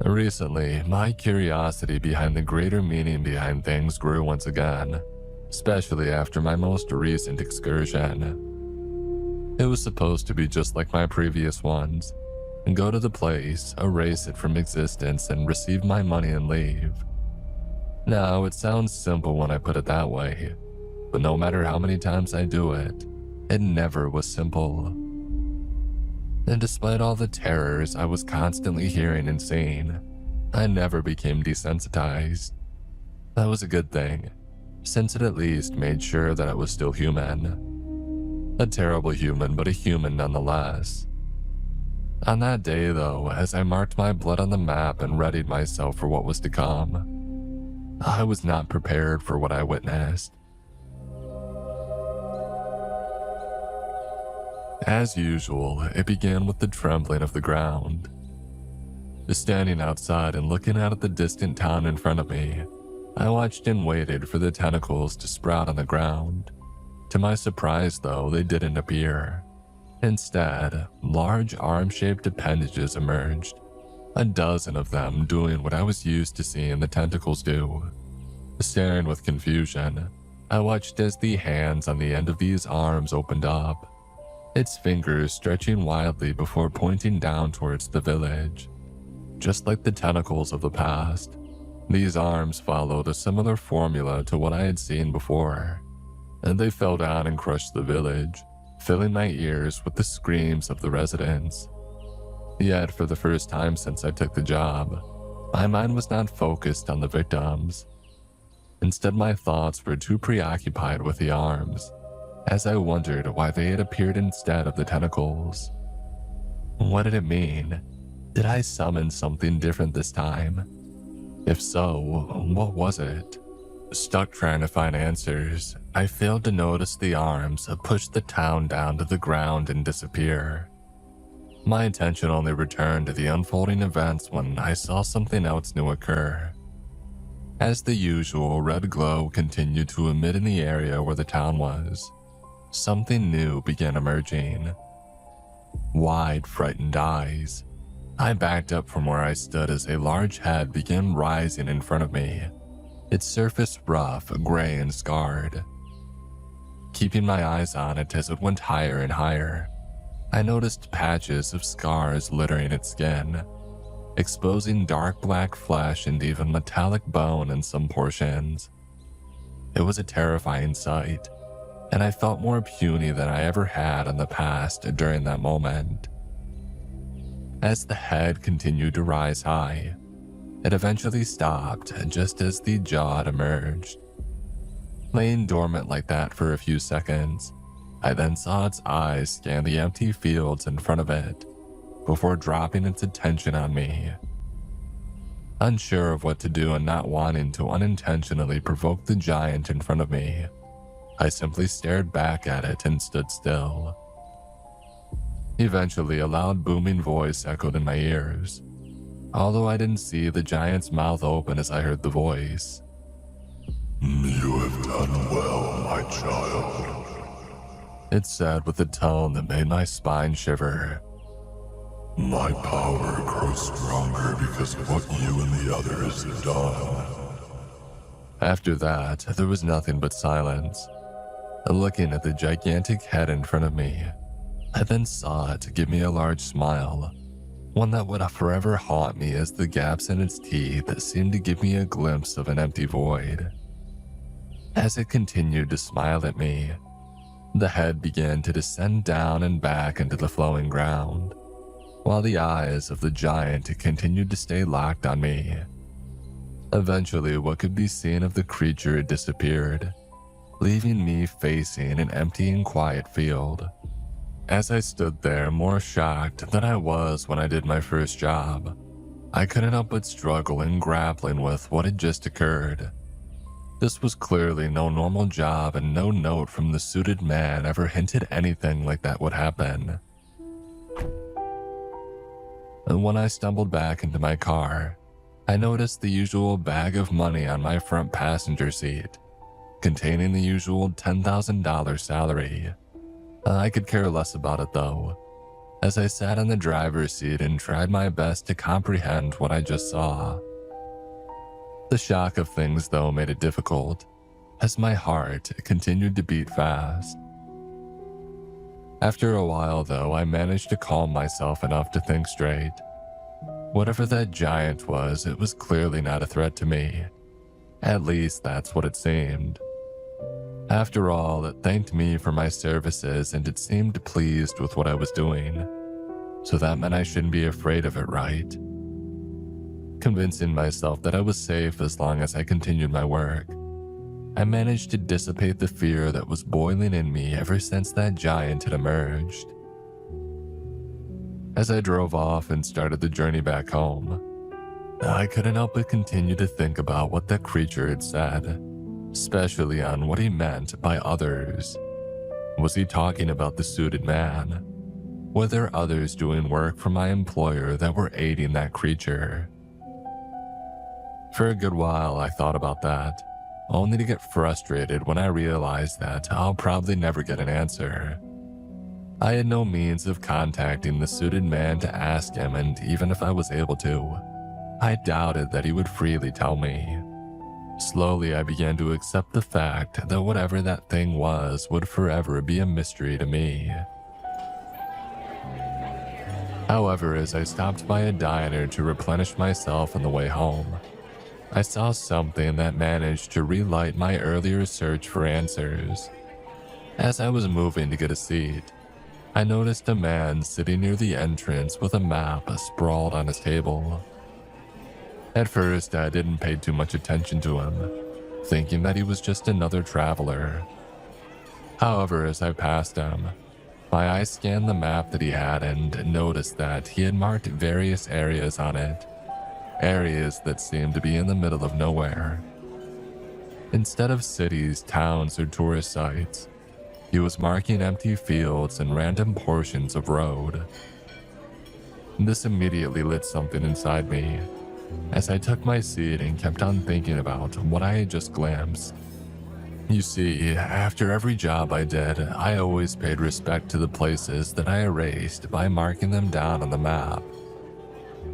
Recently, my curiosity behind the greater meaning behind things grew once again, especially after my most recent excursion. It was supposed to be just like my previous ones, and go to the place, erase it from existence, and receive my money and leave. Now, it sounds simple when I put it that way, but no matter how many times I do it, it never was simple. And despite all the terrors I was constantly hearing and seeing, I never became desensitized. That was a good thing, since it at least made sure that I was still human. A terrible human, but a human nonetheless. On that day though, as I marked my blood on the map and readied myself for what was to come, I was not prepared for what I witnessed. As usual, it began with the trembling of the ground. Standing outside and looking out at the distant town in front of me, I watched and waited for the tentacles to sprout on the ground. To my surprise though, they didn't appear. Instead, large arm-shaped appendages emerged, a dozen of them doing what I was used to seeing the tentacles do. Staring with confusion, I watched as the hands on the end of these arms opened up, its fingers stretching wildly before pointing down towards the village. Just like the tentacles of the past, these arms followed a similar formula to what I had seen before, and they fell down and crushed the village, filling my ears with the screams of the residents. Yet, for the first time since I took the job, my mind was not focused on the victims. Instead, my thoughts were too preoccupied with the arms, as I wondered why they had appeared instead of the tentacles. What did it mean? Did I summon something different this time? If so, what was it? Stuck trying to find answers, I failed to notice the arms push the town down to the ground and disappear. My attention only returned to the unfolding events when I saw something else new occur. As the usual red glow continued to emit in the area where the town was, something new began emerging. Wide, frightened eyes. I backed up from where I stood as a large head began rising in front of me, its surface rough, gray, and scarred. Keeping my eyes on it as it went higher and higher, I noticed patches of scars littering its skin, exposing dark black flesh and even metallic bone in some portions. It was a terrifying sight, and I felt more puny than I ever had in the past during that moment. As the head continued to rise high, it eventually stopped just as the jaw emerged. Laying dormant like that for a few seconds, I then saw its eyes scan the empty fields in front of it before dropping its attention on me. Unsure of what to do and not wanting to unintentionally provoke the giant in front of me, I simply stared back at it and stood still. Eventually, a loud booming voice echoed in my ears, although I didn't see the giant's mouth open as I heard the voice. You have done well, my child. It said with a tone that made my spine shiver. My power grows stronger because of what you and the others have done. After that, there was nothing but silence. Looking at the gigantic head in front of me, I then saw it give me a large smile, one that would forever haunt me as the gaps in its teeth seemed to give me a glimpse of an empty void. As it continued to smile at me, the head began to descend down and back into the flowing ground, while the eyes of the giant continued to stay locked on me. Eventually, what could be seen of the creature disappeared, leaving me facing an empty and quiet field. As I stood there, more shocked than I was when I did my first job, I couldn't help but struggle in grappling with what had just occurred. This was clearly no normal job, and no note from the suited man ever hinted anything like that would happen. And when I stumbled back into my car, I noticed the usual bag of money on my front passenger seat, containing the usual $10,000 salary. I could care less about it though, as I sat in the driver's seat and tried my best to comprehend what I just saw. The shock of things though made it difficult, as my heart continued to beat fast. After a while though, I managed to calm myself enough to think straight. Whatever that giant was, it was clearly not a threat to me. At least that's what it seemed. After all, it thanked me for my services and it seemed pleased with what I was doing. So that meant I shouldn't be afraid of it, right? Convincing myself that I was safe as long as I continued my work, I managed to dissipate the fear that was boiling in me ever since that giant had emerged. As I drove off and started the journey back home, I couldn't help but continue to think about what that creature had said, especially on what he meant by others. Was he talking about the suited man? Were there others doing work for my employer that were aiding that creature? For a good while, I thought about that, only to get frustrated when I realized that I'll probably never get an answer. I had no means of contacting the suited man to ask him, and even if I was able to, I doubted that he would freely tell me. Slowly, I began to accept the fact that whatever that thing was would forever be a mystery to me. However, as I stopped by a diner to replenish myself on the way home, I saw something that managed to relight my earlier search for answers. As I was moving to get a seat, I noticed a man sitting near the entrance with a map sprawled on his table. At first, I didn't pay too much attention to him, thinking that he was just another traveler. However, as I passed him, my eyes scanned the map that he had and noticed that he had marked various areas on it, areas that seemed to be in the middle of nowhere. Instead of cities, towns, or tourist sites, he was marking empty fields and random portions of road. This immediately lit something inside me, as I took my seat and kept on thinking about what I had just glimpsed. You see, after every job I did, I always paid respect to the places that I erased by marking them down on the map.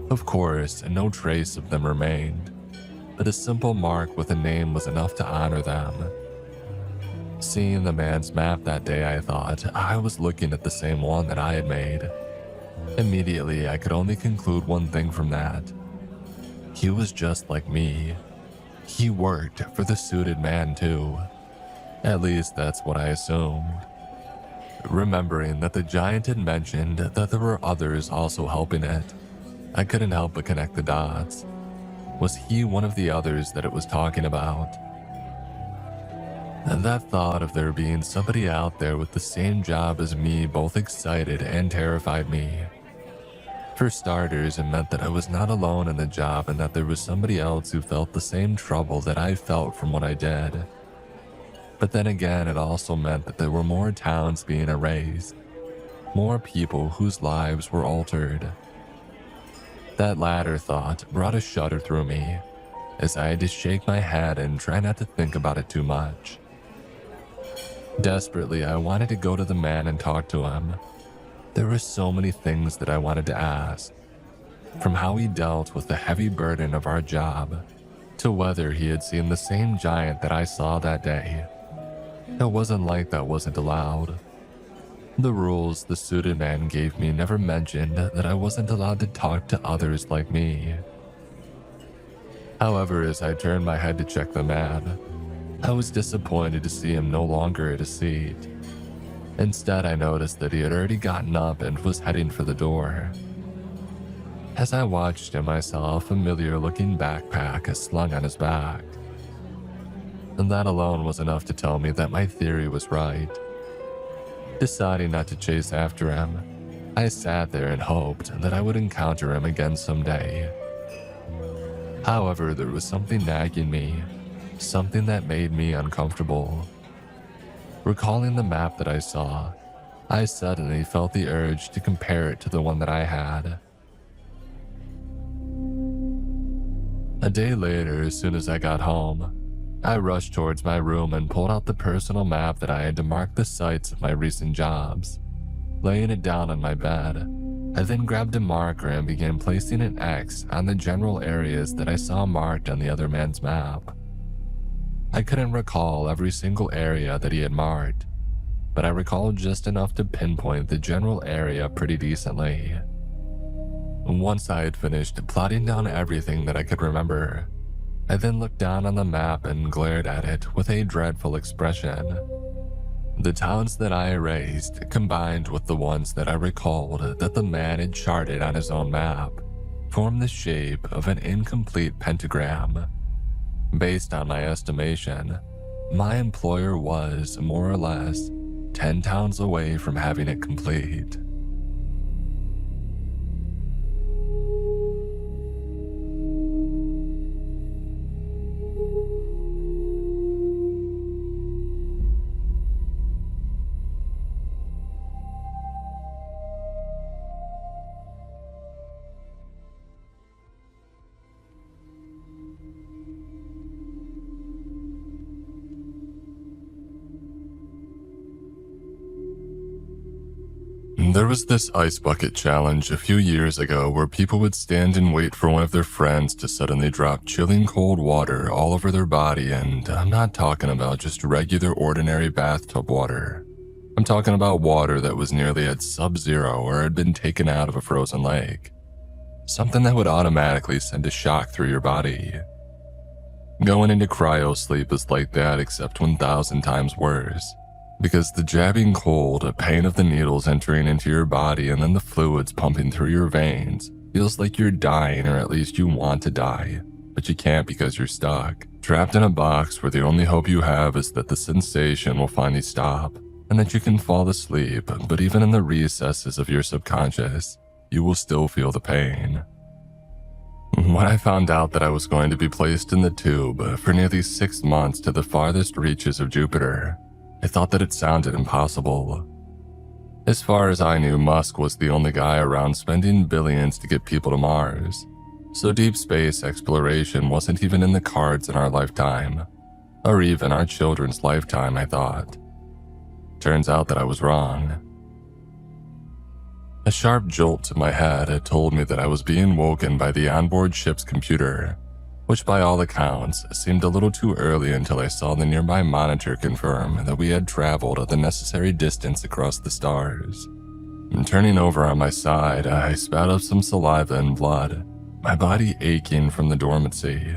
Of course, no trace of them remained, but a simple mark with a name was enough to honor them. Seeing the man's map that day, I thought I was looking at the same one that I had made. Immediately, I could only conclude one thing from that. He was just like me. He worked for the suited man too. At least that's what I assumed. Remembering that the giant had mentioned that there were others also helping it, I couldn't help but connect the dots. Was he one of the others that it was talking about? And that thought of there being somebody out there with the same job as me both excited and terrified me. For starters, it meant that I was not alone in the job and that there was somebody else who felt the same trouble that I felt from what I did. But then again, it also meant that there were more towns being erased, more people whose lives were altered. That latter thought brought a shudder through me, as I had to shake my head and try not to think about it too much. Desperately, I wanted to go to the man and talk to him. There were so many things that I wanted to ask, from how he dealt with the heavy burden of our job, to whether he had seen the same giant that I saw that day. It wasn't like that wasn't allowed. The rules the suited man gave me never mentioned that I wasn't allowed to talk to others like me. However, as I turned my head to check the map, I was disappointed to see him no longer at his seat. Instead, I noticed that he had already gotten up and was heading for the door. As I watched him, I saw a familiar-looking backpack slung on his back. And that alone was enough to tell me that my theory was right. Deciding not to chase after him, I sat there and hoped that I would encounter him again someday. However, there was something nagging me, something that made me uncomfortable. Recalling the map that I saw, I suddenly felt the urge to compare it to the one that I had. A day later, as soon as I got home, I rushed towards my room and pulled out the personal map that I had to mark the sites of my recent jobs. Laying it down on my bed, I then grabbed a marker and began placing an X on the general areas that I saw marked on the other man's map. I couldn't recall every single area that he had marked, but I recalled just enough to pinpoint the general area pretty decently. Once I had finished plotting down everything that I could remember, I then looked down on the map and glared at it with a dreadful expression. The towns that I erased, combined with the ones that I recalled that the man had charted on his own map, formed the shape of an incomplete pentagram. Based on my estimation, my employer was, more or less, 10 towns away from having it complete. There was this ice bucket challenge a few years ago where people would stand and wait for one of their friends to suddenly drop chilling cold water all over their body, and I'm not talking about just regular ordinary bathtub water. I'm talking about water that was nearly at sub-zero or had been taken out of a frozen lake. Something that would automatically send a shock through your body. Going into cryo sleep is like that, except 1,000 times worse. Because the jabbing cold, a pain of the needles entering into your body and then the fluids pumping through your veins feels like you're dying, or at least you want to die, but you can't because you're stuck, trapped in a box where the only hope you have is that the sensation will finally stop and that you can fall asleep, but even in the recesses of your subconscious, you will still feel the pain. When I found out that I was going to be placed in the tube for nearly 6 months to the farthest reaches of Jupiter, I thought that it sounded impossible. As far as I knew, Musk was the only guy around spending billions to get people to Mars, so deep space exploration wasn't even in the cards in our lifetime, or even our children's lifetime, I thought. Turns out that I was wrong. A sharp jolt to my head had told me that I was being woken by the onboard ship's computer, which by all accounts seemed a little too early until I saw the nearby monitor confirm that we had traveled the necessary distance across the stars. And turning over on my side, I spat up some saliva and blood, my body aching from the dormancy.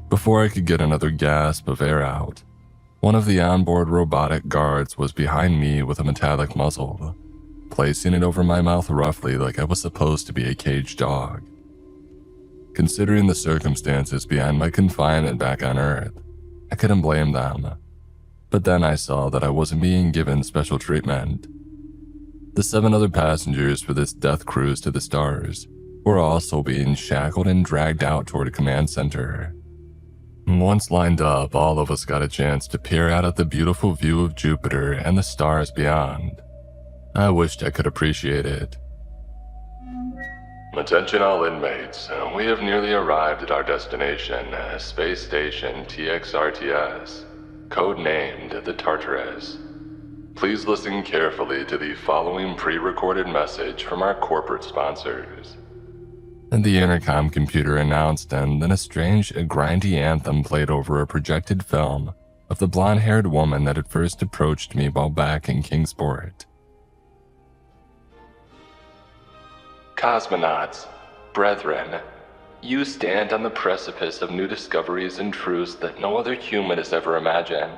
Before I could get another gasp of air out, one of the onboard robotic guards was behind me with a metallic muzzle, placing it over my mouth roughly like I was supposed to be a caged dog. Considering the circumstances behind my confinement back on Earth, I couldn't blame them. But then I saw that I wasn't being given special treatment. The 7 other passengers for this death cruise to the stars were also being shackled and dragged out toward a command center. Once lined up, all of us got a chance to peer out at the beautiful view of Jupiter and the stars beyond. I wished I could appreciate it. Attention all inmates, we have nearly arrived at our destination, Space Station TXRTS, codenamed the Tartarus. Please listen carefully to the following pre-recorded message from our corporate sponsors. And the intercom computer announced, and then a strange, grindy anthem played over a projected film of the blonde-haired woman that had first approached me while back in Kingsport. Cosmonauts, brethren, you stand on the precipice of new discoveries and truths that no other human has ever imagined.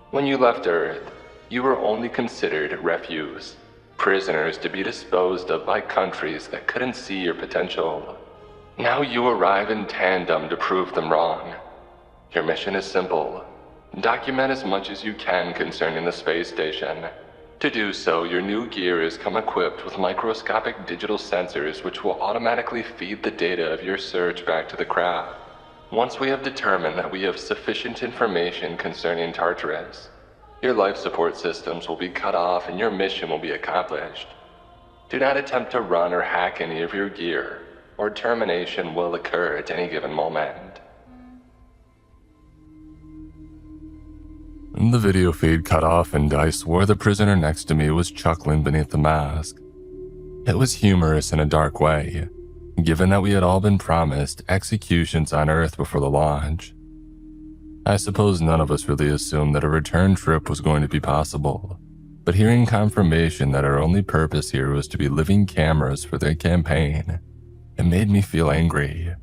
When you left Earth, you were only considered refuse, prisoners to be disposed of by countries that couldn't see your potential. Now you arrive in tandem to prove them wrong. Your mission is simple. Document as much as you can concerning the space station. To do so, your new gear has come equipped with microscopic digital sensors which will automatically feed the data of your search back to the craft. Once we have determined that we have sufficient information concerning Tartarus, your life support systems will be cut off and your mission will be accomplished. Do not attempt to run or hack any of your gear, or termination will occur at any given moment. The video feed cut off and I swore the prisoner next to me was chuckling beneath the mask. It was humorous in a dark way, given that we had all been promised executions on Earth before the launch. I suppose none of us really assumed that a return trip was going to be possible, but hearing confirmation that our only purpose here was to be living cameras for their campaign, it made me feel angry.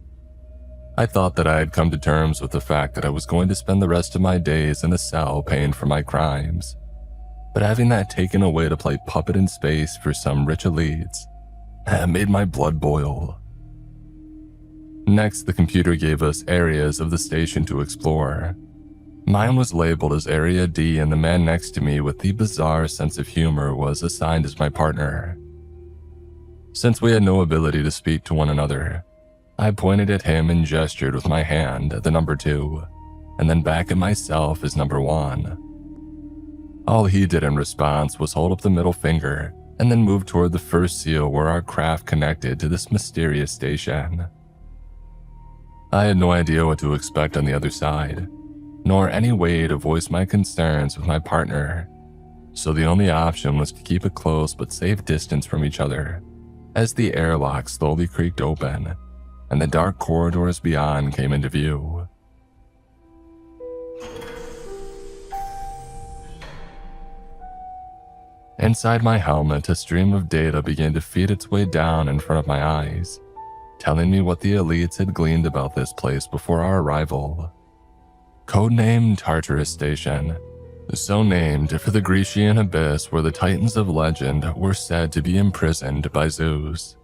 I thought that I had come to terms with the fact that I was going to spend the rest of my days in a cell paying for my crimes. But having that taken away to play puppet in space for some rich elites, made my blood boil. Next, the computer gave us areas of the station to explore. Mine was labeled as Area D, and the man next to me with the bizarre sense of humor was assigned as my partner. Since we had no ability to speak to one another, I pointed at him and gestured with my hand at the number 2, and then back at myself as number 1. All he did in response was hold up the middle finger and then move toward the first seal where our craft connected to this mysterious station. I had no idea what to expect on the other side, nor any way to voice my concerns with my partner. so the only option was to keep a close but safe distance from each other as the airlock slowly creaked open and the dark corridors beyond came into view. Inside my helmet, a stream of data began to feed its way down in front of my eyes, telling me what the elites had gleaned about this place before our arrival. Codenamed Tartarus Station, so named for the Grecian abyss where the titans of legend were said to be imprisoned by Zeus.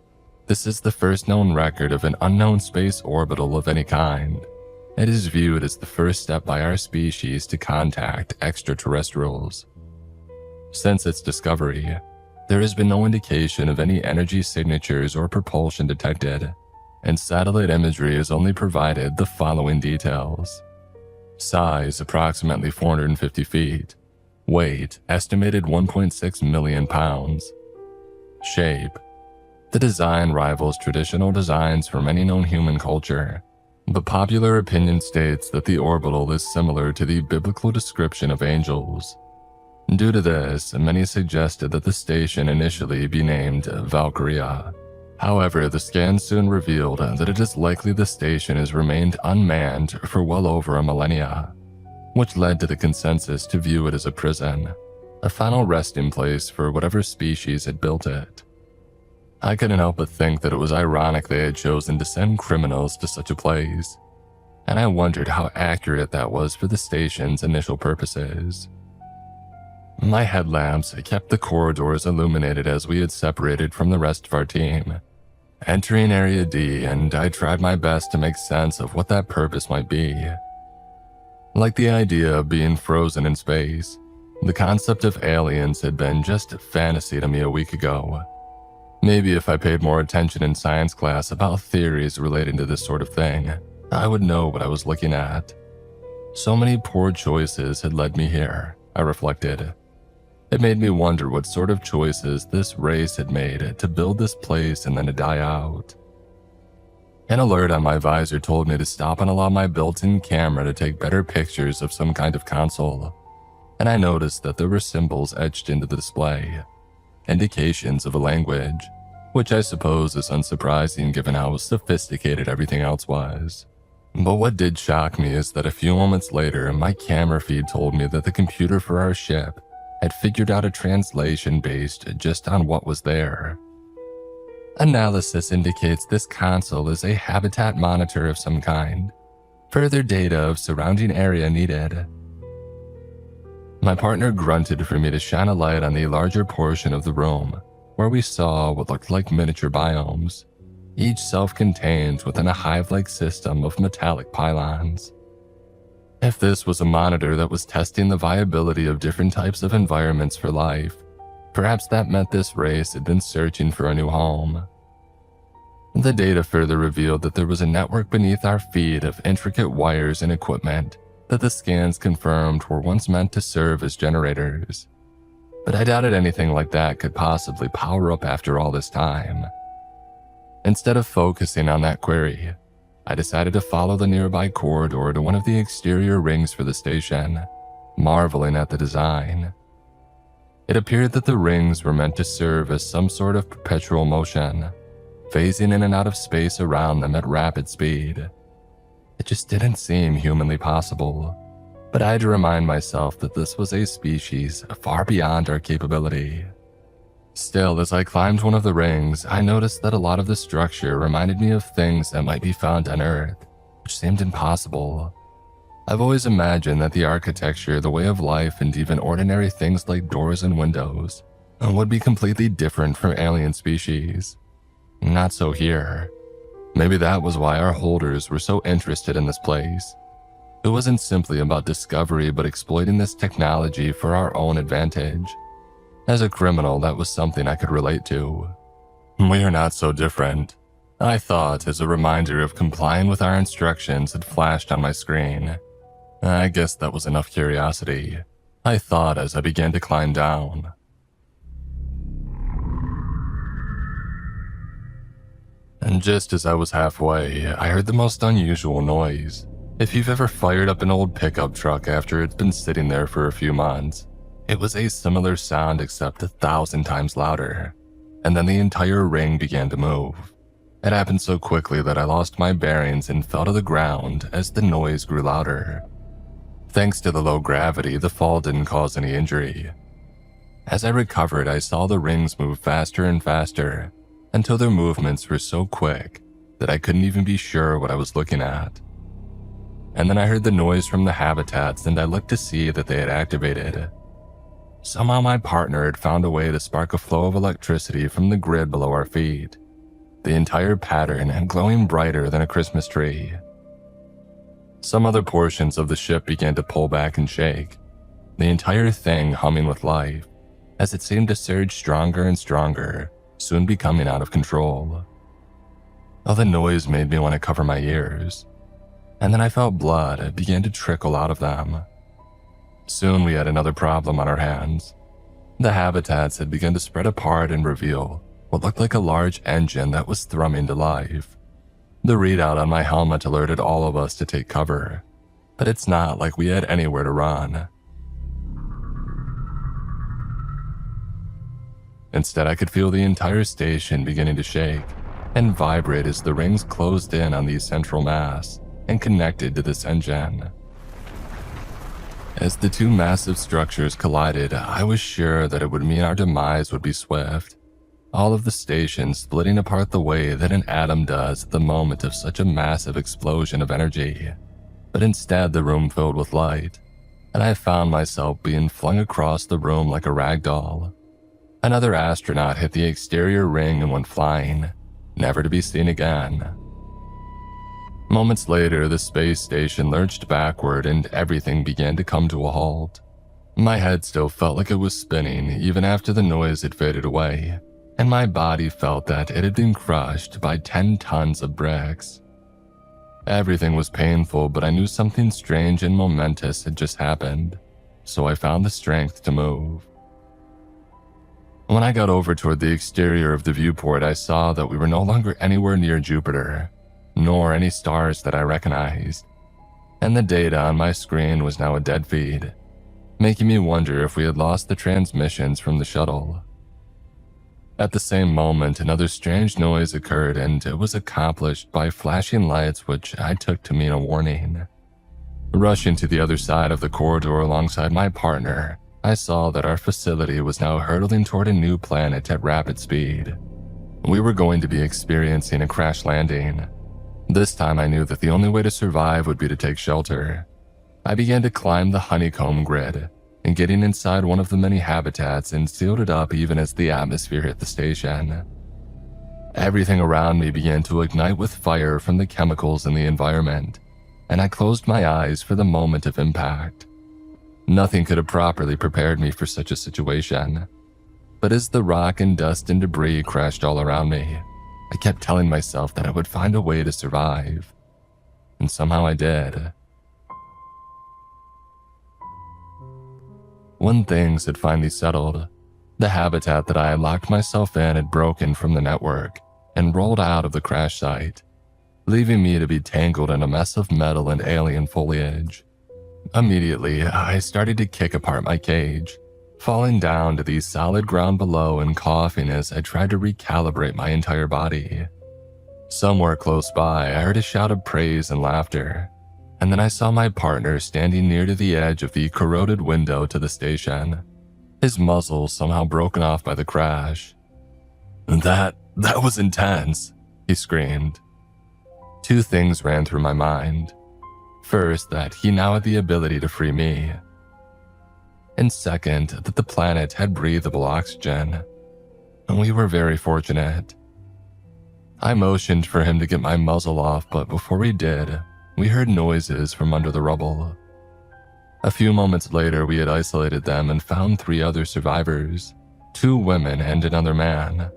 This is the first known record of an unknown space orbital of any kind. It is viewed as the first step by our species to contact extraterrestrials. Since its discovery, there has been no indication of any energy signatures or propulsion detected, and satellite imagery has only provided the following details. Size approximately 450 feet. Weight estimated 1.6 million pounds. Shape. The design rivals traditional designs from any known human culture, but popular opinion states that the orbital is similar to the biblical description of angels. Due to this, many suggested that the station initially be named Valkyria. However, the scans soon revealed that it is likely the station has remained unmanned for well over a millennia, which led to the consensus to view it as a prison, a final resting place for whatever species had built it. I couldn't help but think that it was ironic they had chosen to send criminals to such a place, and I wondered how accurate that was for the station's initial purposes. My headlamps kept the corridors illuminated as we had separated from the rest of our team, entering Area D, and I tried my best to make sense of what that purpose might be. Like the idea of being frozen in space, the concept of aliens had been just fantasy to me a week ago. Maybe if I paid more attention in science class about theories relating to this sort of thing, I would know what I was looking at. So many poor choices had led me here, I reflected. It made me wonder what sort of choices this race had made to build this place and then to die out. An alert on my visor told me to stop and allow my built-in camera to take better pictures of some kind of console, and I noticed that there were symbols etched into the display, indications of a language, which I suppose is unsurprising given how sophisticated everything else was. But what did shock me is that a few moments later, my camera feed told me that the computer for our ship had figured out a translation based just on what was there. Analysis indicates this console is a habitat monitor of some kind. Further data of surrounding area needed. My partner grunted for me to shine a light on the larger portion of the room, where we saw what looked like miniature biomes, each self-contained within a hive-like system of metallic pylons. If this was a monitor that was testing the viability of different types of environments for life, perhaps that meant this race had been searching for a new home. The data further revealed that there was a network beneath our feed of intricate wires and equipment that the scans confirmed were once meant to serve as generators. But I doubted anything like that could possibly power up after all this time. Instead of focusing on that query, I decided to follow the nearby corridor to one of the exterior rings for the station, marveling at the design. It appeared that the rings were meant to serve as some sort of perpetual motion, phasing in and out of space around them at rapid speed. It just didn't seem humanly possible, but I had to remind myself that this was a species far beyond our capability. Still, as I climbed one of the rings, I noticed that a lot of the structure reminded me of things that might be found on Earth, which seemed impossible. I've always imagined that the architecture, the way of life, and even ordinary things like doors and windows would be completely different from alien species. Not so here. Maybe that was why our holders were so interested in this place. It wasn't simply about discovery, but exploiting this technology for our own advantage. As a criminal, that was something I could relate to. We are not so different, I thought as a reminder of complying with our instructions had flashed on my screen. I guess that was enough curiosity, I thought as I began to climb down. And just as I was halfway, I heard the most unusual noise. If you've ever fired up an old pickup truck after it's been sitting there for a few months, It was a similar sound except 1,000 times louder, and then the entire ring began to move. It happened so quickly that I lost my bearings and fell to the ground as the noise grew louder. Thanks to the low gravity, the fall didn't cause any injury. As I recovered, I saw the rings move faster and faster until their movements were so quick that I couldn't even be sure what I was looking at. And then I heard the noise from the habitats and I looked to see that they had activated. Somehow my partner had found a way to spark a flow of electricity from the grid below our feet, the entire pattern glowing brighter than a Christmas tree. Some other portions of the ship began to pull back and shake, the entire thing humming with life, as it seemed to surge stronger and stronger, soon becoming out of control. All the noise made me want to cover my ears, and then I felt blood begin to trickle out of them. Soon we had another problem on our hands. The habitats had begun to spread apart and reveal what looked like a large engine that was thrumming to life. The readout on my helmet alerted all of us to take cover, but it's not like we had anywhere to run. Instead, I could feel the entire station beginning to shake and vibrate as the rings closed in on the central mass and connected to this engine. As the two massive structures collided, I was sure that it would mean our demise would be swift, all of the station splitting apart the way that an atom does at the moment of such a massive explosion of energy. But instead, the room filled with light, and I found myself being flung across the room like a rag doll. Another astronaut hit the exterior ring and went flying, never to be seen again. Moments later, the space station lurched backward and everything began to come to a halt. My head still felt like it was spinning even after the noise had faded away, and my body felt that it had been crushed by 10 tons of bricks. Everything was painful, but I knew something strange and momentous had just happened, so I found the strength to move. When I got over toward the exterior of the viewport, I saw that we were no longer anywhere near Jupiter, nor any stars that I recognized, and the data on my screen was now a dead feed, making me wonder if we had lost the transmissions from the shuttle. At the same moment, another strange noise occurred, and it was accomplished by flashing lights which I took to mean a warning. Rushing to the other side of the corridor alongside my partner, I saw that our facility was now hurtling toward a new planet at rapid speed. We were going to be experiencing a crash landing. This time I knew that the only way to survive would be to take shelter. I began to climb the honeycomb grid, and getting inside one of the many habitats and sealed it up even as the atmosphere hit the station. Everything around me began to ignite with fire from the chemicals in the environment, and I closed my eyes for the moment of impact. Nothing could have properly prepared me for such a situation, but as the rock and dust and debris crashed all around me, I kept telling myself that I would find a way to survive, and somehow I did. When things had finally settled, the habitat that I had locked myself in had broken from the network and rolled out of the crash site, leaving me to be tangled in a mess of metal and alien foliage. Immediately, I started to kick apart my cage, falling down to the solid ground below and coughing as I tried to recalibrate my entire body. Somewhere close by, I heard a shout of praise and laughter, and then I saw my partner standing near to the edge of the corroded window to the station, his muzzle somehow broken off by the crash. That was intense," he screamed. Two things ran through my mind. First, that he now had the ability to free me, and second, that the planet had breathable oxygen. We were very fortunate. I motioned for him to get my muzzle off, but before he did, we heard noises from under the rubble. A few moments later, we had isolated them and found 3 other survivors, 2 women and another man,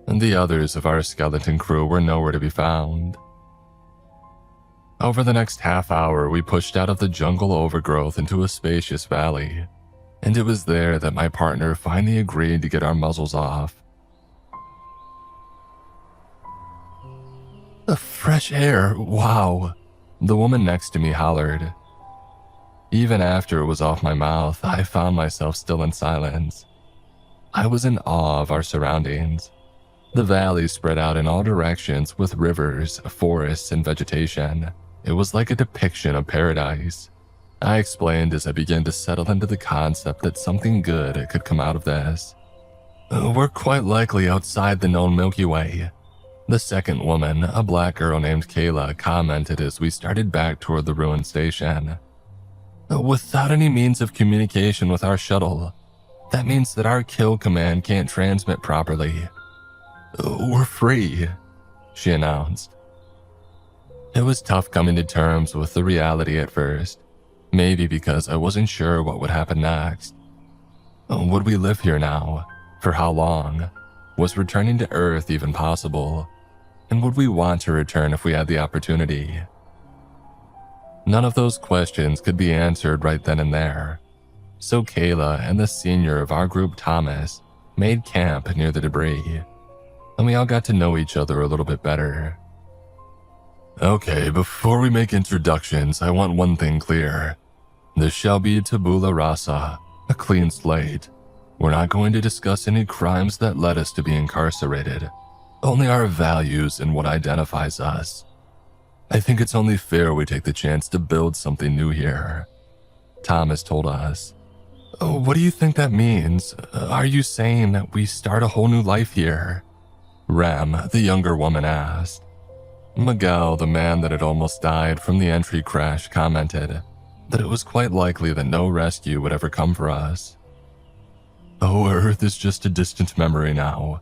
and the others of our skeleton crew were nowhere to be found. Over the next half hour, we pushed out of the jungle overgrowth into a spacious valley, and it was there that my partner finally agreed to get our muzzles off. "The fresh air, wow," the woman next to me hollered. Even after it was off my mouth, I found myself still in silence. I was in awe of our surroundings. The valley spread out in all directions with rivers, forests, and vegetation. It was like a depiction of paradise. I explained as I began to settle into the concept that something good could come out of this. We're quite likely outside the known Milky Way. The second woman, a black girl named Kayla, commented as we started back toward the ruined station. Without any means of communication with our shuttle, that means that our kill command can't transmit properly. We're free, she announced. It was tough coming to terms with the reality at first, maybe because I wasn't sure what would happen next. Would we live here now? For how long? Was returning to Earth even possible? And would we want to return if we had the opportunity? None of those questions could be answered right then and there. So Kayla and the senior of our group, Thomas, made camp near the debris, and we all got to know each other a little bit better. Okay, before we make introductions, I want one thing clear. This shall be tabula rasa, a clean slate. We're not going to discuss any crimes that led us to be incarcerated, only our values and what identifies us. I think it's only fair we take the chance to build something new here, Thomas told us. What do you think that means? Are you saying that we start a whole new life here? Rem, the younger woman, asked. Miguel, the man that had almost died from the entry crash, commented that it was quite likely that no rescue would ever come for us. Oh, Earth is just a distant memory now.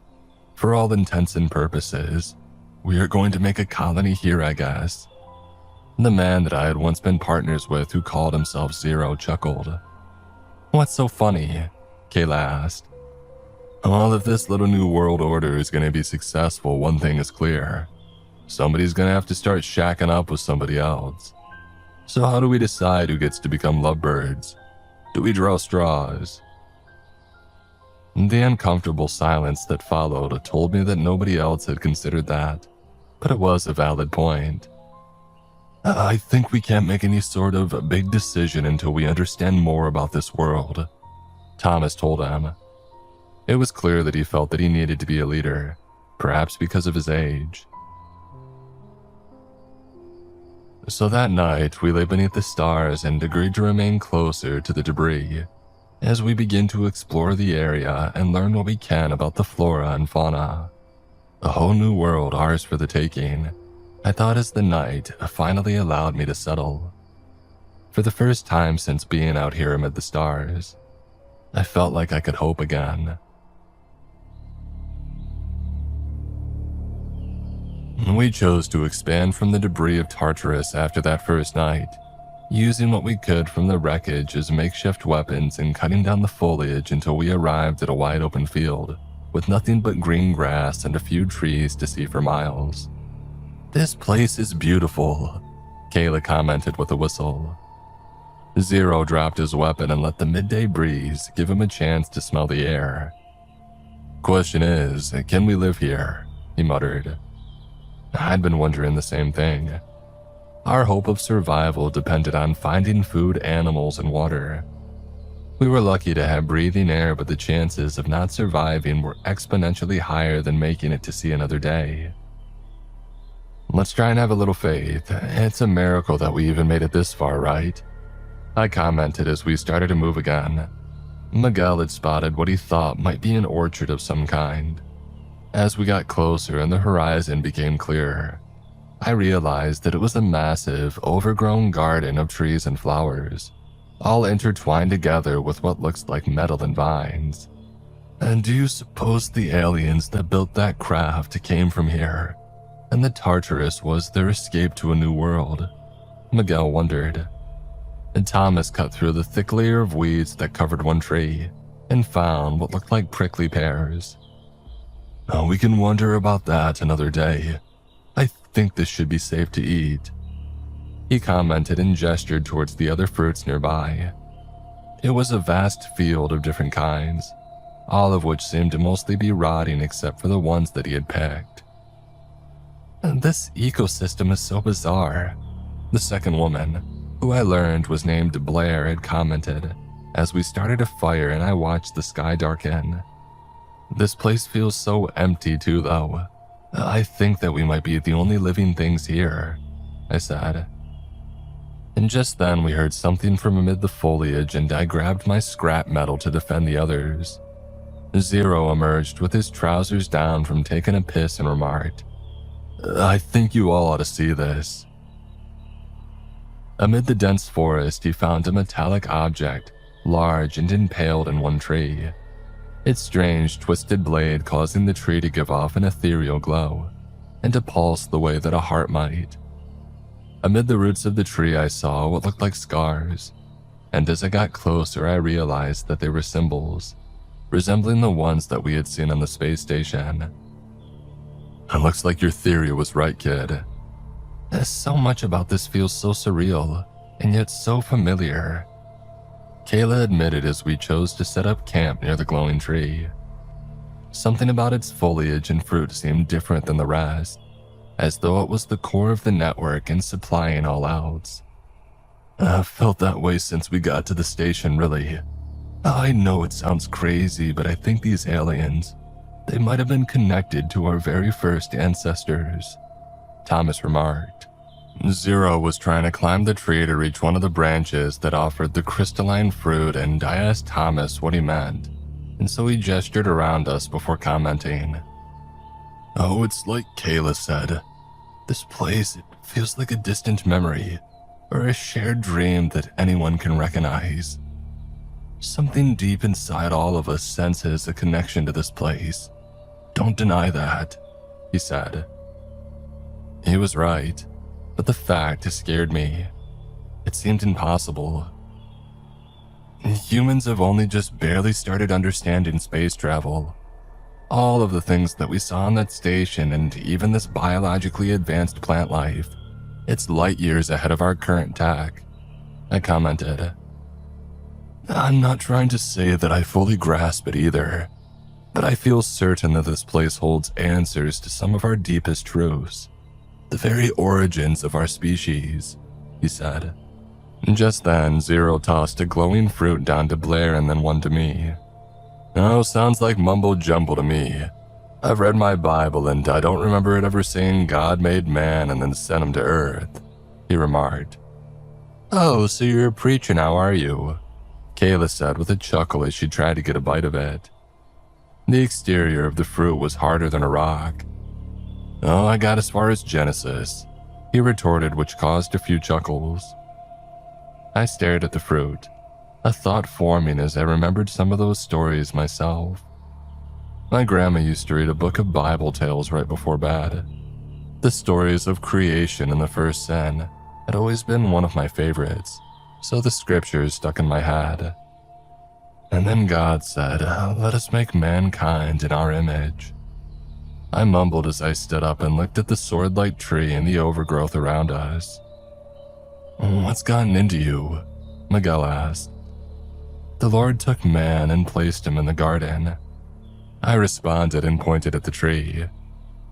For all intents and purposes, we are going to make a colony here, I guess. The man that I had once been partners with, who called himself Zero, chuckled. What's so funny? Kayla asked. Well, if this little new world order is going to be successful, one thing is clear. Somebody's going to have to start shacking up with somebody else. So how do we decide who gets to become lovebirds? Do we draw straws? The uncomfortable silence that followed told me that nobody else had considered that, but it was a valid point. I think we can't make any sort of big decision until we understand more about this world, Thomas told him. It was clear that he felt that he needed to be a leader, perhaps because of his age. So that night, we lay beneath the stars and agreed to remain closer to the debris as we begin to explore the area and learn what we can about the flora and fauna. A whole new world, ours for the taking, I thought, as the night finally allowed me to settle. For the first time since being out here amid the stars, I felt like I could hope again. We chose to expand from the debris of Tartarus after that first night, using what we could from the wreckage as makeshift weapons and cutting down the foliage until we arrived at a wide open field with nothing but green grass and a few trees to see for miles. This place is beautiful, Kayla commented with a whistle. Zero dropped his weapon and let the midday breeze give him a chance to smell the air. Question is, can we live here? He muttered. I'd been wondering the same thing. Our hope of survival depended on finding food, animals, and water. We were lucky to have breathing air, but the chances of not surviving were exponentially higher than making it to see another day. Let's try and have a little faith. It's a miracle that we even made it this far, right? I commented as we started to move again. Miguel had spotted what he thought might be an orchard of some kind. As we got closer and the horizon became clearer, I realized that it was a massive, overgrown garden of trees and flowers, all intertwined together with what looks like metal and vines. And do you suppose the aliens that built that craft came from here, and the Tartarus was their escape to a new world? Miguel wondered. And Thomas cut through the thick layer of weeds that covered one tree and found what looked like prickly pears. We can wonder about that another day. I think this should be safe to eat. He commented and gestured towards the other fruits nearby. It was a vast field of different kinds, all of which seemed to mostly be rotting except for the ones that he had picked. This ecosystem is so bizarre, the second woman, who I learned was named Blair, had commented as we started a fire and I watched the sky darken. This place feels so empty too, though. I think that we might be the only living things here, I said. And just then we heard something from amid the foliage and I grabbed my scrap metal to defend the others. Zero emerged with his trousers down from taking a piss and remarked, "I think you all ought to see this." Amid the dense forest, he found a metallic object, large and impaled in one tree. Its strange, twisted blade causing the tree to give off an ethereal glow, and to pulse the way that a heart might. Amid the roots of the tree I saw what looked like scars, and as I got closer I realized that they were symbols, resembling the ones that we had seen on the space station. "It looks like your theory was right, kid." So much about this feels so surreal, and yet so familiar, Kayla admitted as we chose to set up camp near the glowing tree. Something about its foliage and fruit seemed different than the rest, as though it was the core of the network and supplying all else. "I've felt that way since we got to the station, really. I know it sounds crazy, but I think these aliens, they might have been connected to our very first ancestors," Thomas remarked. Zero was trying to climb the tree to reach one of the branches that offered the crystalline fruit, and I asked Thomas what he meant, and so he gestured around us before commenting. "Oh, it's like Kayla said. This place, it feels like a distant memory, or a shared dream that anyone can recognize. Something deep inside all of us senses a connection to this place. Don't deny that," he said. He was right, but the fact scared me. It seemed impossible. Humans have only just barely started understanding space travel. All of the things that we saw on that station and even this biologically advanced plant life, it's light years ahead of our current tech, I commented. "I'm not trying to say that I fully grasp it either, but I feel certain that this place holds answers to some of our deepest truths. The very origins of our species," he said. Just then, Zero tossed a glowing fruit down to Blair and then one to me. "Oh, sounds like mumbo jumbo to me. I've read my Bible and I don't remember it ever saying God made man and then sent him to Earth," he remarked. "Oh, so you're a preacher now, are you?" Kayla said with a chuckle as she tried to get a bite of it. The exterior of the fruit was harder than a rock. "Oh, I got as far as Genesis," he retorted, which caused a few chuckles. I stared at the fruit, a thought forming as I remembered some of those stories myself. My grandma used to read a book of Bible tales right before bed. The stories of creation and the first sin had always been one of my favorites, so the scriptures stuck in my head. And then God said, "Let us make mankind in our image." I mumbled as I stood up and looked at the sword-like tree and the overgrowth around us. "What's gotten into you?" Miguel asked. "The Lord took man and placed him in the garden." I responded and pointed at the tree.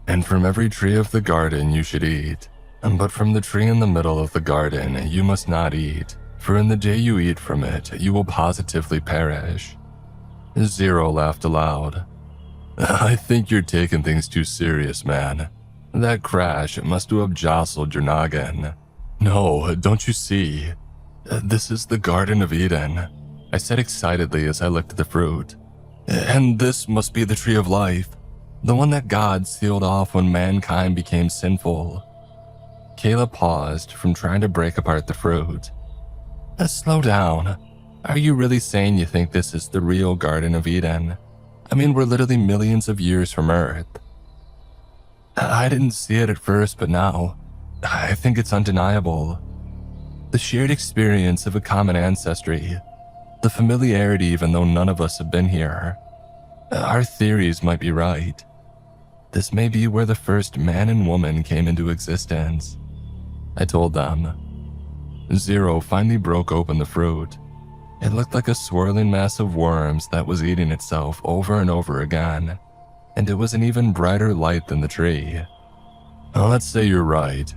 "And from every tree of the garden you should eat, but from the tree in the middle of the garden you must not eat, for in the day you eat from it you will positively perish." Zero laughed aloud. "I think you're taking things too serious, man. That crash must have jostled your noggin." "No, don't you see? This is the Garden of Eden," I said excitedly as I looked at the fruit. "And this must be the tree of life, the one that God sealed off when mankind became sinful." Kayla paused from trying to break apart the fruit. Slow down. Are you really saying you think this is the real Garden of Eden? I mean, we're literally millions of years from Earth." "I didn't see it at first, but now, I think it's undeniable. The shared experience of a common ancestry, the familiarity even though none of us have been here. Our theories might be right. This may be where the first man and woman came into existence," I told them. Zero finally broke open the fruit. It looked like a swirling mass of worms that was eating itself over and over again, and it was an even brighter light than the tree. "Let's say you're right.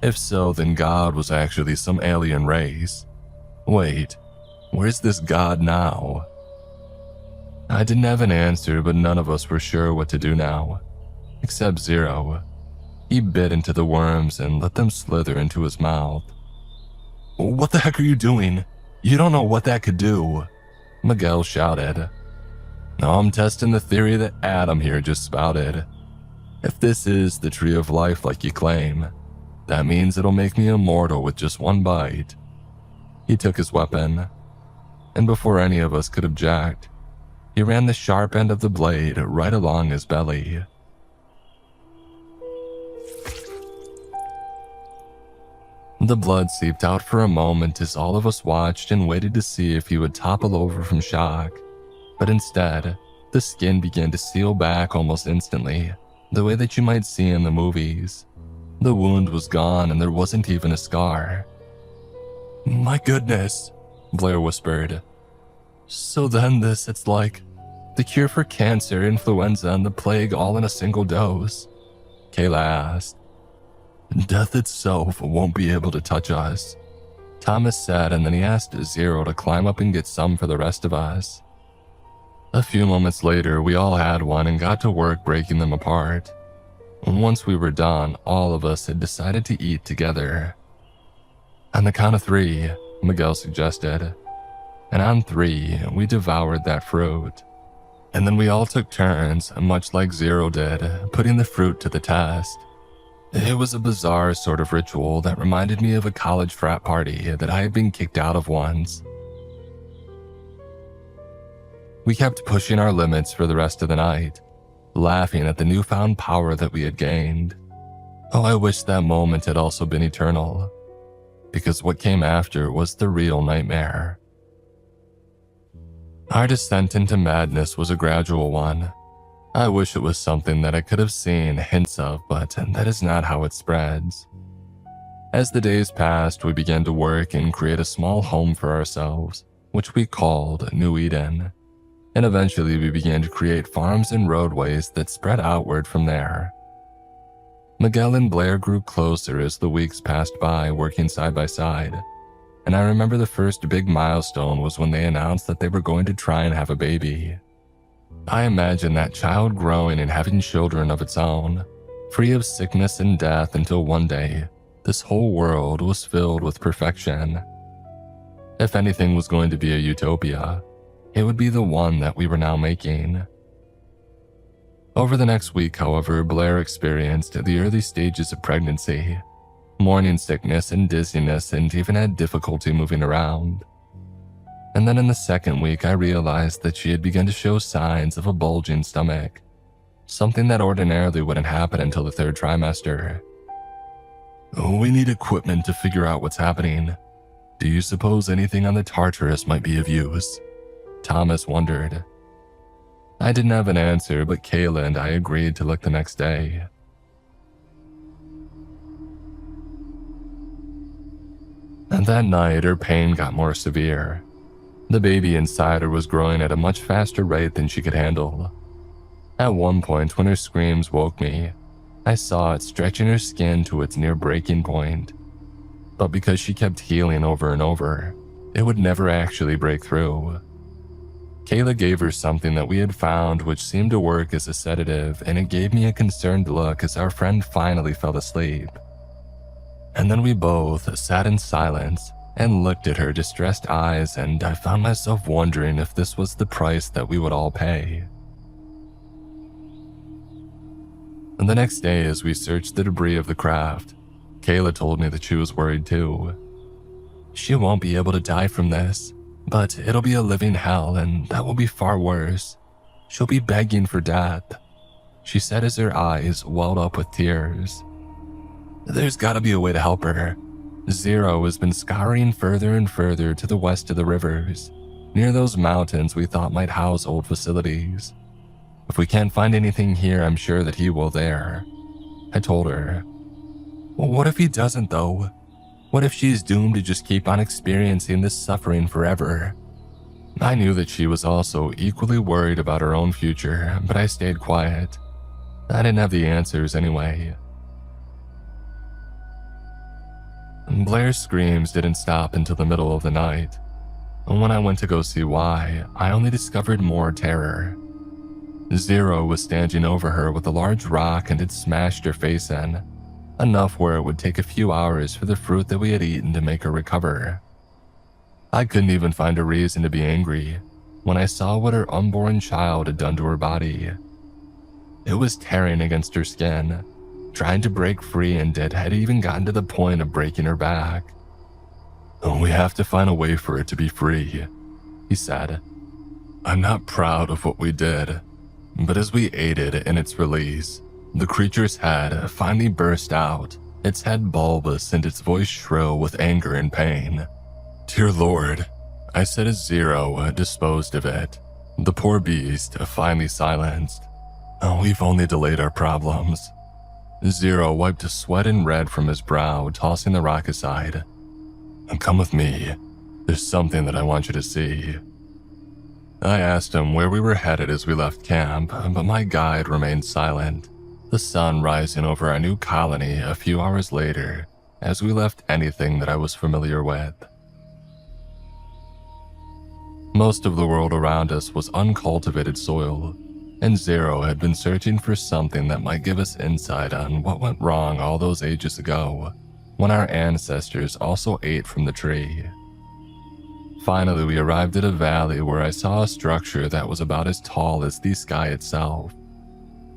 If so, then God was actually some alien race. Wait, where's this God now? I didn't have an answer, but none of us were sure what to do now. Except Zero. He bit into the worms and let them slither into his mouth. "What the heck are you doing? You don't know what that could do," Miguel shouted. "No, I'm testing the theory that Adam here just spouted. If this is the tree of life like you claim, that means it'll make me immortal with just one bite." He took his weapon, and before any of us could object, he ran the sharp end of the blade right along his belly. The blood seeped out for a moment as all of us watched and waited to see if he would topple over from shock. But instead, the skin began to seal back almost instantly, the way that you might see in the movies. The wound was gone and there wasn't even a scar. "My goodness," Blair whispered. "So then it's like the cure for cancer, influenza, and the plague all in a single dose?" Kayla asked. "Death itself won't be able to touch us," Thomas said, and then he asked Zero to climb up and get some for the rest of us. A few moments later, we all had one and got to work breaking them apart. Once we were done, all of us had decided to eat together. On the count of 3, Miguel suggested, and on 3, we devoured that fruit. And then we all took turns, much like Zero did, putting the fruit to the test. It was a bizarre sort of ritual that reminded me of a college frat party that I had been kicked out of once. We kept pushing our limits for the rest of the night, laughing at the newfound power that we had gained. Oh, I wish that moment had also been eternal, because what came after was the real nightmare. Our descent into madness was a gradual one. I wish it was something that I could have seen hints of, but that is not how it spreads. As the days passed, we began to work and create a small home for ourselves, which we called New Eden. And eventually we began to create farms and roadways that spread outward from there. Miguel and Blair grew closer as the weeks passed by, working side by side. And I remember the first big milestone was when they announced that they were going to try and have a baby. I imagine that child growing and having children of its own, free of sickness and death, until one day, this whole world was filled with perfection. If anything was going to be a utopia, it would be the one that we were now making. Over the next week, however, Blair experienced the early stages of pregnancy, morning sickness and dizziness, and even had difficulty moving around. And then in the second week, I realized that she had begun to show signs of a bulging stomach, something that ordinarily wouldn't happen until the 3rd trimester. "We need equipment to figure out what's happening. Do you suppose anything on the Tartarus might be of use?" Thomas wondered. I didn't have an answer, but Kayla and I agreed to look the next day. And that night, her pain got more severe. The baby inside her was growing at a much faster rate than she could handle. At one point, when her screams woke me, I saw it stretching her skin to its near breaking point. But because she kept healing over and over, it would never actually break through. Kayla gave her something that we had found which seemed to work as a sedative, and it gave me a concerned look as our friend finally fell asleep. And then we both sat in silence and looked at her distressed eyes, and I found myself wondering if this was the price that we would all pay. And the next day, as we searched the debris of the craft, Kayla told me that she was worried too. "She won't be able to die from this, but it'll be a living hell, and that will be far worse. She'll be begging for death," she said as her eyes welled up with tears. "There's gotta be a way to help her. Zero has been scouring further and further to the west of the rivers, near those mountains we thought might house old facilities. If we can't find anything here, I'm sure that he will there," I told her. "Well, what if he doesn't though? What if she's doomed to just keep on experiencing this suffering forever?" I knew that she was also equally worried about her own future, but I stayed quiet. I didn't have the answers anyway. Blair's screams didn't stop until the middle of the night. When I went to go see why, I only discovered more terror. Zero was standing over her with a large rock and had smashed her face in, enough where it would take a few hours for the fruit that we had eaten to make her recover. I couldn't even find a reason to be angry when I saw what her unborn child had done to her body. It was tearing against her skin, trying to break free, and it had even gotten to the point of breaking her back. "We have to find a way for it to be free," he said. "I'm not proud of what we did, but as we aided in its release, the creature's head finally burst out, its head bulbous and its voice shrill with anger and pain. Dear Lord," I said as Zero disposed of it, the poor beast finally silenced. "We've only delayed our problems." Zero wiped sweat and red from his brow, tossing the rock aside. "Come with me. There's something that I want you to see." I asked him where we were headed as we left camp, but my guide remained silent, the sun rising over our new colony a few hours later as we left anything that I was familiar with. Most of the world around us was uncultivated soil, and Zero had been searching for something that might give us insight on what went wrong all those ages ago, when our ancestors also ate from the tree. Finally, we arrived at a valley where I saw a structure that was about as tall as the sky itself.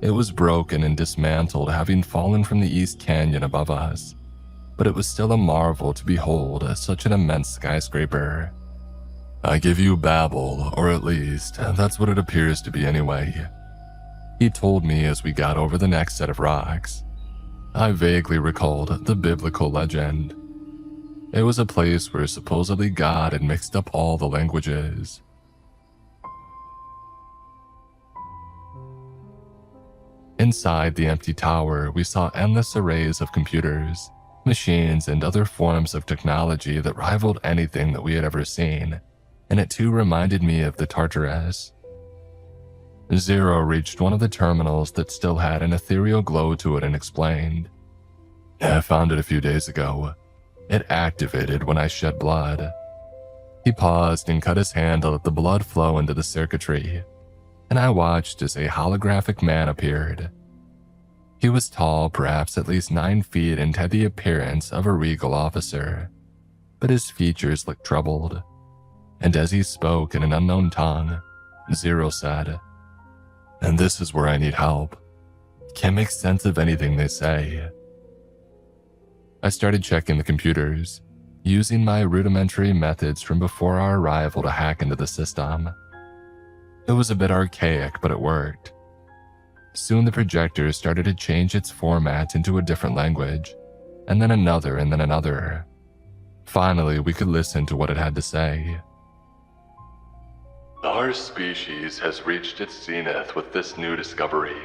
It was broken and dismantled, having fallen from the East Canyon above us, but it was still a marvel to behold such an immense skyscraper. "I give you Babel, or at least, that's what it appears to be anyway," he told me as we got over the next set of rocks. I vaguely recalled the biblical legend. It was a place where supposedly God had mixed up all the languages. Inside the empty tower, we saw endless arrays of computers, machines, and other forms of technology that rivaled anything that we had ever seen, and it too reminded me of the Tartarus. Zero reached one of the terminals that still had an ethereal glow to it and explained, "I found it a few days ago. It activated when I shed blood." He paused and cut his hand to let the blood flow into the circuitry, and I watched as a holographic man appeared. He was tall, perhaps at least 9 feet, and had the appearance of a regal officer, but his features looked troubled. And as he spoke in an unknown tongue, Zero said, "And this is where I need help. Can't make sense of anything they say." I started checking the computers, using my rudimentary methods from before our arrival to hack into the system. It was a bit archaic, but it worked. Soon the projector started to change its format into a different language, and then another, and then another. Finally, we could listen to what it had to say. "Our species has reached its zenith with this new discovery,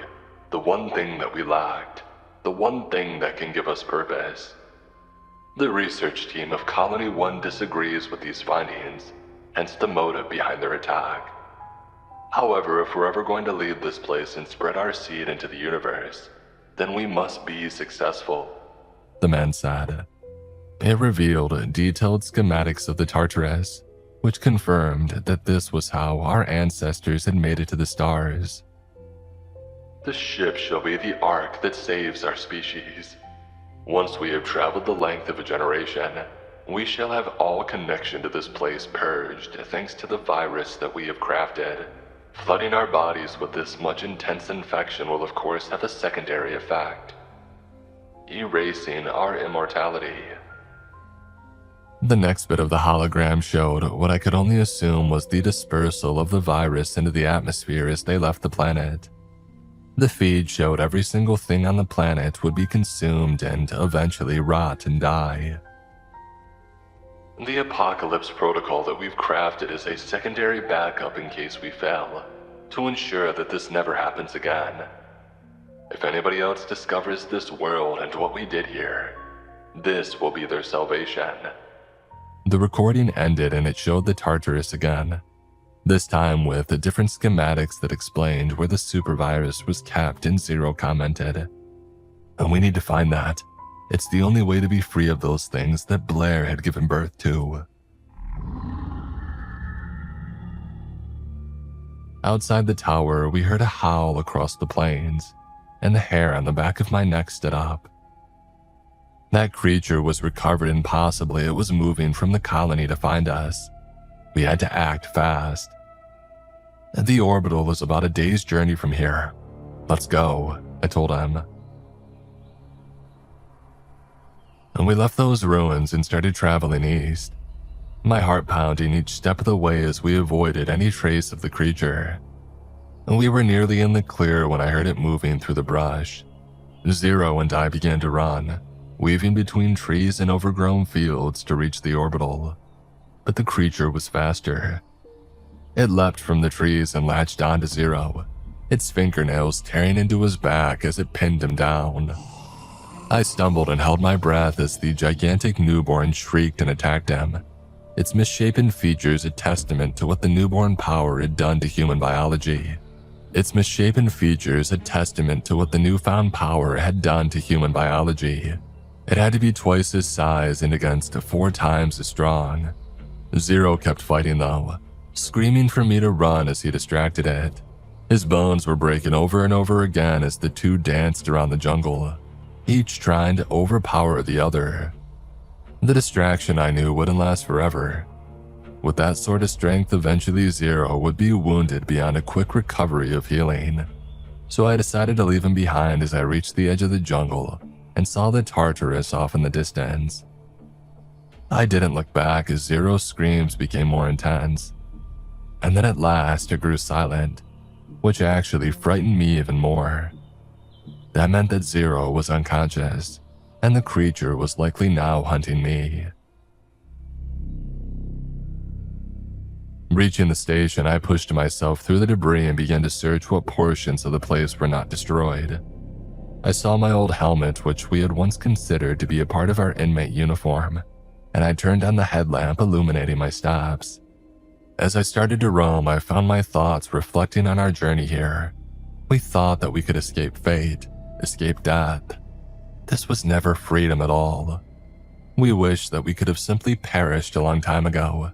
the one thing that we lacked, the one thing that can give us purpose. The research team of Colony 1 disagrees with these findings, hence the motive behind their attack. However, if we're ever going to leave this place and spread our seed into the universe, then we must be successful," the man said. It revealed detailed schematics of the Tartarus, which confirmed that this was how our ancestors had made it to the stars. "The ship shall be the ark that saves our species. Once we have traveled the length of a generation, we shall have all connection to this place purged thanks to the virus that we have crafted. Flooding our bodies with this much intense infection will of course have a secondary effect, erasing our immortality." The next bit of the hologram showed what I could only assume was the dispersal of the virus into the atmosphere as they left the planet. The feed showed every single thing on the planet would be consumed and eventually rot and die. "The apocalypse protocol that we've crafted is a secondary backup in case we fail, to ensure that this never happens again. If anybody else discovers this world and what we did here, this will be their salvation." The recording ended and it showed the Tartarus again, this time with the different schematics that explained where the supervirus was kept, and Zero commented, "We need to find that. It's the only way to be free of those things that Blair had given birth to. Outside the tower, we heard a howl across the plains, and the hair on the back of my neck stood up. That creature was recovered and possibly it was moving from the colony to find us. We had to act fast. The orbital is about a day's journey from here. Let's go, I told him. And we left those ruins and started traveling east, my heart pounding each step of the way as we avoided any trace of the creature. And we were nearly in the clear when I heard it moving through the brush. Zero and I began to run, weaving between trees and overgrown fields to reach the orbital. But the creature was faster. It leapt from the trees and latched onto Zero, its fingernails tearing into his back as it pinned him down. I stumbled and held my breath as the gigantic newborn shrieked and attacked him, its misshapen features a testament to what the newborn power had done to human biology. Its misshapen features a testament to what the newfound power had done to human biology. It had to be twice his size and against 4 times as strong. Zero kept fighting though, screaming for me to run as he distracted it. His bones were breaking over and over again as the two danced around the jungle, each trying to overpower the other. The distraction, I knew, wouldn't last forever. With that sort of strength, eventually Zero would be wounded beyond a quick recovery of healing. So I decided to leave him behind as I reached the edge of the jungle and saw the Tartarus off in the distance. I didn't look back as Zero's screams became more intense. And then at last it grew silent, which actually frightened me even more. That meant that Zero was unconscious, and the creature was likely now hunting me. Reaching the station, I pushed myself through the debris and began to search what portions of the place were not destroyed. I saw my old helmet, which we had once considered to be a part of our inmate uniform, and I turned on the headlamp illuminating my steps. As I started to roam, I found my thoughts reflecting on our journey here. We thought that we could escape fate, escape death. This was never freedom at all. We wished that we could have simply perished a long time ago,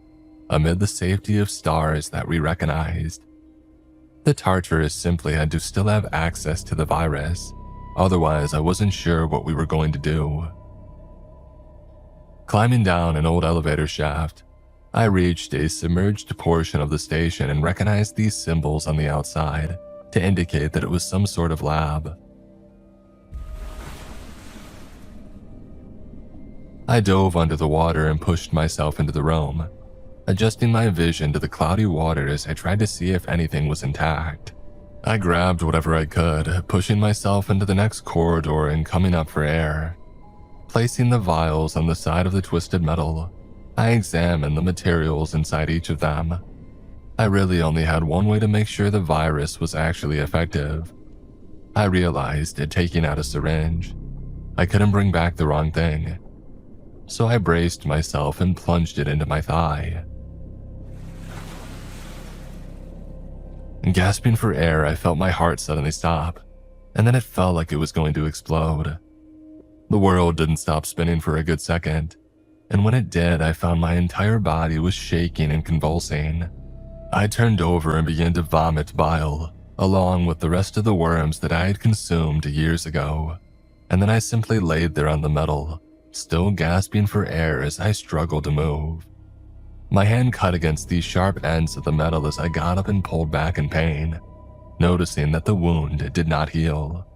amid the safety of stars that we recognized. The Tartarus simply had to still have access to the virus, otherwise I wasn't sure what we were going to do. Climbing down an old elevator shaft, I reached a submerged portion of the station and recognized these symbols on the outside to indicate that it was some sort of lab. I dove under the water and pushed myself into the room, adjusting my vision to the cloudy water as I tried to see if anything was intact. I grabbed whatever I could, pushing myself into the next corridor and coming up for air. Placing the vials on the side of the twisted metal, I examined the materials inside each of them. I really only had one way to make sure the virus was actually effective. I realized it taking out a syringe. I couldn't bring back the wrong thing. So I braced myself and plunged it into my thigh. Gasping for air, I felt my heart suddenly stop, and then it felt like it was going to explode. The world didn't stop spinning for a good second, and when it did, I found my entire body was shaking and convulsing. I turned over and began to vomit bile, along with the rest of the worms that I had consumed years ago, and then I simply laid there on the metal, still gasping for air as I struggled to move. My hand cut against the sharp ends of the metal as I got up and pulled back in pain, noticing that the wound did not heal.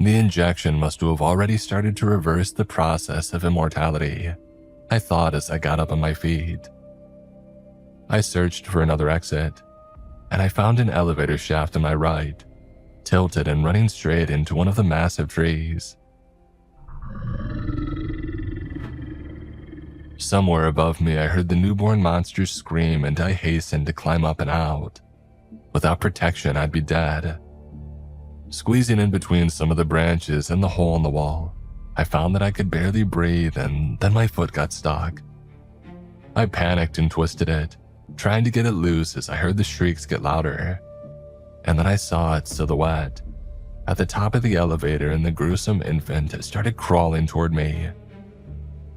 The injection must have already started to reverse the process of immortality, I thought as I got up on my feet. I searched for another exit, and I found an elevator shaft on my right, tilted and running straight into one of the massive trees. Somewhere above me, I heard the newborn monster scream, and I hastened to climb up and out. Without protection, I'd be dead. Squeezing in between some of the branches and the hole in the wall, I found that I could barely breathe, and then my foot got stuck. I panicked and twisted it, trying to get it loose as I heard the shrieks get louder. And then I saw its silhouette, at the top of the elevator and the gruesome infant started crawling toward me.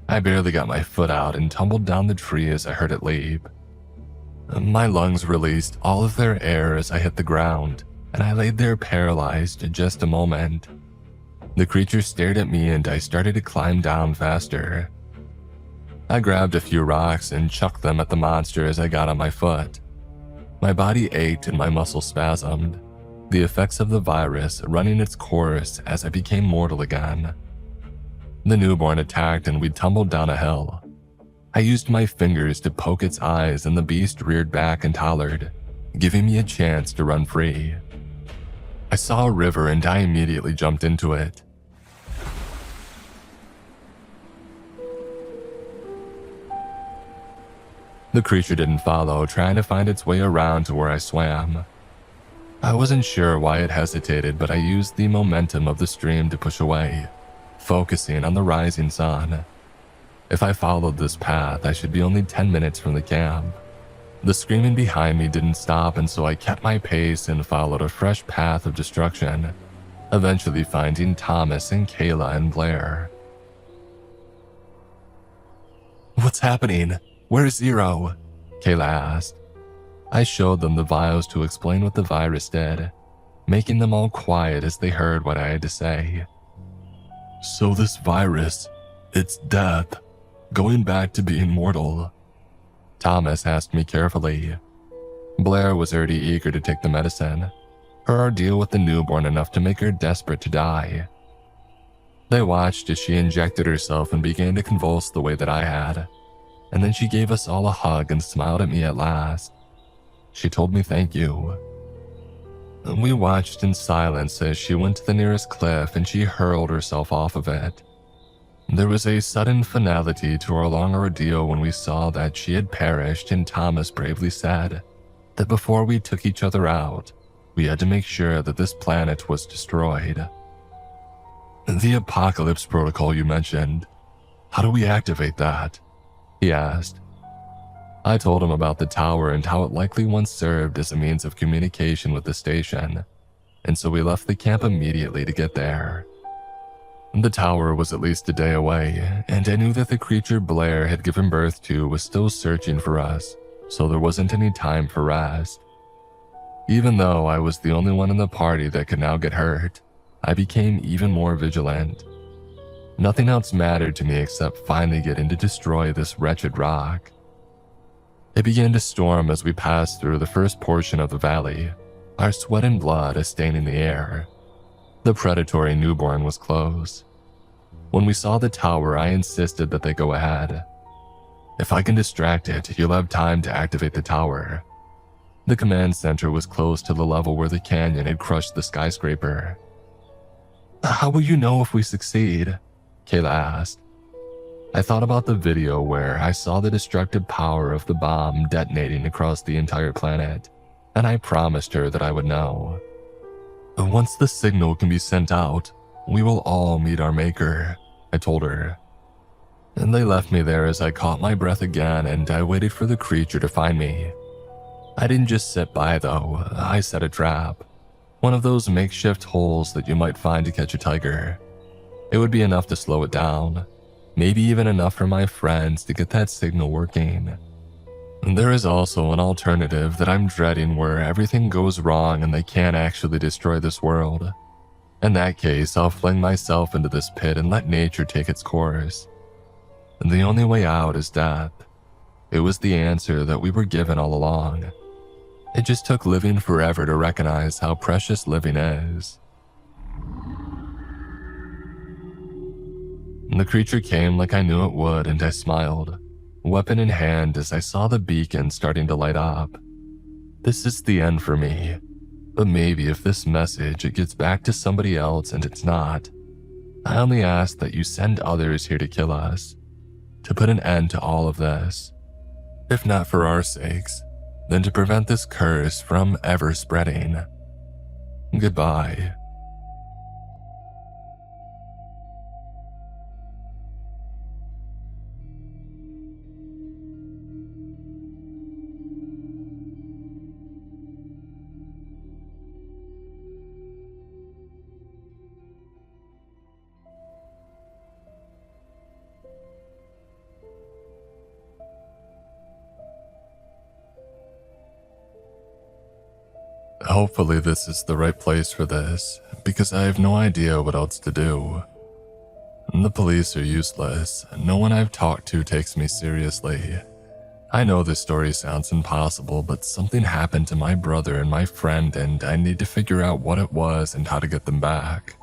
I barely got my foot out and tumbled down the tree as I heard it leap. My lungs released all of their air as I hit the ground, and I laid there paralyzed in just a moment. The creature stared at me and I started to climb down faster. I grabbed a few rocks and chucked them at the monster as I got on my foot. My body ached and my muscles spasmed, the effects of the virus running its course as I became mortal again. The newborn attacked and we tumbled down a hill. I used my fingers to poke its eyes and the beast reared back and hollered, giving me a chance to run free. I saw a river and I immediately jumped into it. The creature didn't follow, trying to find its way around to where I swam. I wasn't sure why it hesitated, but I used the momentum of the stream to push away, focusing on the rising sun. If I followed this path, I should be only 10 minutes from the camp. The screaming behind me didn't stop, and so I kept my pace and followed a fresh path of destruction, eventually finding Thomas and Kayla and Blair. "What's happening? Where's Zero?" Kayla asked. I showed them the vials to explain what the virus did, making them all quiet as they heard what I had to say. "So this virus, it's death, going back to being mortal?" Thomas asked me carefully. Blair was already eager to take the medicine, her ordeal with the newborn enough to make her desperate to die. They watched as she injected herself and began to convulse the way that I had, and then she gave us all a hug and smiled at me at last. She told me thank you. We watched in silence as she went to the nearest cliff and she hurled herself off of it. There was a sudden finality to our long ordeal when we saw that she had perished, and Thomas bravely said that before we took each other out, we had to make sure that this planet was destroyed. "The apocalypse protocol you mentioned, how do we activate that?" he asked. I told him about the tower and how it likely once served as a means of communication with the station, and so we left the camp immediately to get there. The tower was at least a day away, and I knew that the creature Blair had given birth to was still searching for us, so there wasn't any time for rest. Even though I was the only one in the party that could now get hurt, I became even more vigilant. Nothing else mattered to me except finally getting to destroy this wretched rock. It began to storm as we passed through the first portion of the valley, our sweat and blood staining the air. The predatory newborn was close. When we saw the tower, I insisted that they go ahead. "If I can distract it, you'll have time to activate the tower." The command center was close to the level where the canyon had crushed the skyscraper. "How will you know if we succeed?" Kayla asked. I thought about the video where I saw the destructive power of the bomb detonating across the entire planet, and I promised her that I would know. "Once the signal can be sent out, we will all meet our maker," I told her. And they left me there as I caught my breath again and I waited for the creature to find me. I didn't just sit by though, I set a trap. One of those makeshift holes that you might find to catch a tiger. It would be enough to slow it down, maybe even enough for my friends to get that signal working. There is also an alternative that I'm dreading where everything goes wrong and they can't actually destroy this world. In that case, I'll fling myself into this pit and let nature take its course. And the only way out is death. It was the answer that we were given all along. It just took living forever to recognize how precious living is. The creature came like I knew it would, and I smiled, weapon in hand, as I saw the beacon starting to light up. This is the end for me, but maybe if this message it gets back to somebody else and it's not, I only ask that you send others here to kill us, to put an end to all of this. If not for our sakes, then to prevent this curse from ever spreading. Goodbye. Hopefully this is the right place for this, because I have no idea what else to do. The police are useless. No one I've talked to takes me seriously. I know this story sounds impossible, but something happened to my brother and my friend, and I need to figure out what it was and how to get them back.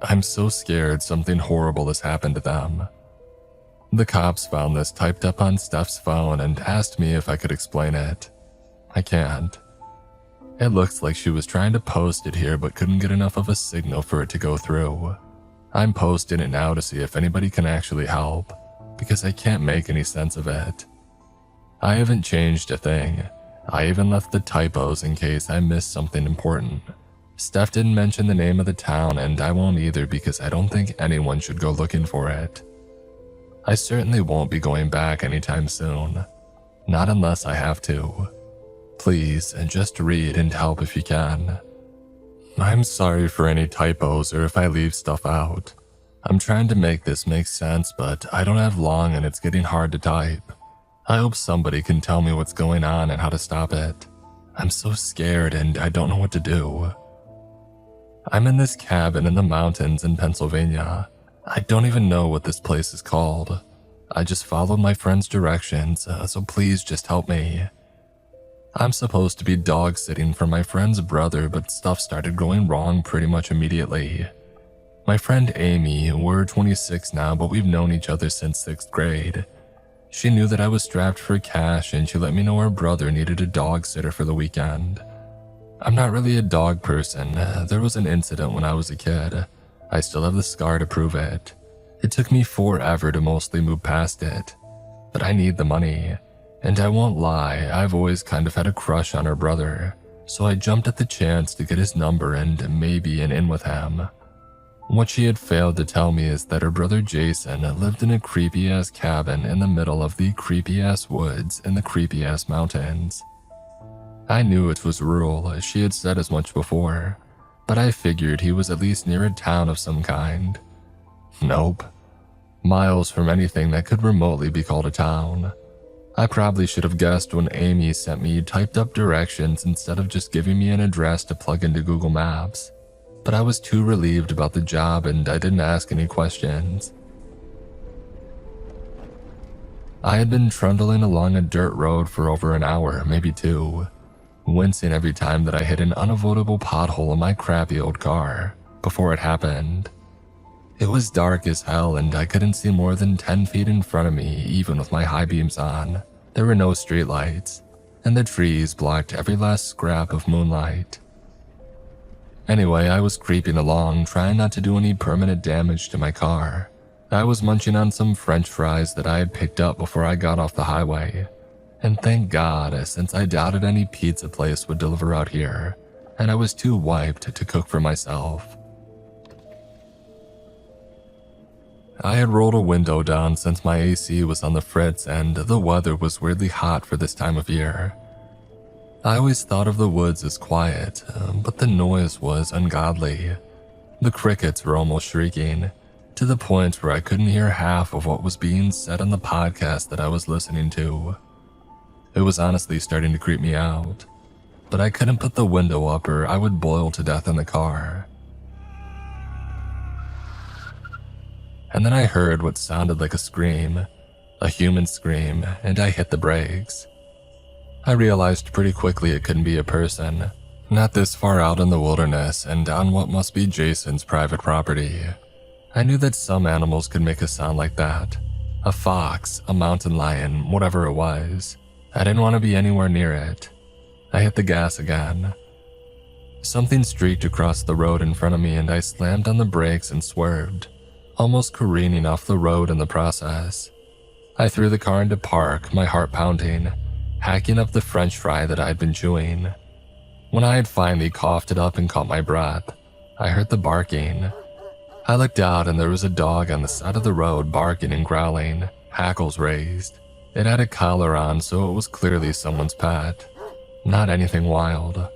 I'm so scared something horrible has happened to them. The cops found this typed up on Steph's phone and asked me if I could explain it. I can't. It looks like she was trying to post it here but couldn't get enough of a signal for it to go through. I'm posting it now to see if anybody can actually help, because I can't make any sense of it. I haven't changed a thing. I even left the typos in case I missed something important. Steph didn't mention the name of the town, and I won't either because I don't think anyone should go looking for it. I certainly won't be going back anytime soon. Not unless I have to. Please, just read and help if you can. I'm sorry for any typos or if I leave stuff out. I'm trying to make this make sense, but I don't have long and it's getting hard to type. I hope somebody can tell me what's going on and how to stop it. I'm so scared and I don't know what to do. I'm in this cabin in the mountains in Pennsylvania. I don't even know what this place is called. I just followed my friend's directions, so please just help me. I'm supposed to be dog sitting for my friend's brother, but stuff started going wrong pretty much immediately. My friend Amy, we're 26 now, but we've known each other since 6th grade. She knew that I was strapped for cash and she let me know her brother needed a dog sitter for the weekend. I'm not really a dog person. There was an incident when I was a kid. I still have the scar to prove it. It took me forever to mostly move past it. But I need the money. And I won't lie, I've always kind of had a crush on her brother, so I jumped at the chance to get his number and maybe an in with him. What she had failed to tell me is that her brother Jason lived in a creepy-ass cabin in the middle of the creepy-ass woods in the creepy-ass mountains. I knew it was rural, she had said as much before, but I figured he was at least near a town of some kind. Nope. Miles from anything that could remotely be called a town. I probably should have guessed when Amy sent me typed up directions instead of just giving me an address to plug into Google Maps. But I was too relieved about the job and I didn't ask any questions. I had been trundling along a dirt road for over an hour, maybe 2, wincing every time that I hit an unavoidable pothole in my crappy old car, before it happened. It was dark as hell and I couldn't see more than 10 feet in front of me even with my high beams on. There were no streetlights, and the trees blocked every last scrap of moonlight. Anyway, I was creeping along, trying not to do any permanent damage to my car. I was munching on some French fries that I had picked up before I got off the highway. And thank God, since I doubted any pizza place would deliver out here, and I was too wiped to cook for myself. I had rolled a window down since my AC was on the fritz and the weather was weirdly hot for this time of year. I always thought of the woods as quiet, but the noise was ungodly. The crickets were almost shrieking, to the point where I couldn't hear half of what was being said on the podcast that I was listening to. It was honestly starting to creep me out, but I couldn't put the window up or I would boil to death in the car. And then I heard what sounded like a scream, a human scream, and I hit the brakes. I realized pretty quickly it couldn't be a person, not this far out in the wilderness and on what must be Jason's private property. I knew that some animals could make a sound like that. A fox, a mountain lion, whatever it was. I didn't want to be anywhere near it. I hit the gas again. Something streaked across the road in front of me and I slammed on the brakes and swerved, almost careening off the road in the process. I threw the car into park, my heart pounding, hacking up the French fry that I'd been chewing. When I had finally coughed it up and caught my breath, I heard the barking. I looked out and there was a dog on the side of the road barking and growling, hackles raised. It had a collar on, so it was clearly someone's pet. Not anything wild.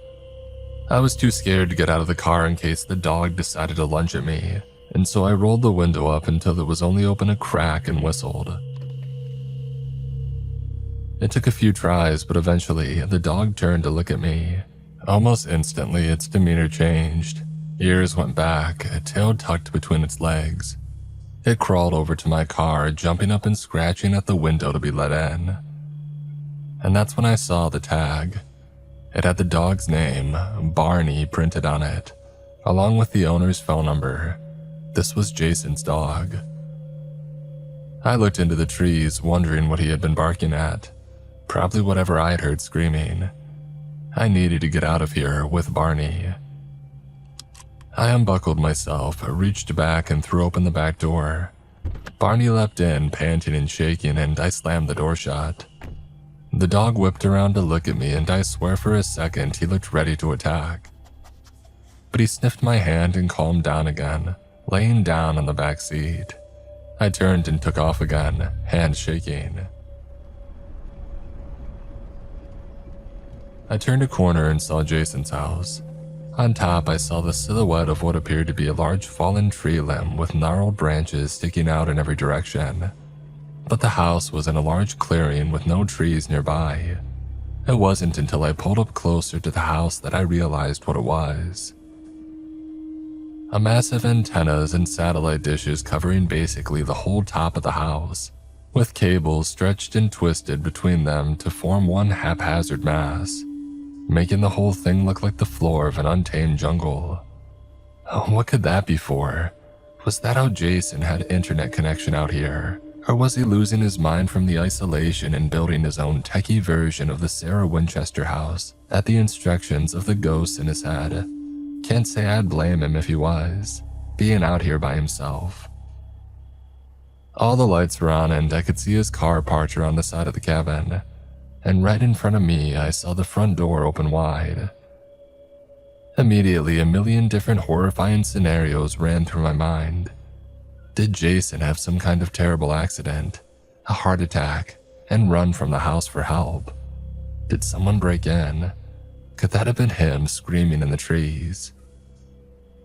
I was too scared to get out of the car in case the dog decided to lunge at me, and so I rolled the window up until it was only open a crack and whistled. It took a few tries, but eventually the dog turned to look at me. Almost instantly, its demeanor changed. Ears went back, a tail tucked between its legs. It crawled over to my car, jumping up and scratching at the window to be let in. And that's when I saw the tag. It had the dog's name, Barney, printed on it, along with the owner's phone number. This was Jason's dog. I looked into the trees, wondering what he had been barking at. Probably whatever I'd heard screaming. I needed to get out of here with Barney. I unbuckled myself, reached back, and threw open the back door. Barney leapt in, panting and shaking, and I slammed the door shut. The dog whipped around to look at me, and I swear for a second he looked ready to attack. But he sniffed my hand and calmed down again, laying down on the back seat. I turned and took off again, hands shaking. I turned a corner and saw Jason's house. On top, I saw the silhouette of what appeared to be a large fallen tree limb with gnarled branches sticking out in every direction. But the house was in a large clearing with no trees nearby. It wasn't until I pulled up closer to the house that I realized what it was. A massive antennas and satellite dishes covering basically the whole top of the house, with cables stretched and twisted between them to form one haphazard mass, making the whole thing look like the floor of an untamed jungle. Oh, what could that be for? Was that how Jason had internet connection out here? Or was he losing his mind from the isolation and building his own techie version of the Sarah Winchester house at the instructions of the ghosts in his head? Can't say I'd blame him if he was, being out here by himself. All the lights were on and I could see his car parked around the side of the cabin. And right in front of me, I saw the front door open wide. Immediately, a million different horrifying scenarios ran through my mind. Did Jason have some kind of terrible accident, a heart attack, and run from the house for help? Did someone break in? Could that have been him screaming in the trees?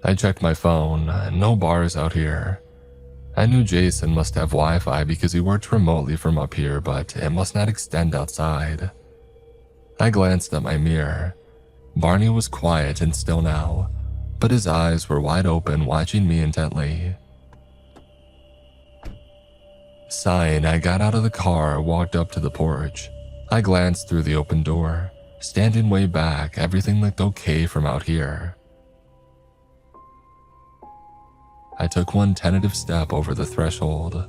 I checked my phone, no bars out here. I knew Jason must have Wi-Fi because he worked remotely from up here, but it must not extend outside. I glanced at my mirror. Barney was quiet and still now, but his eyes were wide open, watching me intently. Sighing, I got out of the car, walked up to the porch. I glanced through the open door. Standing way back, everything looked okay from out here. I took one tentative step over the threshold.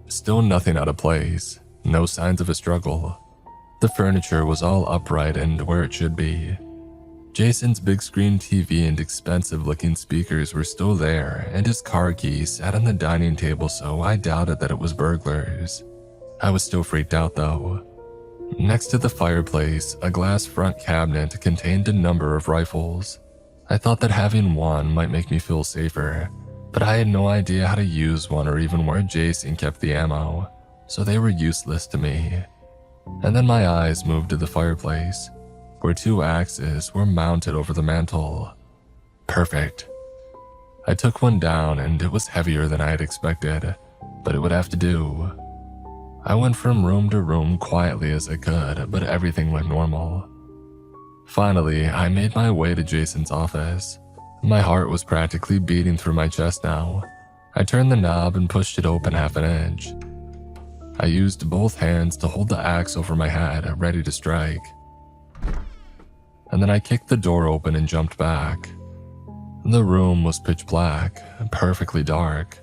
Still nothing out of place, no signs of a struggle. The furniture was all upright and where it should be. Jason's big screen TV and expensive looking speakers were still there, and his car key sat on the dining table, so I doubted that it was burglars. I was still freaked out though. Next to the fireplace, a glass front cabinet contained a number of rifles. I thought that having one might make me feel safer, but I had no idea how to use one or even where Jason kept the ammo, so they were useless to me. And then my eyes moved to the fireplace, where two axes were mounted over the mantel. Perfect. I took one down and it was heavier than I had expected, but it would have to do. I went from room to room quietly as I could, but everything went normal. Finally, I made my way to Jason's office. My heart was practically beating through my chest now. I turned the knob and pushed it open half an inch. I used both hands to hold the axe over my head, ready to strike. And then I kicked the door open and jumped back. The room was pitch black, perfectly dark.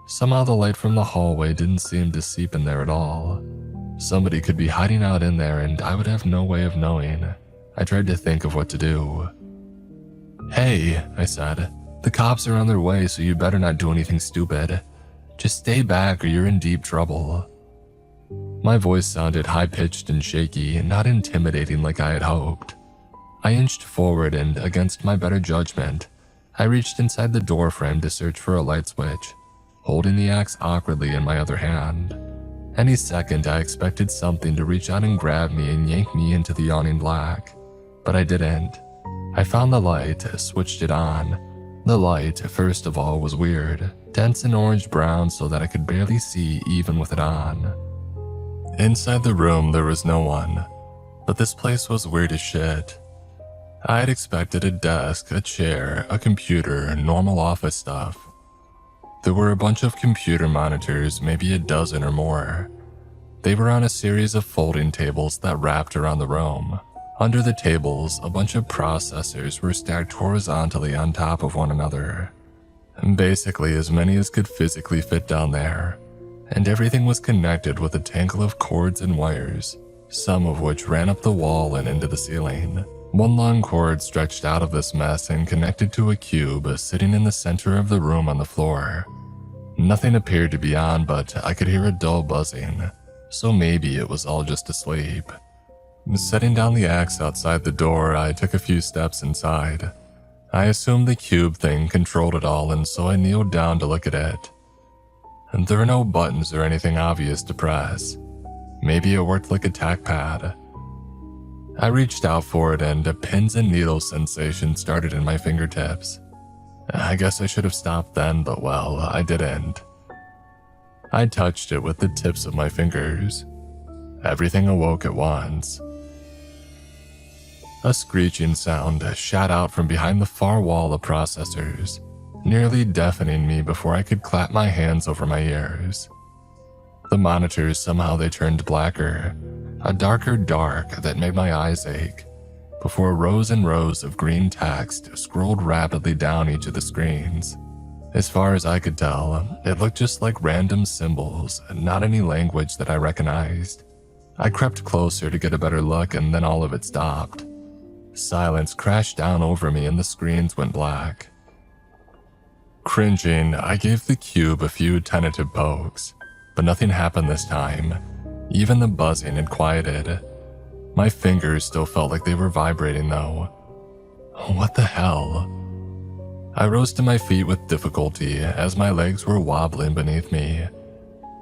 Somehow the light from the hallway didn't seem to seep in there at all. Somebody could be hiding out in there and I would have no way of knowing. I tried to think of what to do. "Hey," I said, "the cops are on their way, so you better not do anything stupid. Just stay back or you're in deep trouble." My voice sounded high-pitched and shaky, not intimidating like I had hoped. I inched forward and, against my better judgment, I reached inside the door frame to search for a light switch, holding the axe awkwardly in my other hand. Any second I expected something to reach out and grab me and yank me into the yawning black, but I didn't. I found the light, switched it on. The light, first of all, was weird, dense and orange-brown so that I could barely see even with it on. Inside the room there was no one, but this place was weird as shit. I'd expected a desk, a chair, a computer, normal office stuff. There were a bunch of computer monitors, maybe a dozen or more. They were on a series of folding tables that wrapped around the room. Under the tables, a bunch of processors were stacked horizontally on top of one another. Basically as many as could physically fit down there. And everything was connected with a tangle of cords and wires, some of which ran up the wall and into the ceiling. One long cord stretched out of this mess and connected to a cube sitting in the center of the room on the floor. Nothing appeared to be on, but I could hear a dull buzzing, so maybe it was all just asleep. Setting down the axe outside the door, I took a few steps inside. I assumed the cube thing controlled it all, and so I kneeled down to look at it. And there were no buttons or anything obvious to press. Maybe it worked like a tack pad. I reached out for it and a pins and needles sensation started in my fingertips. I guess I should have stopped then, but well, I didn't. I touched it with the tips of my fingers. Everything awoke at once. A screeching sound shot out from behind the far wall of processors, nearly deafening me before I could clap my hands over my ears. The monitors somehow they turned blacker, a darker dark that made my eyes ache, before rows and rows of green text scrolled rapidly down each of the screens. As far as I could tell, it looked just like random symbols, not any language that I recognized. I crept closer to get a better look and then all of it stopped. Silence crashed down over me and the screens went black. Cringing, I gave the cube a few tentative pokes, but nothing happened this time. Even the buzzing had quieted. My fingers still felt like they were vibrating though. What the hell? I rose to my feet with difficulty as my legs were wobbling beneath me.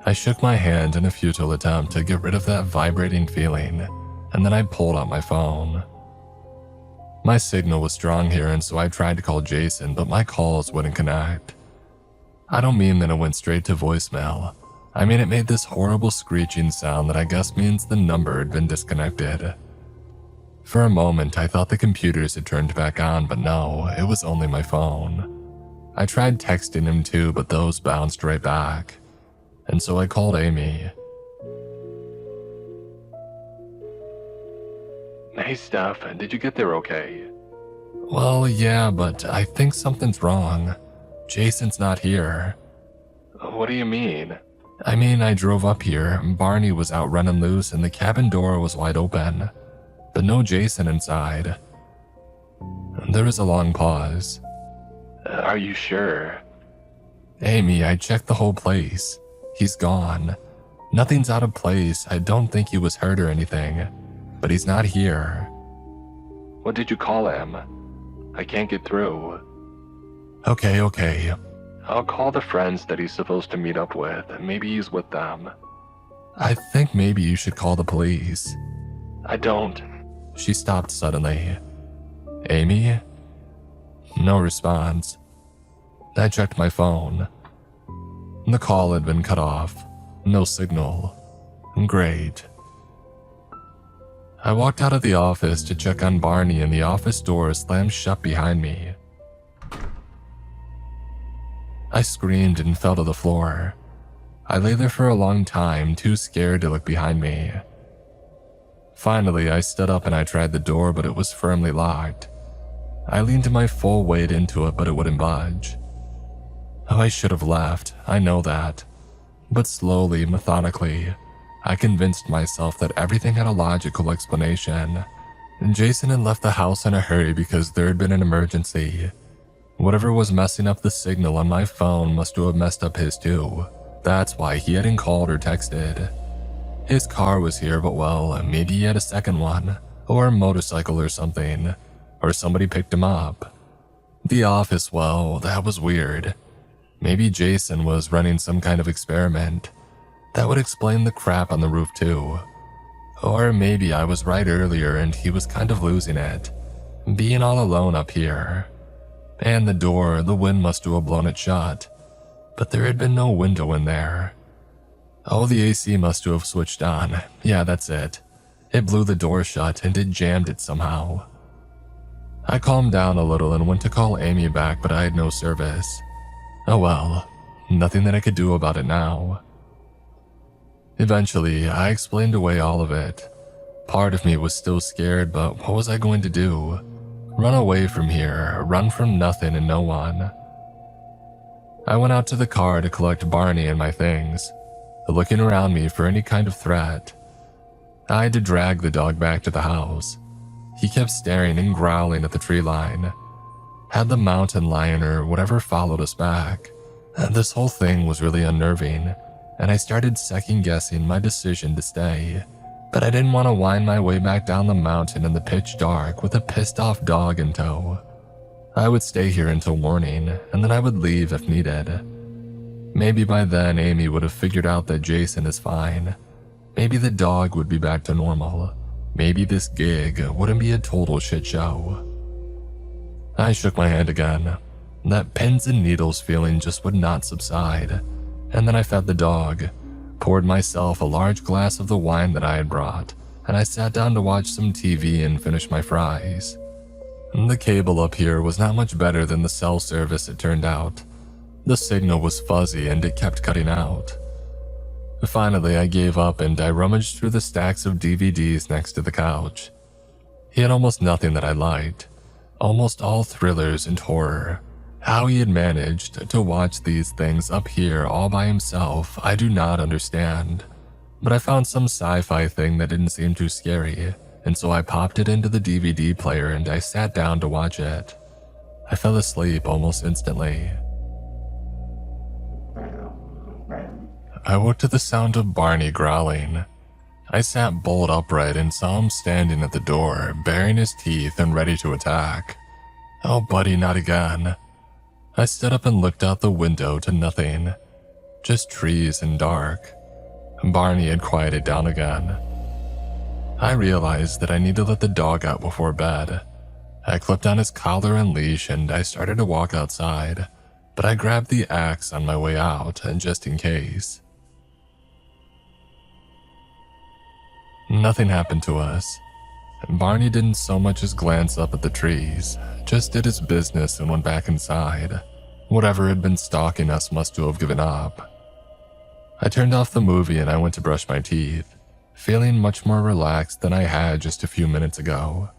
I shook my hand in a futile attempt to get rid of that vibrating feeling, and then I pulled out my phone. My signal was strong here, and so I tried to call Jason, but my calls wouldn't connect. I don't mean that it went straight to voicemail. I mean it made this horrible screeching sound that I guess means the number had been disconnected. For a moment, I thought the computers had turned back on, but no, it was only my phone. I tried texting him too, but those bounced right back. And so I called Amy. Hey Steph, did you get there okay? Well, yeah, but I think something's wrong. Jason's not here. What do you mean? I mean, I drove up here, Barney was out running loose and the cabin door was wide open, but no Jason inside. There was a long pause. Are you sure? Amy, I checked the whole place. He's gone. Nothing's out of place. I don't think he was hurt or anything, but he's not here. What did you call him? I can't get through. Okay. I'll call the friends that he's supposed to meet up with. Maybe he's with them. I think maybe you should call the police. I don't. She stopped suddenly. Amy? No response. I checked my phone. The call had been cut off. No signal. Great. I walked out of the office to check on Barney and the office door slammed shut behind me. I screamed and fell to the floor. I lay there for a long time, too scared to look behind me. Finally, I stood up and I tried the door, but it was firmly locked. I leaned my full weight into it, but it wouldn't budge. Oh, I should have left, I know that. But slowly, methodically, I convinced myself that everything had a logical explanation. Jason had left the house in a hurry because there had been an emergency. Whatever was messing up the signal on my phone must have messed up his too. That's why he hadn't called or texted. His car was here, but well, maybe he had a second one, or a motorcycle or something, or somebody picked him up. The office, well, that was weird. Maybe Jason was running some kind of experiment. That would explain the crap on the roof too. Or maybe I was right earlier and he was kind of losing it, being all alone up here. And the door, the wind must have blown it shut, but there had been no window in there. Oh, the AC must have switched on. Yeah, that's it. It blew the door shut and it jammed it somehow. I calmed down a little and went to call Amy back, but I had no service. Oh well, nothing that I could do about it now. Eventually, I explained away all of it. Part of me was still scared, but what was I going to do? Run away from here, run from nothing and no one. I went out to the car to collect Barney and my things, looking around me for any kind of threat. I had to drag the dog back to the house. He kept staring and growling at the tree line. Had the mountain lion or whatever followed us back. This whole thing was really unnerving, and I started second-guessing my decision to stay. But I didn't want to wind my way back down the mountain in the pitch dark with a pissed-off dog in tow. I would stay here until morning, and then I would leave if needed. Maybe by then Amy would have figured out that Jason is fine. Maybe the dog would be back to normal. Maybe this gig wouldn't be a total shit show. I shook my hand again. That pins and needles feeling just would not subside, and then I fed the dog, poured myself a large glass of the wine that I had brought, and I sat down to watch some TV and finish my fries. The cable up here was not much better than the cell service, it turned out. The signal was fuzzy and it kept cutting out. Finally, I gave up and I rummaged through the stacks of DVDs next to the couch. He had almost nothing that I liked. Almost all thrillers and horror. How he had managed to watch these things up here all by himself, I do not understand. But I found some sci-fi thing that didn't seem too scary, and so I popped it into the DVD player and I sat down to watch it. I fell asleep almost instantly. I woke to the sound of Barney growling. I sat bolt upright and saw him standing at the door, baring his teeth and ready to attack. Oh buddy, not again. I stood up and looked out the window to nothing. Just trees and dark. Barney had quieted down again. I realized that I need to let the dog out before bed. I clipped on his collar and leash and I started to walk outside, but I grabbed the axe on my way out, and just in case. Nothing happened to us. Barney didn't so much as glance up at the trees, just did his business and went back inside. Whatever had been stalking us must have given up. I turned off the movie and I went to brush my teeth, feeling much more relaxed than I had just a few minutes ago.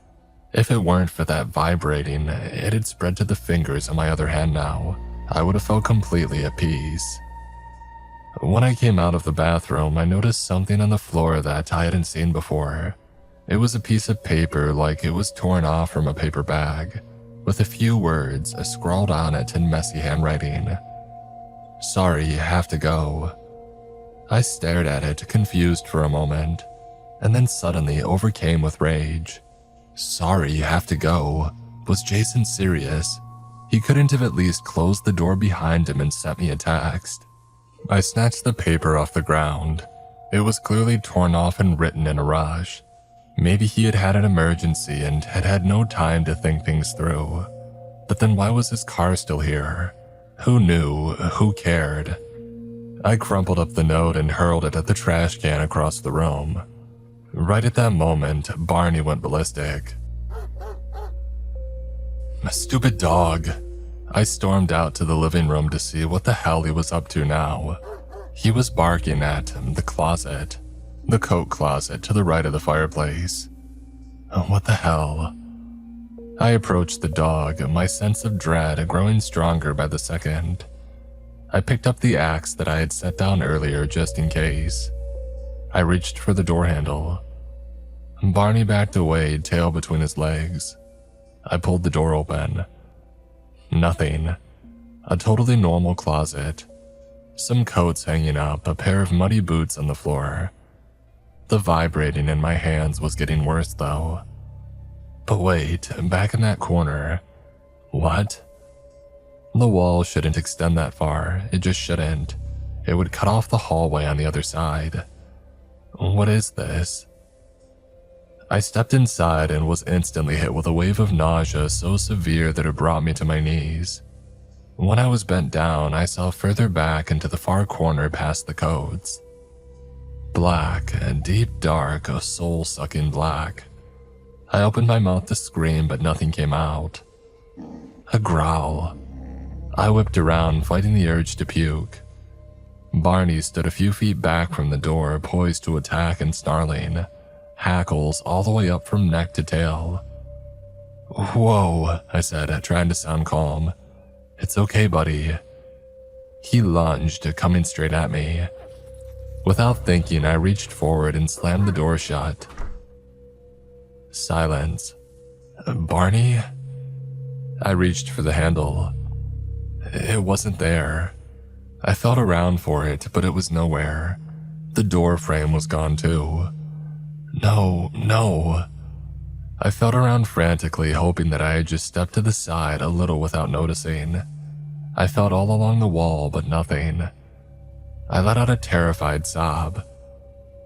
If it weren't for that vibrating, it had spread to the fingers on my other hand now, I would have felt completely at peace. When I came out of the bathroom, I noticed something on the floor that I hadn't seen before. It was a piece of paper like it was torn off from a paper bag, with a few words scrawled on it in messy handwriting. "Sorry, you have to go." I stared at it, confused for a moment, and then suddenly overcame with rage. Sorry, you have to go. Was Jason serious? He couldn't have at least closed the door behind him and sent me a text. I snatched the paper off the ground. It was clearly torn off and written in a rush. Maybe he had had an emergency and had had no time to think things through. But then why was his car still here? Who knew? Who cared? I crumpled up the note and hurled it at the trash can across the room. Right at that moment, Barney went ballistic. "My stupid dog." I stormed out to the living room to see what the hell he was up to now. He was barking at the closet, the coat closet to the right of the fireplace. What the hell? I approached the dog, my sense of dread growing stronger by the second. I picked up the axe that I had set down earlier just in case. I reached for the door handle. Barney backed away, tail between his legs. I pulled the door open. Nothing. A totally normal closet. Some coats hanging up, a pair of muddy boots on the floor. The vibrating in my hands was getting worse though. But wait, back in that corner. What? The wall shouldn't extend that far, it just shouldn't. It would cut off the hallway on the other side. What is this? I stepped inside and was instantly hit with a wave of nausea so severe that it brought me to my knees. When I was bent down, I saw further back into the far corner past the coats. Black, deep dark, a soul-sucking black. I opened my mouth to scream, but nothing came out. A growl. I whipped around, fighting the urge to puke. Barney stood a few feet back from the door, poised to attack and snarling, hackles all the way up from neck to tail. "Whoa," I said, trying to sound calm. "It's okay, buddy." He lunged, coming straight at me. Without thinking, I reached forward and slammed the door shut. Silence. "Barney?" I reached for the handle. It wasn't there. I felt around for it, but it was nowhere. The door frame was gone too. No. I felt around frantically, hoping that I had just stepped to the side a little without noticing. I felt all along the wall, but nothing. I let out a terrified sob.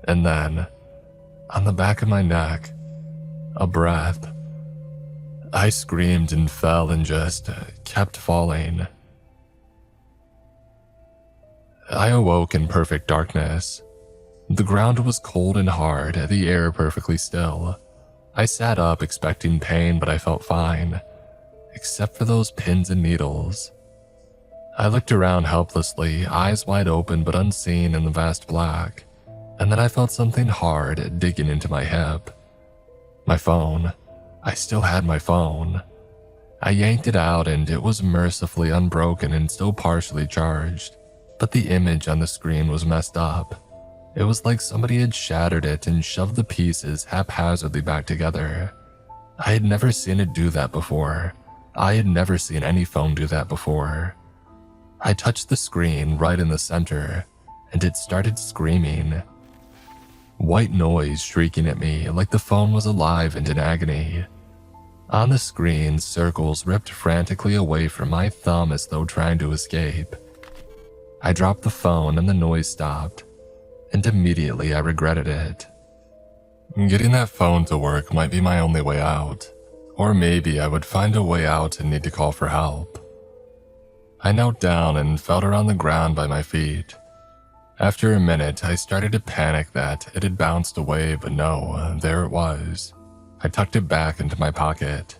And then, on the back of my neck, a breath. I screamed and fell and just kept falling. I awoke in perfect darkness. The ground was cold and hard, the air perfectly still. I sat up expecting pain, but I felt fine, except for those pins and needles. I looked around helplessly, eyes wide open but unseen in the vast black, and then I felt something hard digging into my hip. My phone. I still had my phone. I yanked it out and it was mercifully unbroken and still partially charged, but the image on the screen was messed up. It was like somebody had shattered it and shoved the pieces haphazardly back together. I had never seen it do that before. I had never seen any phone do that before. I touched the screen right in the center, and it started screaming. White noise shrieking at me like the phone was alive and in agony. On the screen, circles ripped frantically away from my thumb as though trying to escape. I dropped the phone and the noise stopped, and immediately I regretted it. Getting that phone to work might be my only way out, or maybe I would find a way out and need to call for help. I knelt down and felt around the ground by my feet. After a minute, I started to panic that it had bounced away, but no, there it was. I tucked it back into my pocket.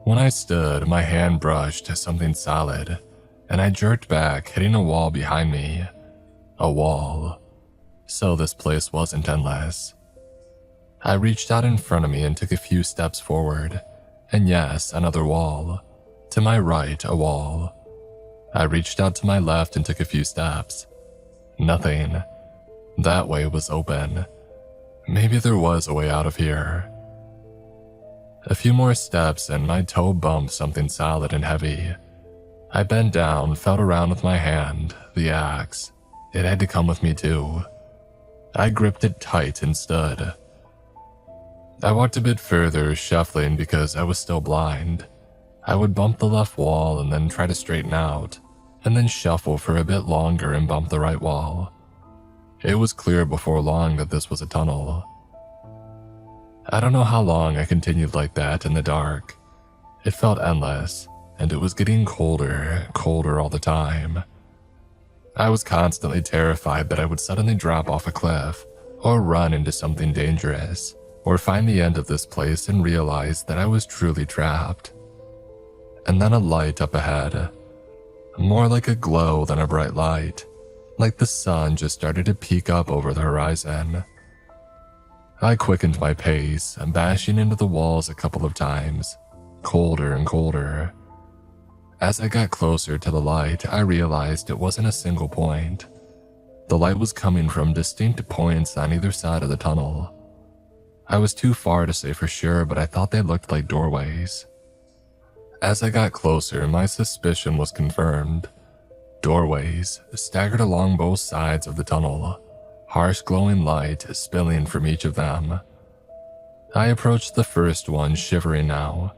When I stood, my hand brushed something solid, and I jerked back, hitting a wall behind me. A wall. So this place wasn't endless. I reached out in front of me and took a few steps forward, and yes, another wall. To my right, a wall. I reached out to my left and took a few steps. Nothing. That way was open. Maybe there was a way out of here. A few more steps and my toe bumped something solid and heavy. I bent down, felt around with my hand, the axe. It had to come with me too. I gripped it tight and stood. I walked a bit further, shuffling because I was still blind. I would bump the left wall and then try to straighten out, and then shuffle for a bit longer and bump the right wall. It was clear before long that this was a tunnel. I don't know how long I continued like that in the dark. It felt endless, and it was getting colder all the time. I was constantly terrified that I would suddenly drop off a cliff, or run into something dangerous, or find the end of this place and realize that I was truly trapped. And then a light up ahead. More like a glow than a bright light, like the sun just started to peek up over the horizon. I quickened my pace, bashing into the walls a couple of times, colder and colder. As I got closer to the light, I realized it wasn't a single point. The light was coming from distinct points on either side of the tunnel. I was too far to say for sure, but I thought they looked like doorways. As I got closer, my suspicion was confirmed. Doorways staggered along both sides of the tunnel, harsh glowing light spilling from each of them. I approached the first one, shivering now.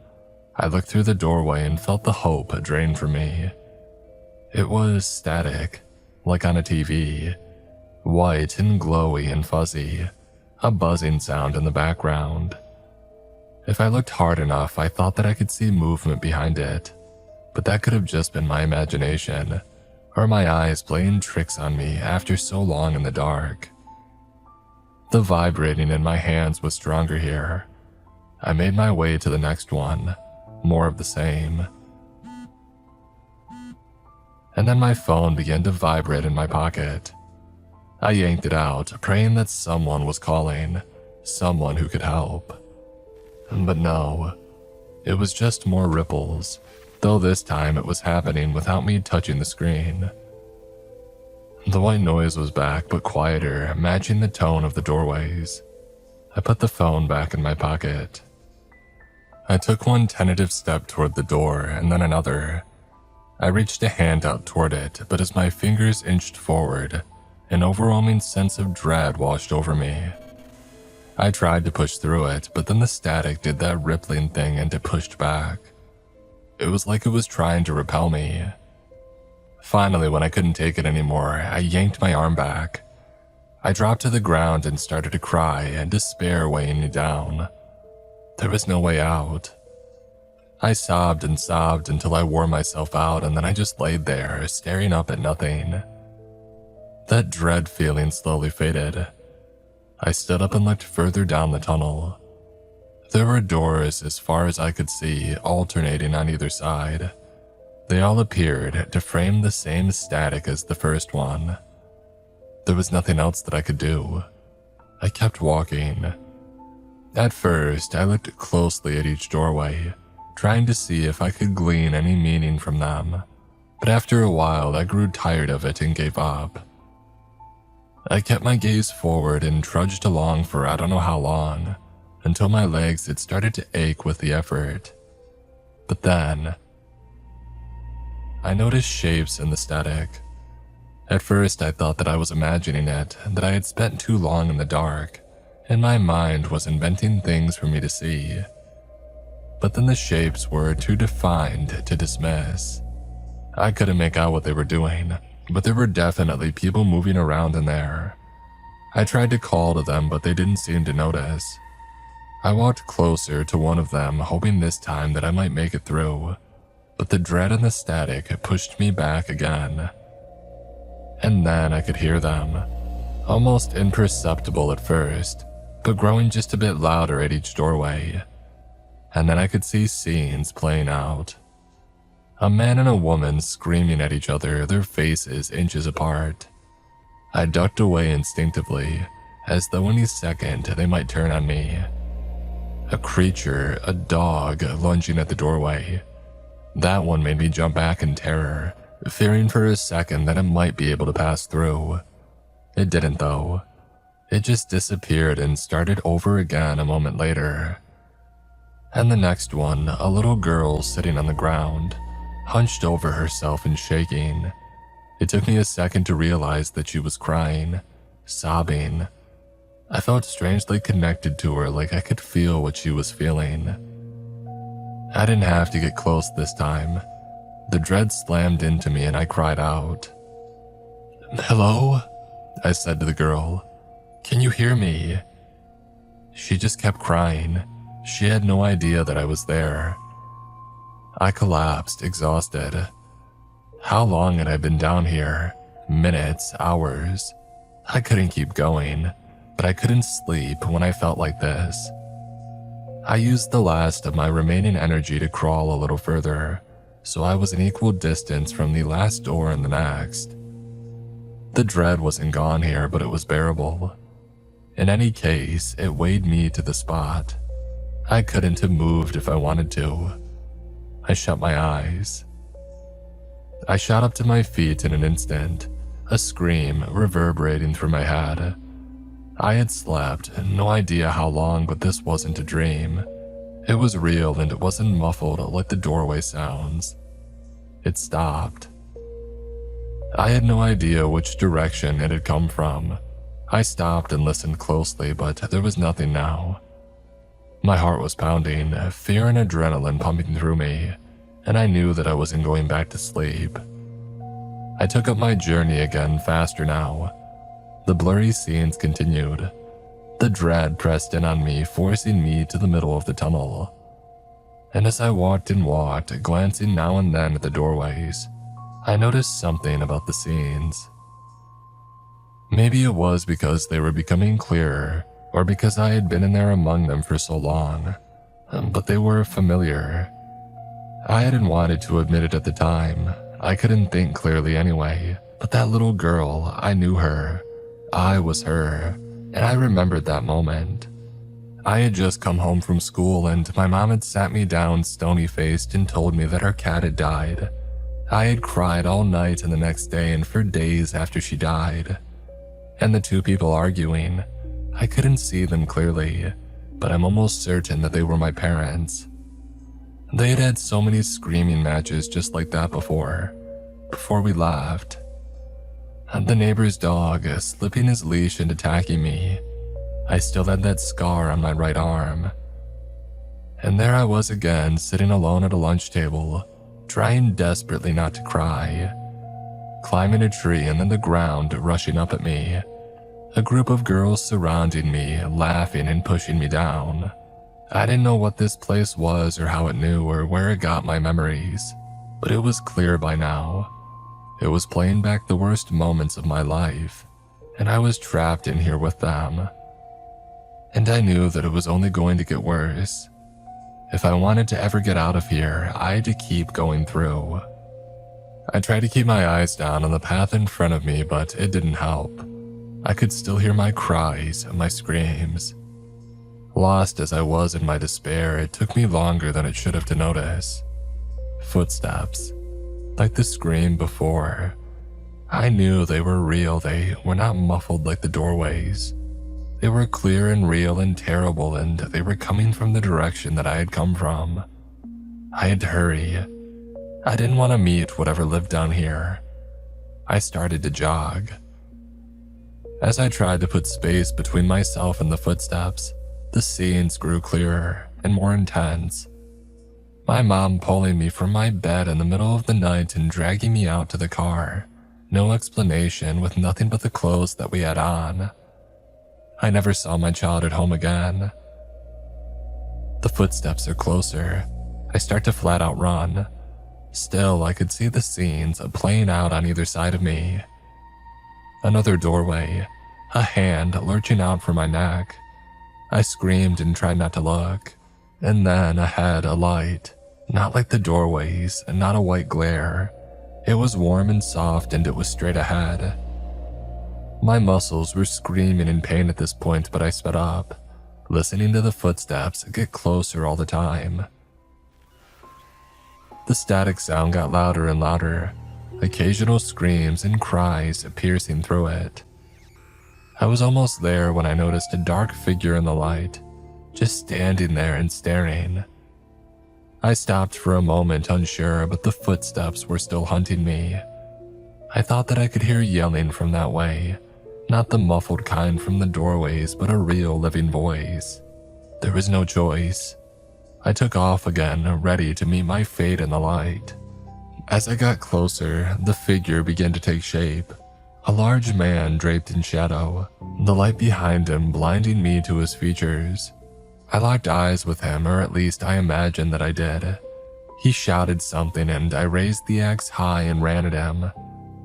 I looked through the doorway and felt the hope drain from me. It was static, like on a TV, white and glowy and fuzzy, a buzzing sound in the background. If I looked hard enough, I thought that I could see movement behind it, but that could have just been my imagination, or my eyes playing tricks on me after so long in the dark. The vibrating in my hands was stronger here. I made my way to the next one, more of the same. And then my phone began to vibrate in my pocket. I yanked it out, praying that someone was calling, someone who could help. But no, it was just more ripples, though this time it was happening without me touching the screen. The white noise was back, but quieter, matching the tone of the doorways. I put the phone back in my pocket. I took one tentative step toward the door, and then another. I reached a hand out toward it, but as my fingers inched forward, an overwhelming sense of dread washed over me. I tried to push through it, but then the static did that rippling thing and it pushed back. It was like it was trying to repel me. Finally, when I couldn't take it anymore, I yanked my arm back. I dropped to the ground and started to cry, and despair weighing me down. There was no way out. I sobbed and sobbed until I wore myself out, and then I just laid there, staring up at nothing. That dread feeling slowly faded. I stood up and looked further down the tunnel. There were doors as far as I could see, alternating on either side. They all appeared to frame the same static as the first one. There was nothing else that I could do. I kept walking. At first, I looked closely at each doorway, trying to see if I could glean any meaning from them. But after a while, I grew tired of it and gave up. I kept my gaze forward and trudged along for I don't know how long, until my legs had started to ache with the effort. But then, I noticed shapes in the static. At first, I thought that I was imagining it, that I had spent too long in the dark, and my mind was inventing things for me to see. But then the shapes were too defined to dismiss. I couldn't make out what they were doing, but there were definitely people moving around in there. I tried to call to them, but they didn't seem to notice. I walked closer to one of them, hoping this time that I might make it through, but the dread and the static pushed me back again. And then I could hear them, almost imperceptible at first, but growing just a bit louder at each doorway. And then I could see scenes playing out. A man and a woman screaming at each other, their faces inches apart. I ducked away instinctively, as though any second they might turn on me. A creature, a dog, lunging at the doorway. That one made me jump back in terror, fearing for a second that it might be able to pass through. It didn't though. It just disappeared and started over again a moment later. And the next one, a little girl sitting on the ground, hunched over herself and shaking. It took me a second to realize that she was crying, sobbing. I felt strangely connected to her, like I could feel what she was feeling. I didn't have to get close this time. The dread slammed into me and I cried out. "Hello?" I said to the girl. "Can you hear me?" She just kept crying. She had no idea that I was there. I collapsed, exhausted. How long had I been down here? Minutes, hours. I couldn't keep going, but I couldn't sleep when I felt like this. I used the last of my remaining energy to crawl a little further, so I was an equal distance from the last door and the next. The dread wasn't gone here, but it was bearable. In any case, it weighed me to the spot. I couldn't have moved if I wanted to. I shut my eyes. I shot up to my feet in an instant, a scream reverberating through my head. I had slept, no idea how long, but this wasn't a dream. It was real and it wasn't muffled like the doorway sounds. It stopped. I had no idea which direction it had come from. I stopped and listened closely, but there was nothing now. My heart was pounding, fear and adrenaline pumping through me, and I knew that I wasn't going back to sleep. I took up my journey again, faster now. The blurry scenes continued. The dread pressed in on me, forcing me to the middle of the tunnel. And as I walked and walked, glancing now and then at the doorways, I noticed something about the scenes. Maybe it was because they were becoming clearer, or because I had been in there among them for so long, but they were familiar. I hadn't wanted to admit it at the time. I couldn't think clearly anyway, but that little girl, I knew her. I was her, and I remembered that moment. I had just come home from school and my mom had sat me down stony-faced and told me that our cat had died. I had cried all night and the next day and for days after she died. And the two people arguing, I couldn't see them clearly, but I'm almost certain that they were my parents. They had had so many screaming matches just like that before we laughed. The neighbor's dog slipping his leash and attacking me. I still had that scar on my right arm. And there I was again, sitting alone at a lunch table, trying desperately not to cry. Climbing a tree and then the ground rushing up at me. A group of girls surrounding me, laughing and pushing me down. I didn't know what this place was or how it knew or where it got my memories, but it was clear by now. It was playing back the worst moments of my life, and I was trapped in here with them. And I knew that it was only going to get worse. If I wanted to ever get out of here, I had to keep going through. I tried to keep my eyes down on the path in front of me, but it didn't help. I could still hear my cries, my screams. Lost as I was in my despair, it took me longer than it should have to notice. Footsteps, like the scream before. I knew they were real, they were not muffled like the doorways. They were clear and real and terrible, and they were coming from the direction that I had come from. I had to hurry. I didn't want to meet whatever lived down here. I started to jog. As I tried to put space between myself and the footsteps, the scenes grew clearer and more intense. My mom pulling me from my bed in the middle of the night and dragging me out to the car. No explanation, with nothing but the clothes that we had on. I never saw my child at home again. The footsteps are closer. I start to flat out run. Still, I could see the scenes playing out on either side of me. Another doorway, a hand lurching out from my neck. I screamed and tried not to look. And then ahead, a light. Not like the doorways, and not a white glare. It was warm and soft and it was straight ahead. My muscles were screaming in pain at this point, but I sped up, listening to the footsteps get closer all the time. The static sound got louder and louder, occasional screams and cries piercing through it. I was almost there when I noticed a dark figure in the light, just standing there and staring. I stopped for a moment, unsure, but the footsteps were still hunting me. I thought that I could hear yelling from that way. Not the muffled kind from the doorways, but a real living voice. There was no choice. I took off again, ready to meet my fate in the light. As I got closer, the figure began to take shape. A large man draped in shadow, the light behind him blinding me to his features. I locked eyes with him, or at least I imagined that I did. He shouted something and I raised the axe high and ran at him.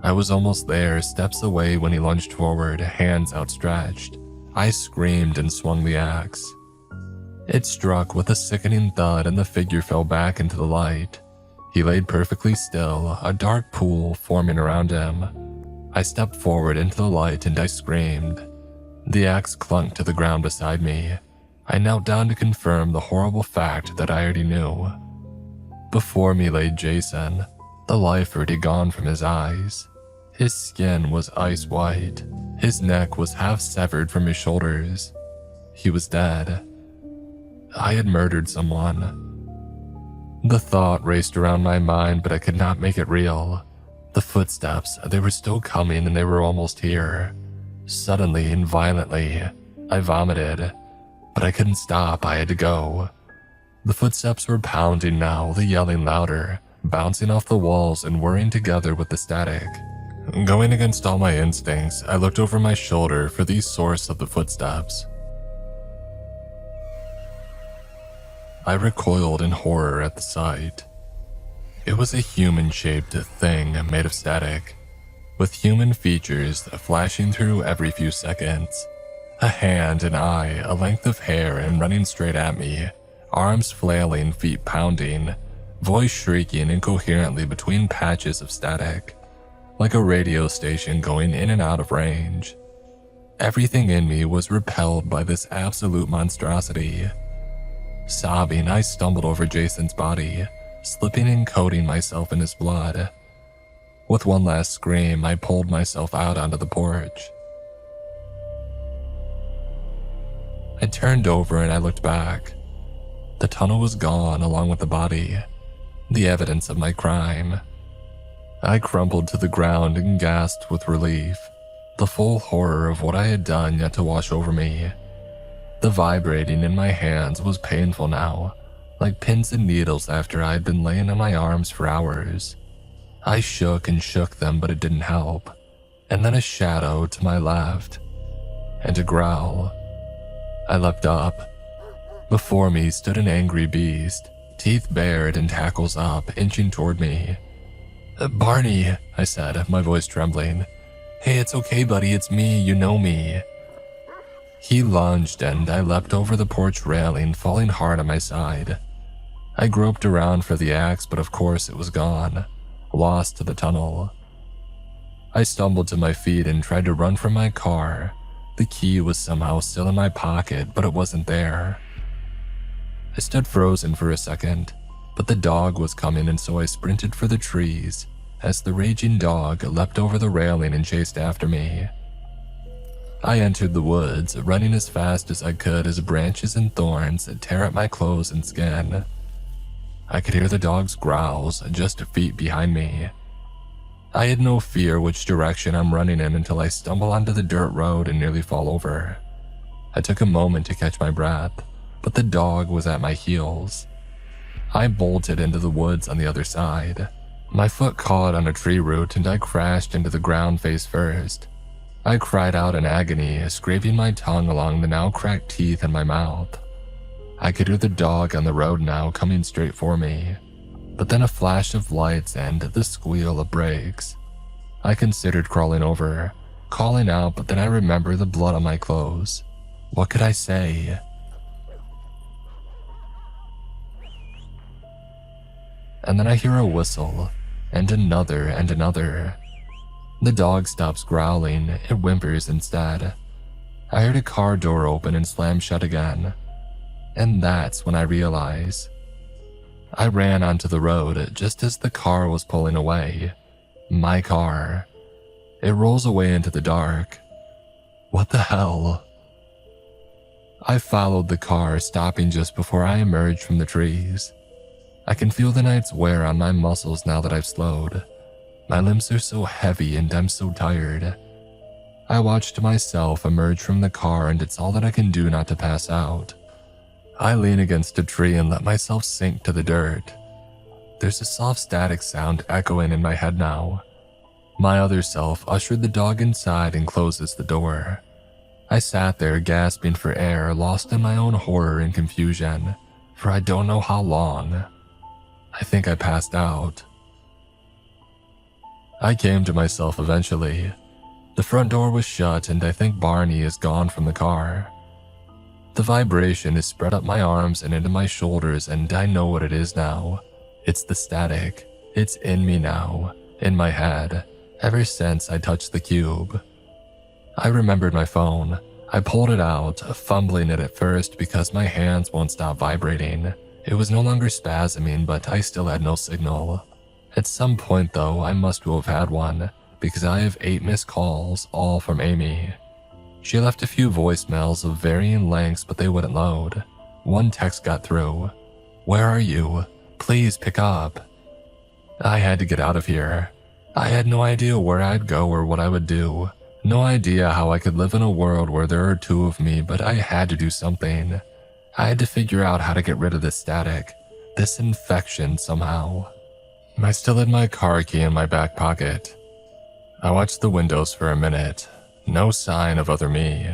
I was almost there, steps away when he lunged forward, hands outstretched. I screamed and swung the axe. It struck with a sickening thud and the figure fell back into the light. He laid perfectly still, a dark pool forming around him. I stepped forward into the light and I screamed. The axe clunked to the ground beside me. I knelt down to confirm the horrible fact that I already knew. Before me lay Jason, the life already gone from his eyes. His skin was ice white. His neck was half severed from his shoulders. He was dead. I had murdered someone. The thought raced around my mind, but I could not make it real. The footsteps, they were still coming and they were almost here. Suddenly and violently, I vomited, but I couldn't stop, I had to go. The footsteps were pounding now, the yelling louder, bouncing off the walls and whirring together with the static. Going against all my instincts, I looked over my shoulder for the source of the footsteps. I recoiled in horror at the sight. It was a human-shaped thing made of static, with human features flashing through every few seconds. A hand, an eye, a length of hair, and running straight at me, arms flailing, feet pounding, voice shrieking incoherently between patches of static, like a radio station going in and out of range. Everything in me was repelled by this absolute monstrosity. Sobbing, I stumbled over Jason's body, slipping and coating myself in his blood. With one last scream, I pulled myself out onto the porch. I turned over and I looked back. The tunnel was gone along with the body, the evidence of my crime. I crumpled to the ground and gasped with relief, the full horror of what I had done yet to wash over me. The vibrating in my hands was painful now, like pins and needles after I had been laying on my arms for hours. I shook and shook them, but it didn't help. And then a shadow to my left, and a growl. I leapt up. Before me stood an angry beast, teeth bared and tackles up, inching toward me. "Barney," I said, my voice trembling. "Hey, it's okay, buddy, it's me, you know me." He lunged and I leapt over the porch railing, falling hard on my side. I groped around for the axe, but of course it was gone, lost to the tunnel. I stumbled to my feet and tried to run from my car. The key was somehow still in my pocket, but it wasn't there. I stood frozen for a second, but the dog was coming, and so I sprinted for the trees as the raging dog leapt over the railing and chased after me. I entered the woods, running as fast as I could as branches and thorns tear at my clothes and skin. I could hear the dog's growls just feet behind me. I had no fear which direction I'm running in until I stumble onto the dirt road and nearly fall over. I took a moment to catch my breath, but the dog was at my heels. I bolted into the woods on the other side. My foot caught on a tree root and I crashed into the ground face first. I cried out in agony, scraping my tongue along the now cracked teeth in my mouth. I could hear the dog on the road now coming straight for me, but then a flash of lights and the squeal of brakes. I considered crawling over, calling out, but then I remembered the blood on my clothes. What could I say? And then I hear a whistle, and another and another. The dog stops growling, it whimpers instead. I heard a car door open and slam shut again. And that's when I realize. I ran onto the road just as the car was pulling away. My car. It rolls away into the dark. What the hell? I followed the car, stopping just before I emerged from the trees. I can feel the night's wear on my muscles now that I've slowed. My limbs are so heavy and I'm so tired. I watched myself emerge from the car and it's all that I can do not to pass out. I lean against a tree and let myself sink to the dirt. There's a soft static sound echoing in my head now. My other self ushered the dog inside and closes the door. I sat there gasping for air, lost in my own horror and confusion, for I don't know how long. I think I passed out. I came to myself eventually. The front door was shut and I think Barney is gone from the car. The vibration is spread up my arms and into my shoulders and I know what it is now. It's the static. It's in me now, in my head, ever since I touched the cube. I remembered my phone. I pulled it out, fumbling it at first because my hands won't stop vibrating. It was no longer spasming, but I still had no signal. At some point though, I must have had one, because I have 8 missed calls, all from Amy. She left a few voicemails of varying lengths, but they wouldn't load. One text got through. "Where are you? Please pick up." I had to get out of here. I had no idea where I'd go or what I would do. No idea how I could live in a world where there are 2 of me, but I had to do something. I had to figure out how to get rid of this static, this infection somehow. I still had my car key in my back pocket. I watched the windows for a minute. No sign of other me.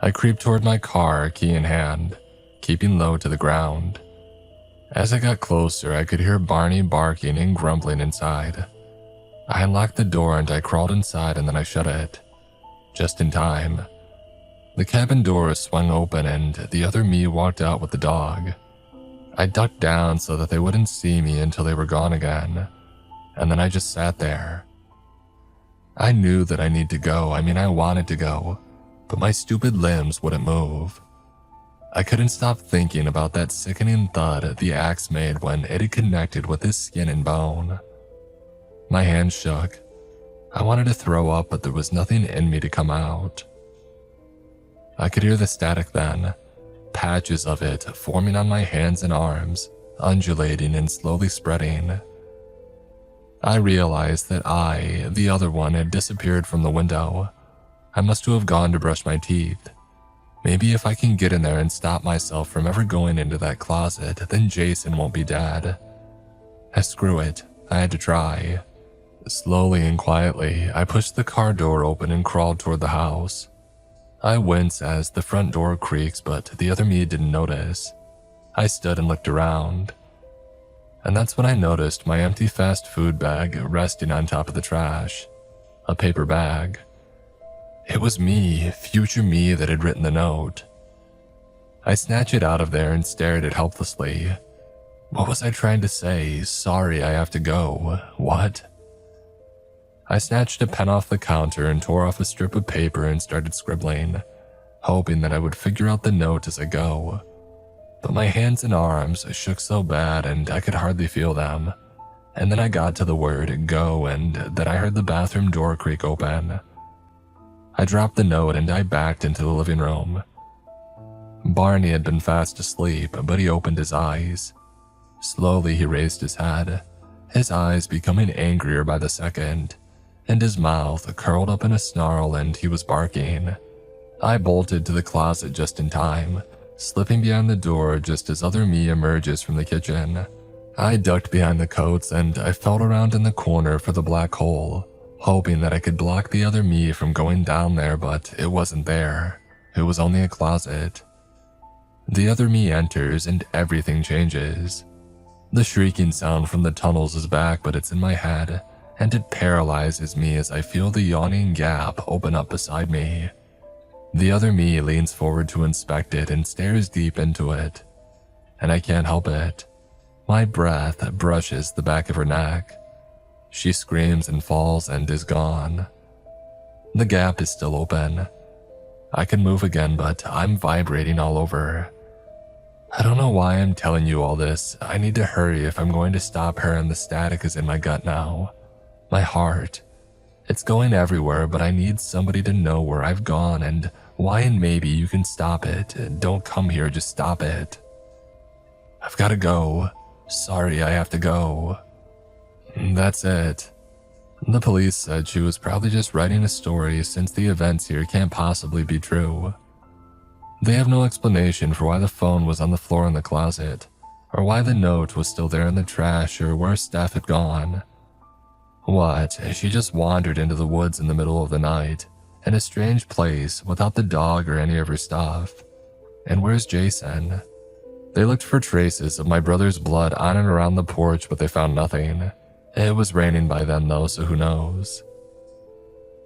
I creeped toward my car, key in hand, keeping low to the ground. As I got closer, I could hear Barney barking and grumbling inside. I unlocked the door and I crawled inside and then I shut it. Just in time. The cabin door swung open and the other me walked out with the dog. I ducked down so that they wouldn't see me until they were gone again, and then I just sat there. I knew that I need to go. I wanted to go, but my stupid limbs wouldn't move. I couldn't stop thinking about that sickening thud the axe made when it had connected with his skin and bone. My hands shook. I wanted to throw up, but there was nothing in me to come out. I could hear the static then, patches of it forming on my hands and arms, undulating and slowly spreading. I realized that I, the other one, had disappeared from the window. I must have gone to brush my teeth. Maybe if I can get in there and stop myself from ever going into that closet, then Jason won't be dead. Screw it, I had to try. Slowly and quietly, I pushed the car door open and crawled toward the house. I winced as the front door creaks, but the other me didn't notice. I stood and looked around. And that's when I noticed my empty fast food bag resting on top of the trash. A paper bag. It was me, future me, that had written the note. I snatched it out of there and stared at it helplessly. What was I trying to say? Sorry, I have to go. What? I snatched a pen off the counter and tore off a strip of paper and started scribbling, hoping that I would figure out the note as I go. But my hands and arms shook so bad and I could hardly feel them. And then I got to the word go, and then I heard the bathroom door creak open. I dropped the note and I backed into the living room. Barney had been fast asleep, but he opened his eyes. Slowly he raised his head, his eyes becoming angrier by the second, and his mouth curled up in a snarl and he was barking. I bolted to the closet just in time, slipping behind the door just as other me emerges from the kitchen. I ducked behind the coats and I felt around in the corner for the black hole, hoping that I could block the other me from going down there, but it wasn't there. It was only a closet. The other me enters and everything changes. The shrieking sound from the tunnels is back, but it's in my head, and it paralyzes me as I feel the yawning gap open up beside me. The other me leans forward to inspect it and stares deep into it, and I can't help it. My breath brushes the back of her neck. She screams and falls and is gone. The gap is still open. I can move again, but I'm vibrating all over. I don't know why I'm telling you all this. I need to hurry if I'm going to stop her, and the static is in my gut now. My heart. It's going everywhere, but I need somebody to know where I've gone and why, and maybe you can stop it. Don't come here, just stop it. I've got to go. Sorry, I have to go. That's it. The police said she was probably just writing a story since the events here can't possibly be true. They have no explanation for why the phone was on the floor in the closet, or why the note was still there in the trash, or where Steph had gone. What, she just wandered into the woods in the middle of the night, in a strange place without the dog or any of her stuff. And where's Jason? They looked for traces of my brother's blood on and around the porch, but they found nothing. It was raining by then though, so who knows.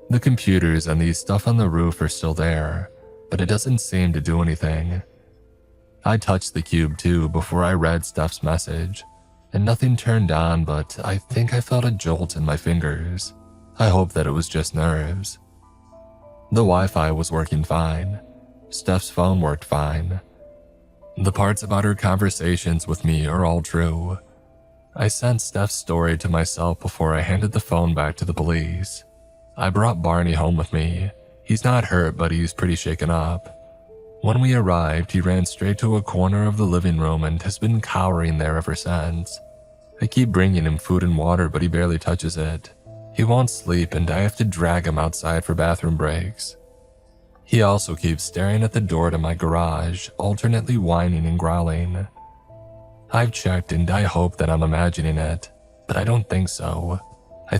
The computers and the stuff on the roof are still there, but it doesn't seem to do anything. I touched the cube too before I read Steph's message, and nothing turned on, but I think I felt a jolt in my fingers. I hope that it was just nerves. The Wi-Fi was working fine. Steph's phone worked fine. The parts about her conversations with me are all true. I sent Steph's story to myself before I handed the phone back to the police. I brought Barney home with me. He's not hurt, but he's pretty shaken up. When we arrived, he ran straight to a corner of the living room and has been cowering there ever since. I keep bringing him food and water, but he barely touches it. He won't sleep, and I have to drag him outside for bathroom breaks. He also keeps staring at the door to my garage, alternately whining and growling. I've checked and I hope that I'm imagining it, but I don't think so.